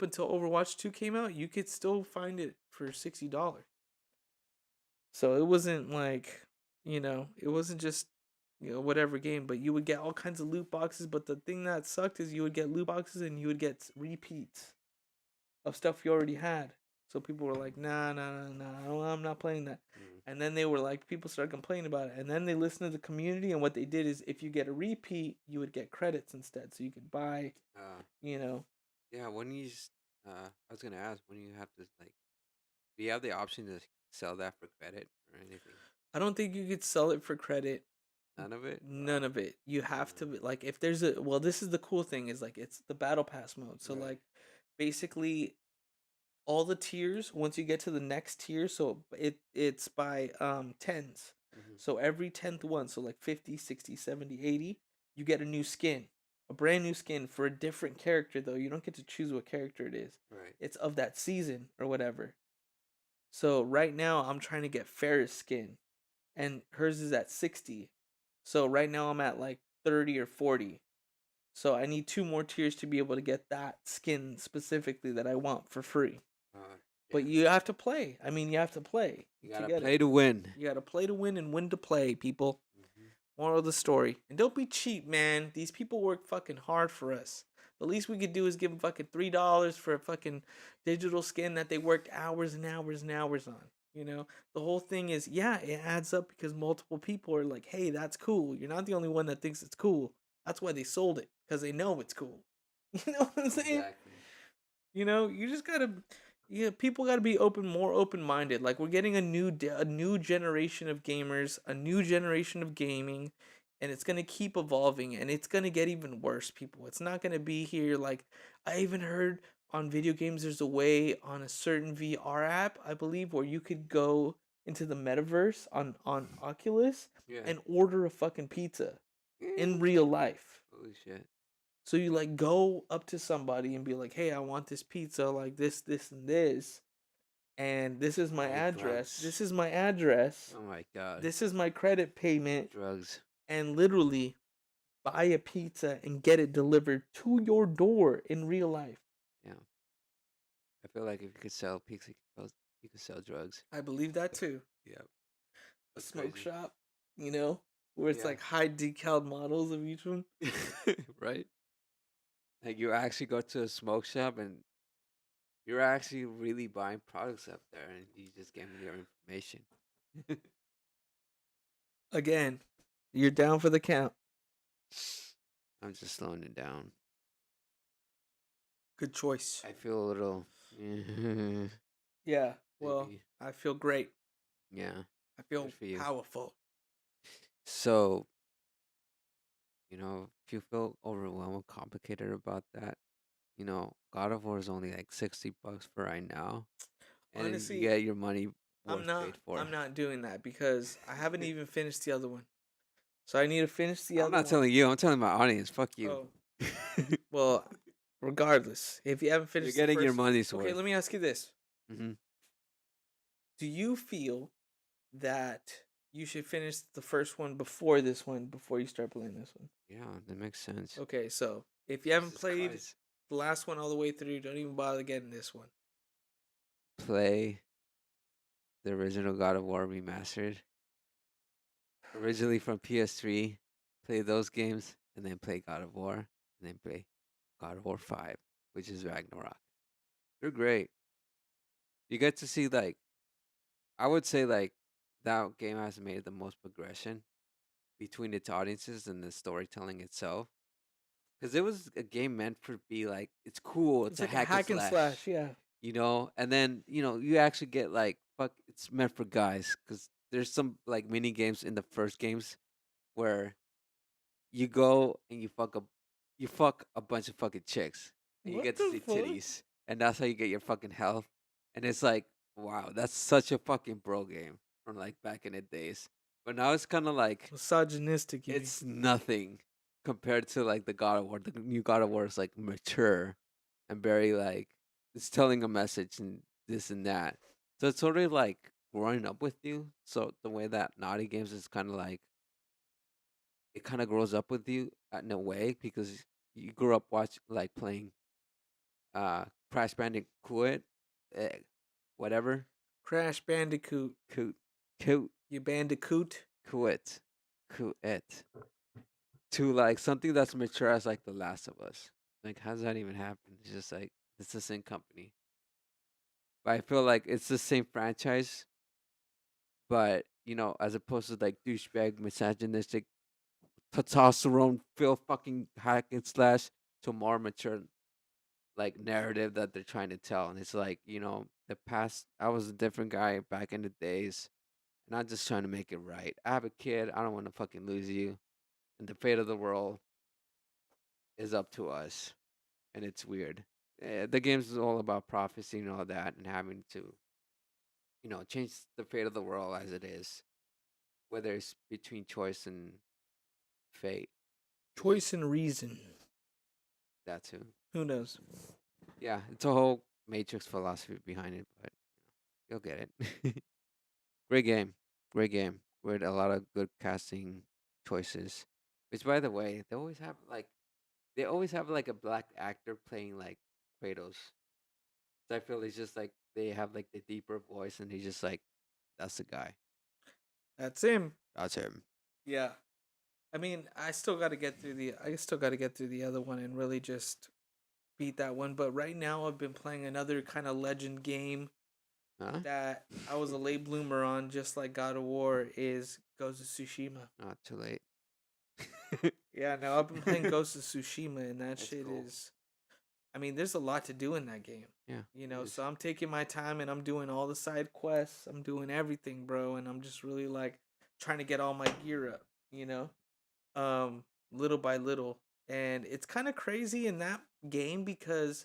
until Overwatch 2 came out. You could still find it for $60. So it wasn't like, it wasn't just, whatever game, but you would get all kinds of loot boxes. But the thing that sucked is you would get loot boxes and you would get repeats of stuff you already had. So people were like, nah, nah, nah, nah, I'm not playing that. Mm. And then they were like, people started complaining about it. And then they listened to the community. And what they did is if you get a repeat, you would get credits instead. So you could buy, Uh, you know, yeah. I was gonna ask when you have to like, do you have the option to sell that for credit or anything? I don't think you could sell it for credit. None of it. None of it. You have to, Uh, like, if there's well, this is the cool thing is like, it's the battle pass mode. So, right. like, basically, all the tiers once you get to the next tier, so it's by tens, Mm-hmm. so every 10th one, so like 50, 60, 70, 80, you get a new skin, a brand new skin for a different character. Though you don't get to choose what character it is, Right. it's of that season or whatever. So right now I'm trying to get Ferris skin, and hers is at 60. So right now I'm at like 30 or 40. So I need two more tiers to be able to get that skin specifically that I want for free. But Yeah. you have to play. I mean, you have to play You to gotta get play it. to win. You got to play to win and win to play, people. Mm-hmm. Moral of the story. And don't be cheap, man. These people work fucking hard for us. The least we could do is give them fucking $3 for a fucking digital skin that they worked hours and hours and hours on. You know, the whole thing is, yeah, it adds up because multiple people are like, hey, that's cool. You're not the only one that thinks it's cool. That's why they sold it, because they know it's cool. You know what I'm saying? Exactly. You just gotta, yeah, people gotta be more open minded. Like we're getting a new generation of gamers, a new generation of gaming, and it's gonna keep evolving, and it's gonna get even worse. People, it's not gonna be here. Like I even heard on video games, there's a way on a certain VR app, I believe, where you could go into the metaverse on Oculus Yeah. and order a fucking pizza in Mm. real life. Holy shit. So you like go up to somebody and be like, "Hey, I want this pizza like this and this, and this is my Oh, address. drugs. This is my address. Oh my god. This is my credit payment." Drugs. And literally buy a pizza and get it delivered to your door in real life. Yeah. I feel like if you could sell pizza, you could sell drugs. I believe that too. Yeah. A That's smoke crazy. shop, where it's Yeah. like high decal models of each one. Right? Like you actually go to a smoke shop and you're actually really buying products up there and you just give me your information. Again, you're down for the count. I'm just slowing it down. Good choice. I feel a little Yeah. Well, maybe. I feel great. Yeah. I feel Good for you. powerful. So, if you feel overwhelmed, complicated about that, God of War is only like $60 for right now. And then you Honestly, get your money I'm worth not paid for. I'm not doing that because I haven't even finished the other one. So I need to finish the I'm other not one. telling you, I'm telling my audience. Fuck you. Oh, well, regardless, if you haven't You're finished getting the your first, money's okay, worth. let me ask you this. Hmm. Do you feel that you should finish the first one before you start playing this one? Yeah, that makes sense. Okay, so if you haven't Jesus played Christ. the last one all the way through, don't even bother getting this one. Play the original God of War remastered. Originally from PS3. Play those games and then play God of War and then play God of War 5, which is Ragnarok. They're great. You get to see I would say that game has made the most progression between its audiences and the storytelling itself. Because it was a game meant for be like it's cool, it's It's a like a hack and hack and slash, slash, yeah. and then you actually get fuck, it's meant for guys because there's some mini games in the first games where you go and you fuck a bunch of fucking chicks and you What get to the see fuck? titties and that's how you get your fucking health and it's like Wow, that's such a fucking bro game from like back in the days. But now it's kind of like Misogynistic, you mean? it's nothing compared to like the God of War. The new God of War is like mature and very like it's telling a message and this and that. So it's sort of like growing up with you. So the way that Naughty Games is kind of like it kind of grows up with you in a way because you grew up watch like playing Crash Bandicoot, eh, whatever, Crash Bandicoot. coot, coot, You bandicoot. coot, coot, to like something that's mature as like The Last of Us. Like, how does that even happen? It's just like it's the same company, but I feel like it's the same franchise, but as opposed to like douchebag, misogynistic, testosterone, feel fucking hack and slash, to more mature like narrative that they're trying to tell. And it's like, the past I was a different guy back in the days, and I'm just trying to make it right. I have a kid, I don't want to fucking lose you. And the fate of the world is up to us. And it's weird. The game's all about prophecy and all that and having to, change the fate of the world as it is, whether it's between choice and fate. Which is Choice and reason. that too. Who knows? Yeah, it's a whole Matrix philosophy behind it, but you'll get it. Great game. Great game. With a lot of good casting choices. Which, by the way, they always have like a black actor playing like Kratos. So I feel it's just like they have like the deeper voice, and he's just like, that's the guy. That's him. That's him. Yeah. I mean, I still got to get through the other one and really just beat that one. But right now, I've been playing another kind of legend game Huh? that I was a late bloomer on, just like God of War is Ghost of Tsushima. Not too late. Yeah, no, I've been playing Ghost of Tsushima, and that That's shit cool. is. I mean, there's a lot to do in that game. Yeah, it is. So I'm taking my time and I'm doing all the side quests. I'm doing everything, bro, and I'm just really like trying to get all my gear up, little by little. And it's kind of crazy in that game because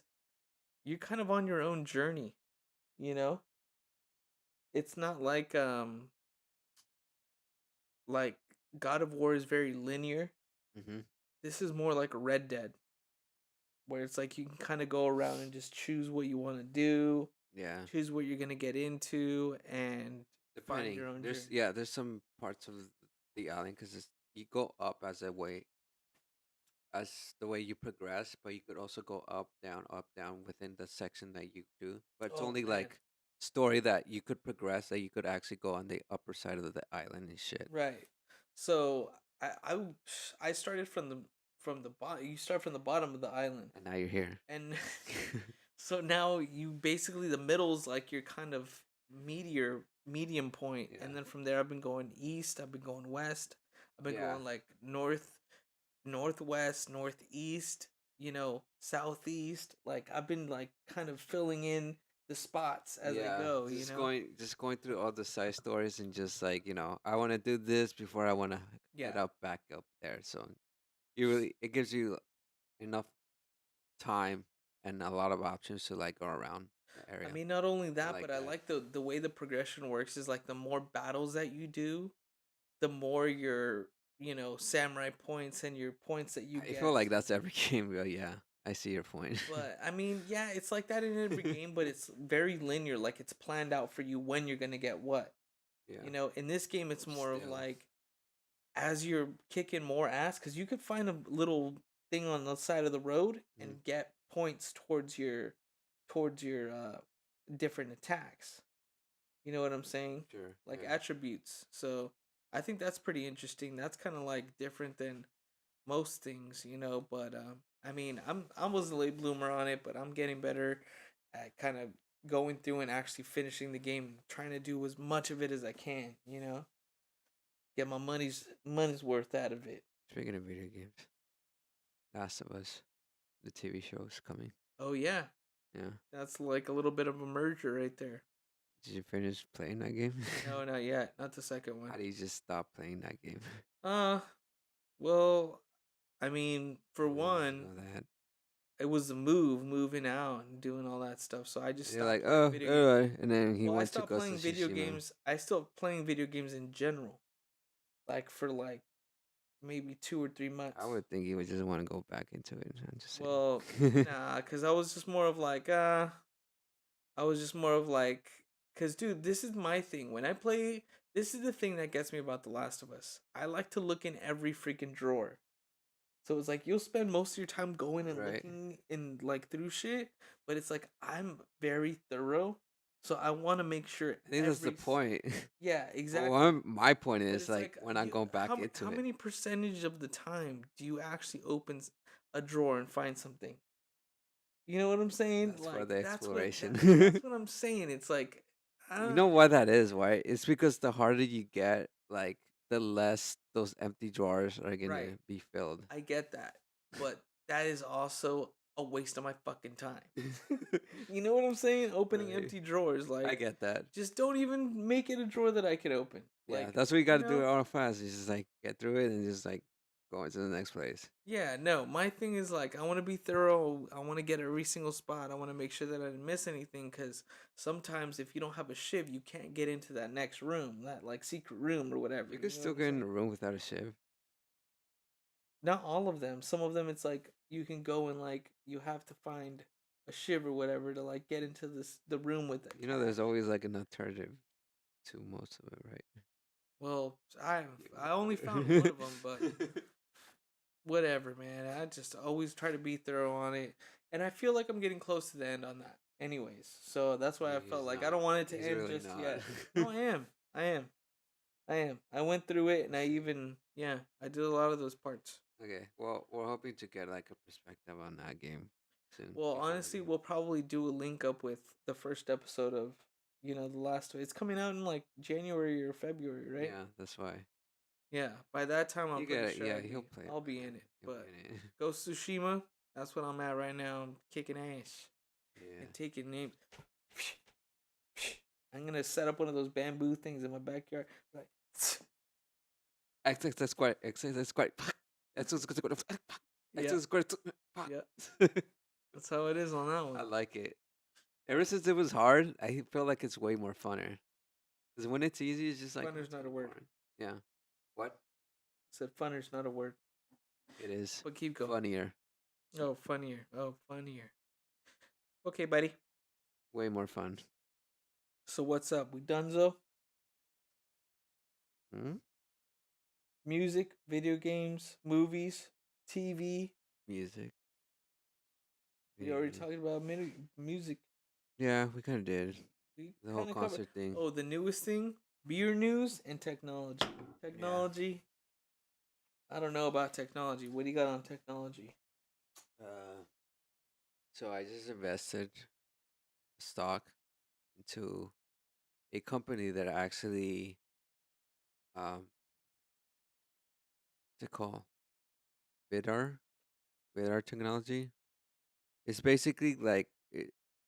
you're kind of on your own journey, you know? It's not like God of War is very linear. Mm-hmm. This is more like Red Dead, where it's like you can kind of go around and just choose what you want to do, Yeah. choose what you're gonna get into, and find Depending. your own There's journey. yeah, there's some parts of the island because you go up as the way you progress, but you could also go up, down within the section that you do. But it's Oh only man, like story that you could progress, that you could actually go on the upper side of the island and shit. right. So I started from the bottom. You start from the bottom of the island, And now you're here. and so now you basically the middle's like your kind of medium point, Yeah. and then from there I've been going east. I've been going west. I've been Yeah. going like northwest, northeast, southeast. Like I've been like kind of filling in the spots as I Yeah, go, just going through all the side stories and just like, I want to do this before I want to Yeah. head up back up there. So it gives you enough time and a lot of options to like go around the I area. mean, not only I that, like but I that. like the way the progression works is like the more battles that you do, the more your, samurai points and your points that you I feel get. like that's every game, but yeah, I see your point. But I mean, yeah, it's like that in every game, but it's very linear. Like it's planned out for you when you're gonna get what. Yeah, In this game, it's but more of still. like as you're kicking more ass, because you could find a little thing on the side of the road Mm, and get points towards your different attacks. You know what I'm saying? sure. Like Yeah. attributes. So I think that's pretty interesting. That's kind of like different than most things, But I mean, I was a late bloomer on it, but I'm getting better at kind of going through and actually finishing the game, trying to do as much of it as I can. Get my money's worth out of it. Speaking of video games, Last of Us, the TV show is coming. Oh yeah, Yeah. that's like a little bit of a merger right there. Did you finish playing that game? No, not yet. Not the second one. How do you just stop playing that game? Uh, well, I mean, for Nobody wants to one, know that. it was the move, moving out and doing all that stuff. So I just You're stopped like, playing oh, video games. alright. And then he Well, I went to stopped Ghost of playing video Tsushima. games. I still playing video games in general, like for like maybe 2 or 3 months. I would think he would just want to go back into it. I'm just Well, saying. nah, cause I was just more of like, I was just more of like, cause dude, this is my thing. When I play, this is the thing that gets me about The Last of Us. I like to look in every freaking drawer. So it's like you'll spend most of your time going and Right. looking in like through shit, but it's like I'm very thorough, so I want to make sure I think that's the point. yeah, Well, exactly. my point But is it's like like when I'm going back into how it. many percentage of the time do you actually open a drawer and find something? You know what I'm saying? That's for Like the that's exploration. what I'm saying. It's like You uh, know why that is, right? It's because the harder you get, like the less those empty drawers are right. gonna be filled. I get that, but that is also a waste of my fucking time. You know what I'm saying? Opening Right. empty drawers, I like get that. just don't even make it a drawer that I could open. Yeah, Like, that's what you you got to do know? it all fast. You just like get through it and just like go into the next place. Yeah, no, my thing is like I want to be thorough. I want to get every single spot. I want to make sure that I didn't miss anything cuz sometimes if you don't have a shiv, you can't get into that next room, that like secret room or whatever. You can You know what still I'm get in saying? a room without a shiv. Not all of them. Some of them it's like you can go and like you have to find a shiv or whatever to like get into the room with the You know, cat. there's always like an alternative to most of it, right? Well, I only found one of them, but whatever, man. I just always try to be thorough on it, and I feel like I'm getting close to the end on that. Anyways, so that's why I felt He's like I not. don't want it to He's end really just not. yet. No, I am. I am. I am. I went through it, and I even yeah, I did a lot of those parts. Okay, well, we're hoping to get like a perspective on that game soon Well, before honestly, we. we'll probably do a link up with the first episode of the last. It's coming out in like January or February, right? Yeah, that's why. Yeah. By that time, I'm You pretty get it. sure Yeah, he'll play it I'll by be in then. it. He'll be But in it. Ghost of Tsushima, that's what I'm at right now. I'm kicking ass Yeah. and taking names. I'm gonna set up one of those bamboo things in my backyard. Like, XX square. XX square. XX square. yeah, XX square. yeah. That's how it is on that I one. like it. Ever since it was hard, I feel like it's way more funner. Because when it's easy, it's just like, oh, Funner's it's not kind a of word. boring. Yeah. What? I said funner's not a word. It is But keep going. funnier. Oh, funnier. Oh, funnier. Okay, buddy. Way more fun. So what's up? We donezo? Hmm? Music, video games, movies, TV. Music. We Video already games. talked about music. Yeah, we kind of did. We The whole kind of covered. concert thing. Oh, the newest thing: beer news and technology. Yeah. Technology. I don't know about technology. What do you got on technology? Uh, so I just invested stock into a company that actually, what's it called? Vidar? Vidar technology. It's basically like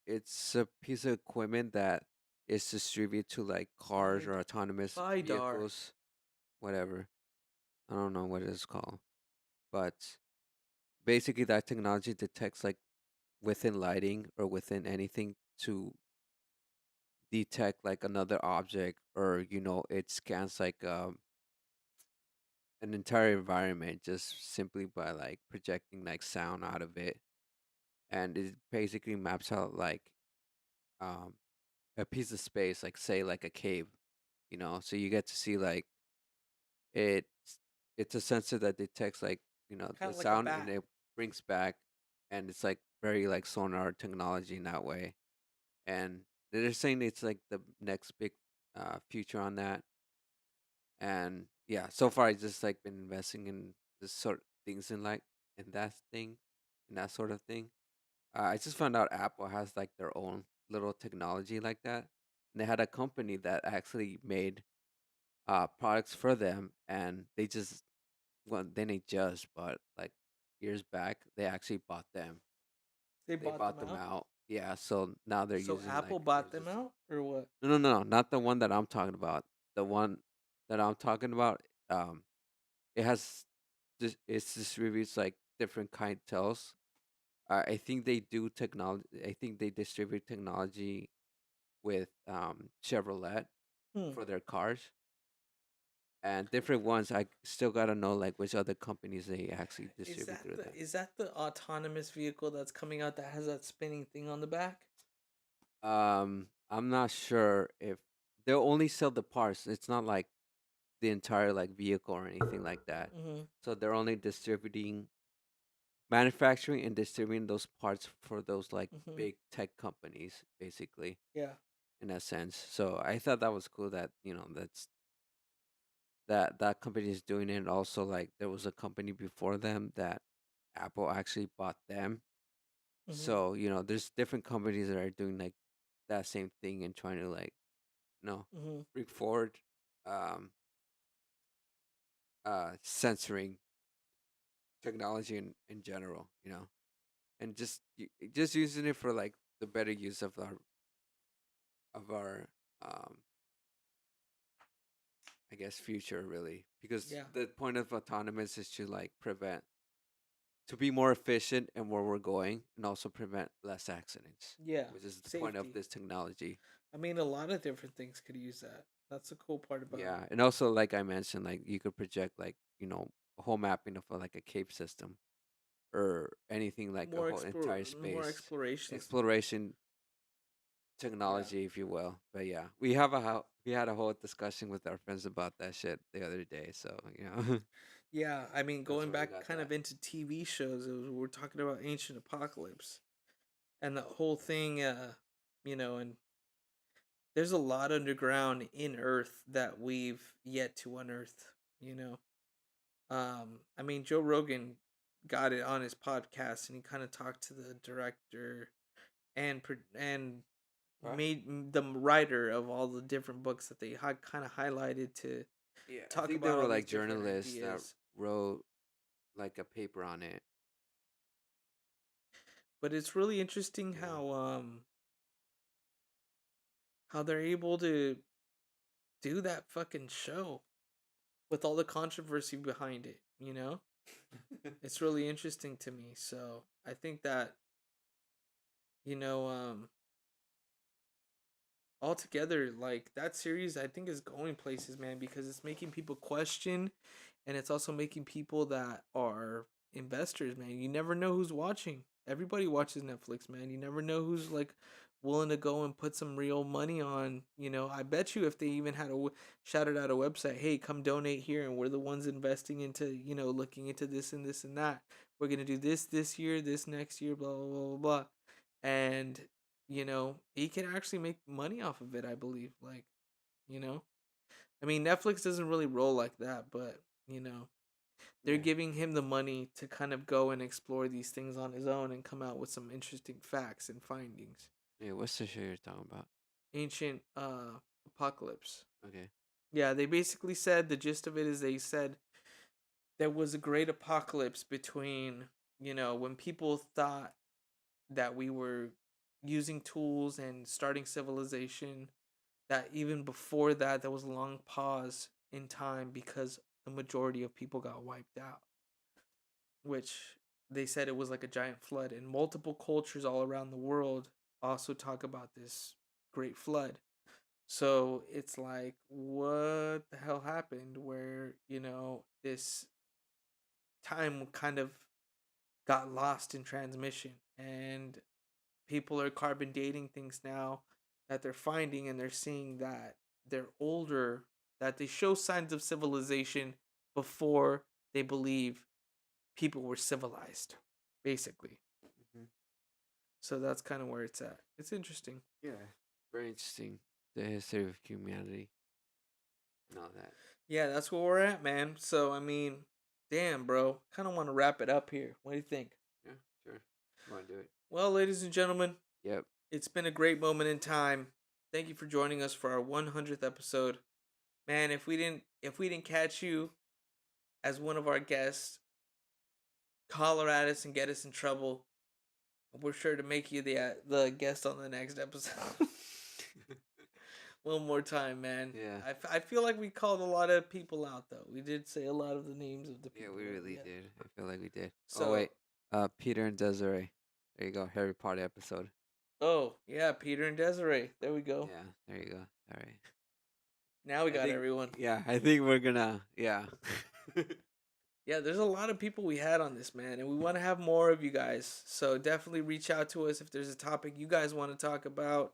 it's a piece of equipment that is distributed to like cars or autonomous Vidar. vehicles, whatever. I don't know what it's called, but basically that technology detects like within lighting or within anything to detect like another object, or it scans like an entire environment just simply by like projecting like sound out of it, and it basically maps out like um a piece of space, like say like a cave, so you get to see like it's it's a sensor that detects like Kind the of like a sound, and bat. it brings back, and it's like very like sonar technology in that way. And they're saying it's like the next big future on that. And yeah, so far I just like been investing in this sort of things in like in that thing, in that sort of thing. I just found out Apple has like their own little technology like that, and they had a company that actually made products for them, and they just well, then they just but like years back they actually bought them. They They bought bought them them out. out. Yeah, so now they're So using Apple like bought there's them this. out or what? No, no, no, not the one that I'm talking about. The one that I'm talking about, it has this. It distributes like different clientels I think they do technology. I think they distribute technology with Chevrolet Hmm. for their cars and different ones. I still gotta know like which other companies they actually distribute through them. Is that the autonomous vehicle that's coming out that has that spinning thing on the back? I'm not sure if they'll only sell the parts. It's not like the entire like vehicle or anything like that. Mm-hmm. So they're only manufacturing and distributing those parts for those like Mm-hmm. big tech companies, basically, Yeah. in a sense. So I thought that was cool that that company is doing it. Also, like there was a company before them that Apple actually bought them. Mm-hmm. So there's different companies that are doing like that same thing and trying to like Mm-hmm. bring forward um censoring technology in general, and just using it for like the better use of our um I guess future, really, because Yeah. the point of autonomous is to like to be more efficient in where we're going and also prevent less accidents, Yeah. which is the point of Safety. this technology. I mean, a lot of different things could use that. That's the cool part about Yeah, it. and also like I mentioned, like you could project like a whole mapping of like a cave system or anything like a whole entire More space explorations. exploration Yeah. technology, if you will. But yeah, we had a whole discussion with our friends about that shit the other day. So Yeah, I mean, that's going where we back got kind that. of into TV shows, we're talking about Ancient Apocalypse and the whole thing, and there's a lot underground in Earth that we've yet to unearth, you know. I mean, Joe Rogan got it on his podcast and he kind of talked to the director and Huh? made the writer of all the different books that they had kind of highlighted to Yeah, I talk think they about were all these like different journalists that ideas. wrote like a paper on it. But it's really interesting Yeah. how they're able to do that fucking show with all the controversy behind it, you know? It's really interesting to me. So, I think that, you know, altogether, like that series I think is going places, man, because it's making people question and it's also making people that are investors, man. You never know who's watching. Everybody watches Netflix, man. You never know who's like willing to go and put some real money on. I bet you if they even had shouted out a website, hey, come donate here, and we're the ones investing into, looking into this and this and that. We're gonna do this year, this next year, blah blah blah blah blah, and he can actually make money off of it. I believe, like, you know, I mean, Netflix doesn't really roll like that, but they're Yeah. giving him the money to kind of go and explore these things on his own and come out with some interesting facts and findings. Yeah, what's the show you're talking about? Ancient Apocalypse. Okay. Yeah, they basically said the gist of it is they said there was a great apocalypse between, when people thought that we were using tools and starting civilization, that even before that there was a long pause in time because the majority of people got wiped out, which they said it was like a giant flood, and multiple cultures all around the world also talk about this great flood. So it's like, what the hell happened where, this time kind of got lost in transmission, and people are carbon dating things now that they're finding, and they're seeing that they're older, that they show signs of civilization before they believe people were civilized, basically. Hmm. So that's kind of where it's at. It's interesting. Yeah. Very interesting. The history of humanity and all that. Yeah, that's where we're at, man. So I mean, damn, bro, kind of want to wrap it up here. What do you think? Yeah, sure. You want to do it? Well, ladies and gentlemen, Yep. it's been a great moment in time. Thank you for joining us for our 100th episode. Man, if we didn't catch you as one of our guests, holler at us and get us in trouble. We're sure to make you the guest on the next episode. One more time, man. Yeah. I feel like we called a lot of people out though. We did say a lot of the names of the Yeah, people we that we really had. did. I feel like we did. Oh So wait. Peter and Desiree. There you go. Harry Potter episode. Oh, yeah, Peter and Desiree. There we go. Yeah, there you go. All right. Now we I got think, everyone. yeah, I think we're gonna, yeah. Yeah, there's a lot of people we had on this, man, and we want to have more of you guys. So definitely reach out to us if there's a topic you guys want to talk about.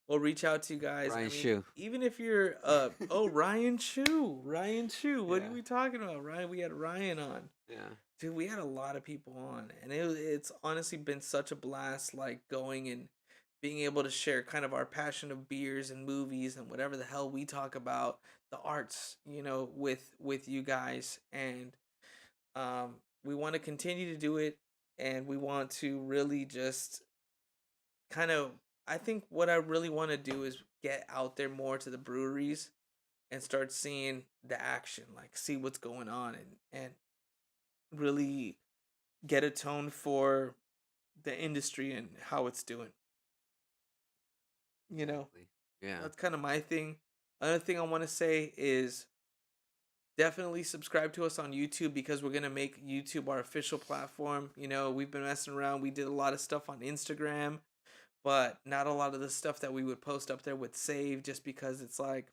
We'll reach out to you guys. Ryan Shu. Even if you're Ryan Chu. Ryan Chu. What are we talking about? Ryan, we had Ryan on. Yeah. Dude, we had a lot of people on, and it's honestly been such a blast, like going and being able to share kind of our passion of beers and movies and whatever the hell we talk about, the arts, with you guys. And we want to continue to do it, and we want to really just kind of, I think what I really want to do is get out there more to the breweries and start seeing the action, like see what's going on, and really get a tone for the industry and how it's doing. Yeah. That's kind of my thing. Another thing I want to say is definitely subscribe to us on YouTube, because we're going to make YouTube our official platform. We've been messing around. We did a lot of stuff on Instagram, but not a lot of the stuff that we would post up there would save, just because it's like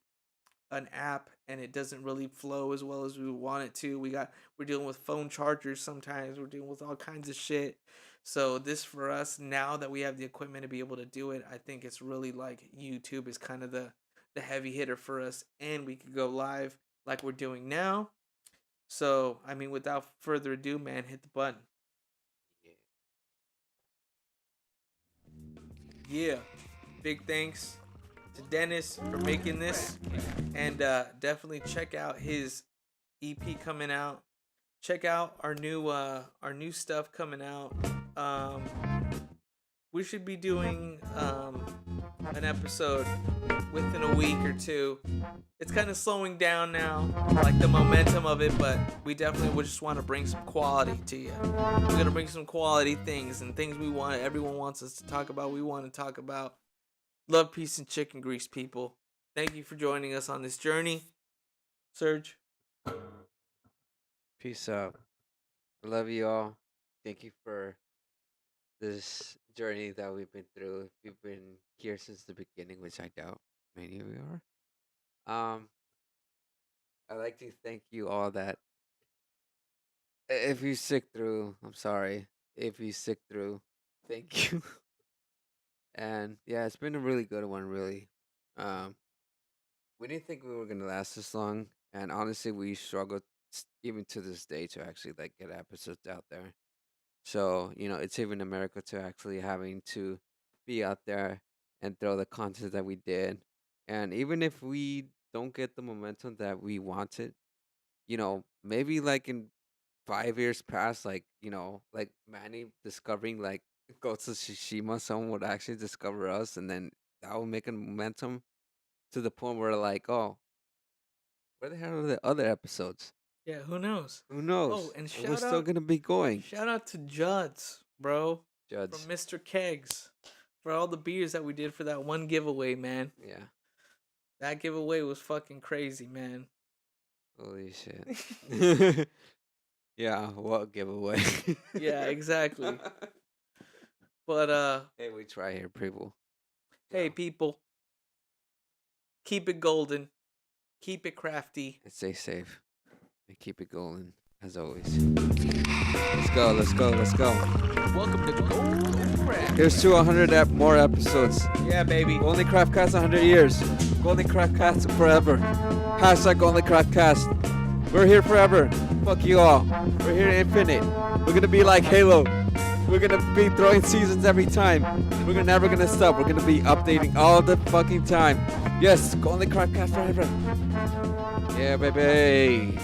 an app and it doesn't really flow as well as we want it to. We're dealing with phone chargers sometimes. We're dealing with all kinds of shit. So this, for us, now that we have the equipment to be able to do it, I think it's really like YouTube is kind of the heavy hitter for us, and we could go live like we're doing now. So, without further ado, man, hit the button. Yeah. Big thanks to Dennis for making this. And definitely check out his EP coming out. Check out our new stuff coming out. We should be doing an episode within a week or two. It's kind of slowing down now, like the momentum of it, but we definitely would just want to bring some quality to you. We're going to bring some quality things and things everyone wants us to talk about, we want to talk about. Love, peace, and chicken grease, people. Thank you for joining us on this journey. Serge? Peace out. I love you all. Thank you for this journey that we've been through. If you've been here since the beginning, which I doubt many of you are. I'd like to thank you all that if you stick through, I'm sorry. If you stick through, thank you. And yeah, it's been a really good one, really. We didn't think we were gonna last this long, and honestly, we struggled even to this day to actually like get episodes out there. So it's even a miracle to actually having to be out there and throw the content that we did. And even if we don't get the momentum that we wanted, maybe like in 5 years past, like Manny discovering like Ghost of Tsushima, someone would actually discover us, and then that would make a momentum to the point where like, oh, where the hell are the other episodes? Yeah, who knows? Who knows? Oh, and we're still gonna be going. Shout out to Judd's, bro. Judd's. From Mr. Kegs. For all the beers that we did for that one giveaway, man. Yeah. That giveaway was fucking crazy, man. Holy shit. Yeah, what giveaway? Yeah, exactly. But hey, we try here, people. Hey, people. Keep it golden. Keep it crafty. And stay safe. And keep it golden, as always. Let's go, let's go, let's go. Welcome to Golden Craft. Here's to 100 more episodes. Yeah, baby. Golden Craft Cast 100 years. Golden Craft Cast forever. Hashtag Golden Craft Cast. We're here forever. Fuck you all. We're here infinite. We're gonna be like Halo. We're gonna be throwing seasons every time. We're never gonna stop. We're gonna be updating all the fucking time. Yes, Golden Craft Cast forever. Yeah, baby.